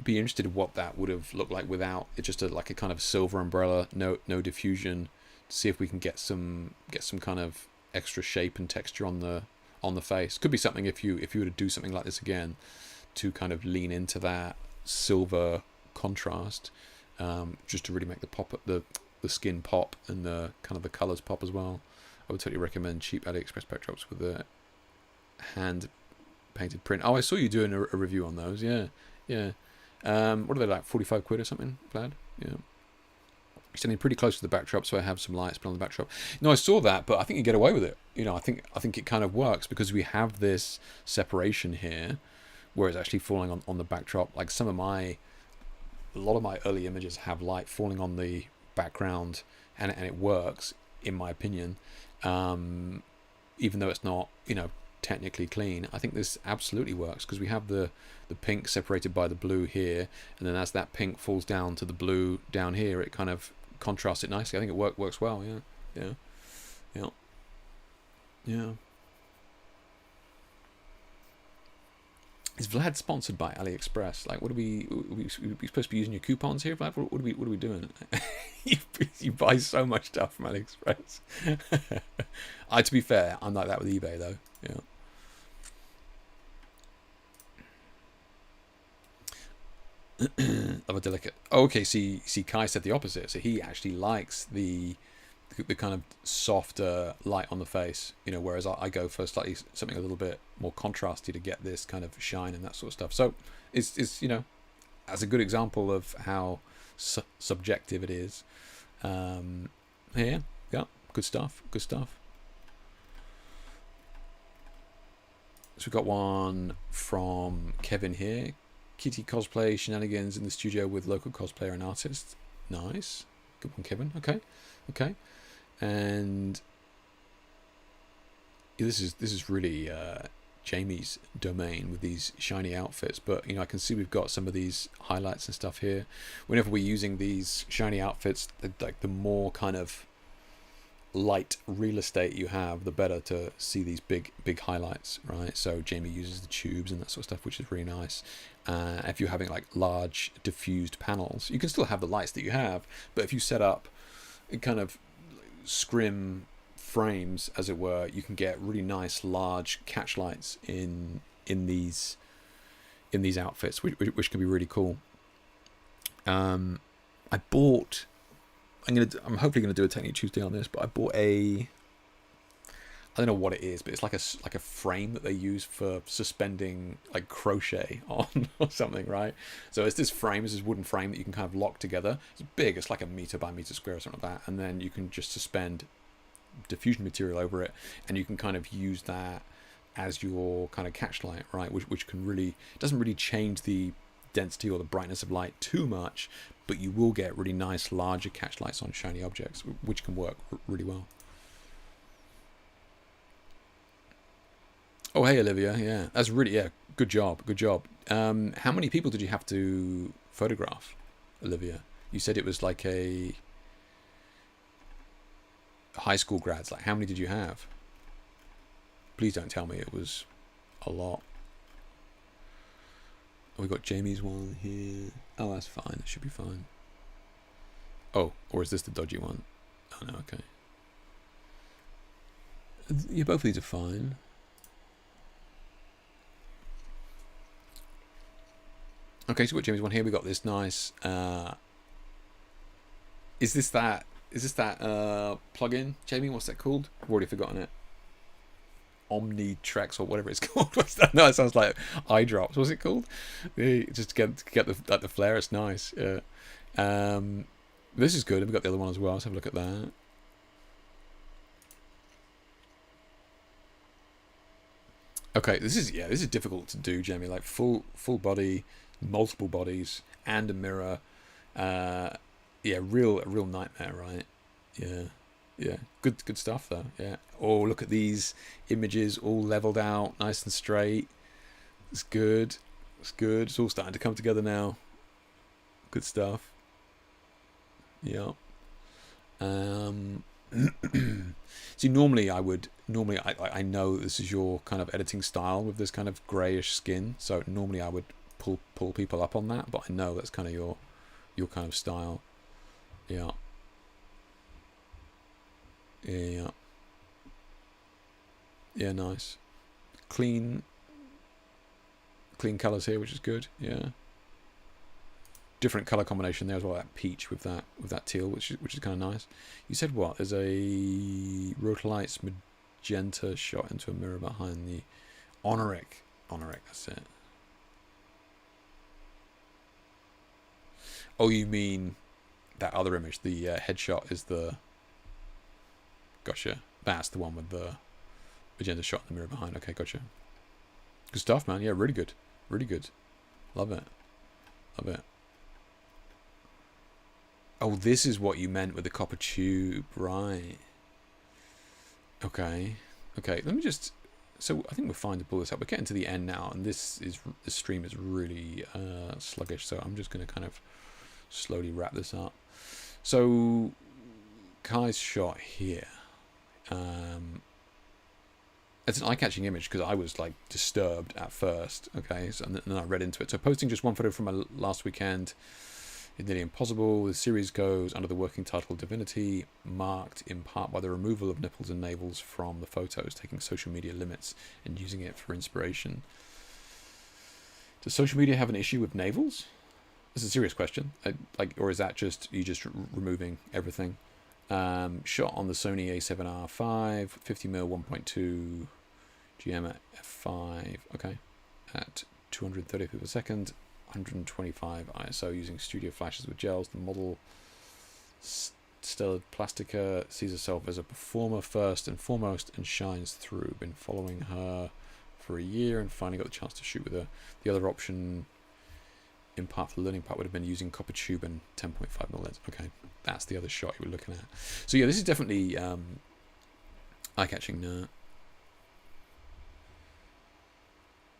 Be interested in what that would have looked like without it, just like a kind of silver umbrella, no diffusion, to see if we can get some kind of extra shape and texture on the face. Could be something if you were to do something like this again, to kind of lean into that silver contrast, just to really make the skin pop and the kind of the colors pop as well. I would totally recommend cheap AliExpress backdrops with a hand painted print. Oh, I saw you doing a review on those. Yeah. What are they, like 45 quid or something, Vlad? Yeah. Standing pretty close to the backdrop, so I have some lights on the backdrop. No, I saw that, but I think you get away with it. I think it kind of works because we have this separation here where it's actually falling on the backdrop. Like a lot of my early images have light falling on the background, and it works, in my opinion, even though it's not, technically clean. I think this absolutely works because we have the pink separated by the blue here, and then as that pink falls down to the blue down here, it kind of contrasts it nicely. I think it works well. Yeah. Is Vlad sponsored by AliExpress? Like, what are we supposed to be using your coupons here, Vlad? What are we doing? you buy so much stuff from AliExpress. To be fair, I'm like that with eBay though. Yeah. Love a delicate. Oh, okay, see, Kai said the opposite. So he actually likes the kind of softer light on the face, whereas I go for slightly something a little bit more contrasty to get this kind of shine and that sort of stuff. So it's as a good example of how subjective it is. Yeah, good stuff. So we've got one from Kevin here. Kitty cosplay shenanigans in the studio with local cosplayer and artist. Nice. Good one, Kevin. Okay. And this is really Jamie's domain with these shiny outfits, but I can see we've got some of these highlights and stuff here. Whenever we're using these shiny outfits, the more kind of light real estate you have, the better to see these big highlights, right? So Jamie uses the tubes and that sort of stuff, which is really nice. If you're having like large diffused panels, you can still have the lights that you have, but if you set up kind of scrim frames, as it were, you can get really nice large catch lights in these outfits, which can be really cool. I'm hopefully gonna do a Technique Tuesday on this, but I bought I don't know what it is, but it's like a frame that they use for suspending like crochet on or something, right? So it's this wooden frame that you can kind of lock together. It's big, it's like a meter by meter square or something like that, and then you can just suspend diffusion material over it, and you can kind of use that as your kind of catch light, right? Which can really, doesn't really change the density or the brightness of light too much, but you will get really nice larger catch lights on shiny objects, which can work really well. Oh, hey, Olivia. Yeah, that's really, good job. How many people did you have to photograph, Olivia? You said it was like a high school grads. Like, how many did you have? Please don't tell me it was a lot. Oh, we got Jamie's one here. Oh, that's fine. It should be fine. Oh, or is this the dodgy one? Oh, no, okay. Yeah, both of these are fine. Okay, so we've got Jamie's one here. We got this nice. Is this that plugin, Jamie? What's that called? I've already forgotten it. Omnitrex or whatever it's called. What's that? No, it sounds like eye drops. What's it called? Just to get the flare. It's nice. Yeah. This is good. We've got the other one as well. Let's have a look at that. Okay, this is difficult to do, Jamie. Like full body, multiple bodies, and a mirror. Yeah, real nightmare, right? Yeah. Good stuff though. Yeah. Oh, look at these images, all leveled out, nice and straight. It's good. It's all starting to come together now. Good stuff. Yeah. See, normally I know this is your kind of editing style with this kind of greyish skin, so normally I would pull people up on that, but I know that's kind of your kind of style. Yeah. Nice, clean colors here, which is good. Yeah, different color combination there as well. That peach with that teal, which is kind of nice. You said what? There's a Rotalites magenta shot into a mirror behind the Honoric. That's it. Oh, you mean that other image? The headshot is the. Gotcha. That's the one with the Magenta shot in the mirror behind. Okay, gotcha. Good stuff, man. Yeah, really good. Really good. Love it. Love it. Oh, this is what you meant with the copper tube. Right. Okay. Okay, let me just... So I think we're fine to pull this up. We're getting to the end now, and this stream is really sluggish, so I'm just going to kind of slowly wrap this up. So Kai's shot here. It's an eye-catching image because I was like disturbed at first. Okay, so, and then I read into it. So posting just one photo from my last weekend is nearly impossible. The series goes under the working title Divinity, marked in part by the removal of nipples and navels from the photos, taking social media limits and using it for inspiration. Does social media have an issue with navels? It's a serious question. Or is that just you just removing everything? Shot on the Sony A7R5, 50mm 1.2 GM at f5. Okay, at 230 per second. 125 ISO using studio flashes with gels. The model Stellar Plastica sees herself as a performer first and foremost and shines through. Been following her for a year and finally got the chance to shoot with her. The other option in part for the learning part would have been using copper tube and 10.5mm lens. Okay, that's the other shot you were looking at. So yeah, this is definitely eye-catching.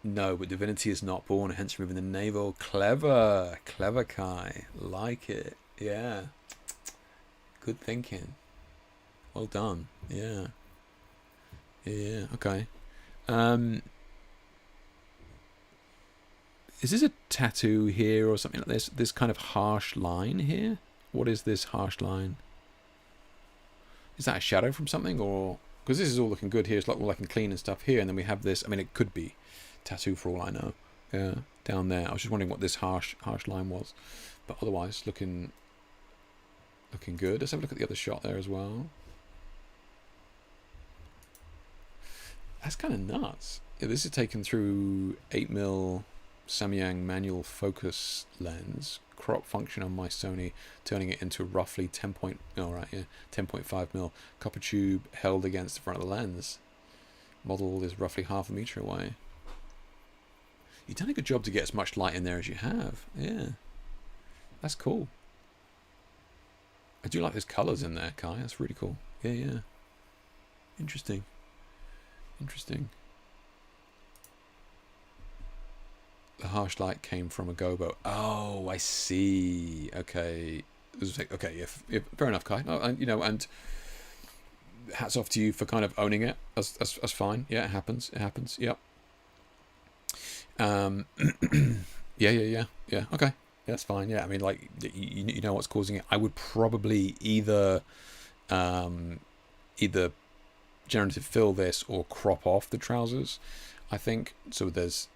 No, but Divinity is not born, hence removing the navel. Clever. Clever, Kai. Like it. Yeah. Good thinking. Well done. Yeah. Yeah, okay. Is this a tattoo here or something like this? This kind of harsh line here? What is this harsh line? Is that a shadow from something? Or... Because this is all looking good here. It's like all looking clean and stuff here. And then we have this... I mean, it could be tattoo for all I know. Yeah, down there. I was just wondering what this harsh line was. But otherwise, looking good. Let's have a look at the other shot there as well. That's kind of nuts. Yeah, this is taken through 8mm Samyang manual focus lens. Crop function on my Sony, turning it into roughly 10.5mm copper tube held against the front of the lens. Model is roughly half a meter away. You've done a good job to get as much light in there as you have. Yeah, that's cool. I do like those colours in there, Kai. That's really cool. Yeah, yeah. Interesting. Interesting. The harsh light came from a gobo. Oh, I see. Okay. Okay, if fair enough, Kai. And hats off to you for kind of owning it. That's fine. Yeah, it happens. It happens. Yep. Yeah. Okay. Yeah, that's fine. Yeah, I mean, like, you know what's causing it. I would probably either generative fill this or crop off the trousers. I think so. There's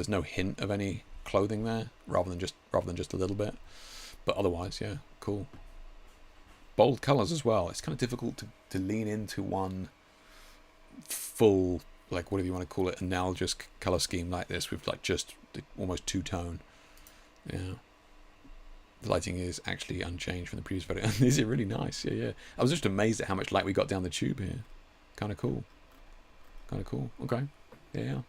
no hint of any clothing there, rather than just a little bit. But otherwise, yeah, cool. Bold colors as well. It's kind of difficult to lean into one full, like, whatever you want to call it, analogous color scheme like this with like just almost two-tone. Yeah. The lighting is actually unchanged from the previous photo. These are really nice. Yeah. I was just amazed at how much light we got down the tube here. Kind of cool. Okay. Yeah.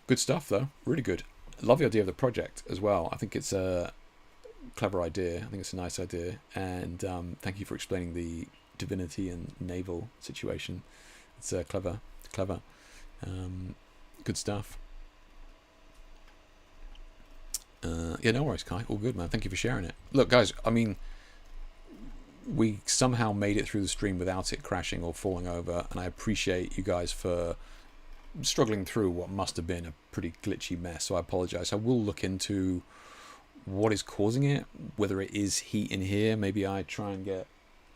Good stuff though. Really good. Love the idea of the project as well. I think it's a clever idea. I think it's a nice idea. And thank you for explaining the Divinity and naval situation. It's clever. Good stuff. Yeah, no worries, Kai. All good, man. Thank you for sharing it. Look, guys, I mean, we somehow made it through the stream without it crashing or falling over, and I appreciate you guys for struggling through what must have been a pretty glitchy mess, so I apologize. I will look into what is causing it, whether it is heat in here. Maybe I try and get...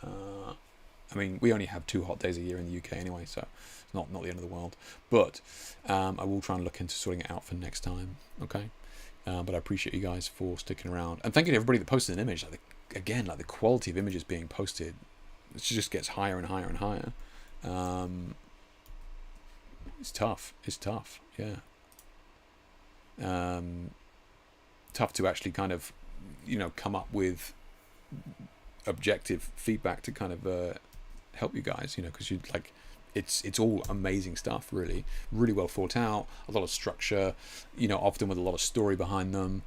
I mean, we only have 2 hot days a year in the UK anyway, so it's not the end of the world. But I will try and look into sorting it out for next time, okay? But I appreciate you guys for sticking around. And thank you to everybody that posted an image. Again, the quality of images being posted, it just gets higher and higher and higher. It's tough. Yeah. Tough to actually kind of, come up with objective feedback to kind of help you guys, because you'd like it's all amazing stuff, really well thought out, a lot of structure, often with a lot of story behind them.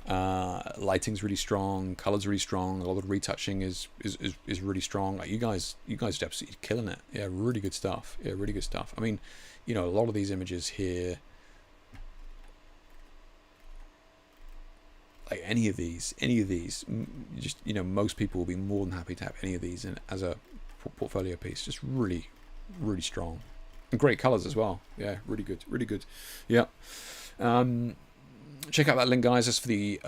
Lighting's really strong, colors really strong, a lot of retouching is really strong. Like, you guys are absolutely killing it. Yeah, really good stuff. I mean, a lot of these images here, like any of these, just most people will be more than happy to have any of these as a portfolio piece. Just really strong, and great colors as well. Yeah, really good. Yeah. Check out that link, guys. That's for the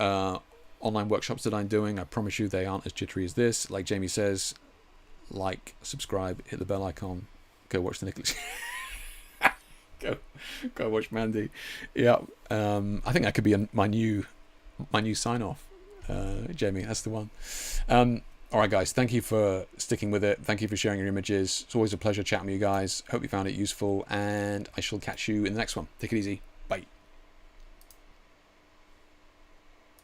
online workshops that I'm doing. I promise you they aren't as jittery as this. Like Jamie says, like, subscribe, hit the bell icon, go watch the Nicholas. go watch Mandy. Yeah. I think that could be my new sign off. Jamie, that's the one. All right, guys, thank you for sticking with it. Thank you for sharing your images. It's always a pleasure chatting with you guys. Hope you found it useful, and I shall catch you in the next one. Take it easy.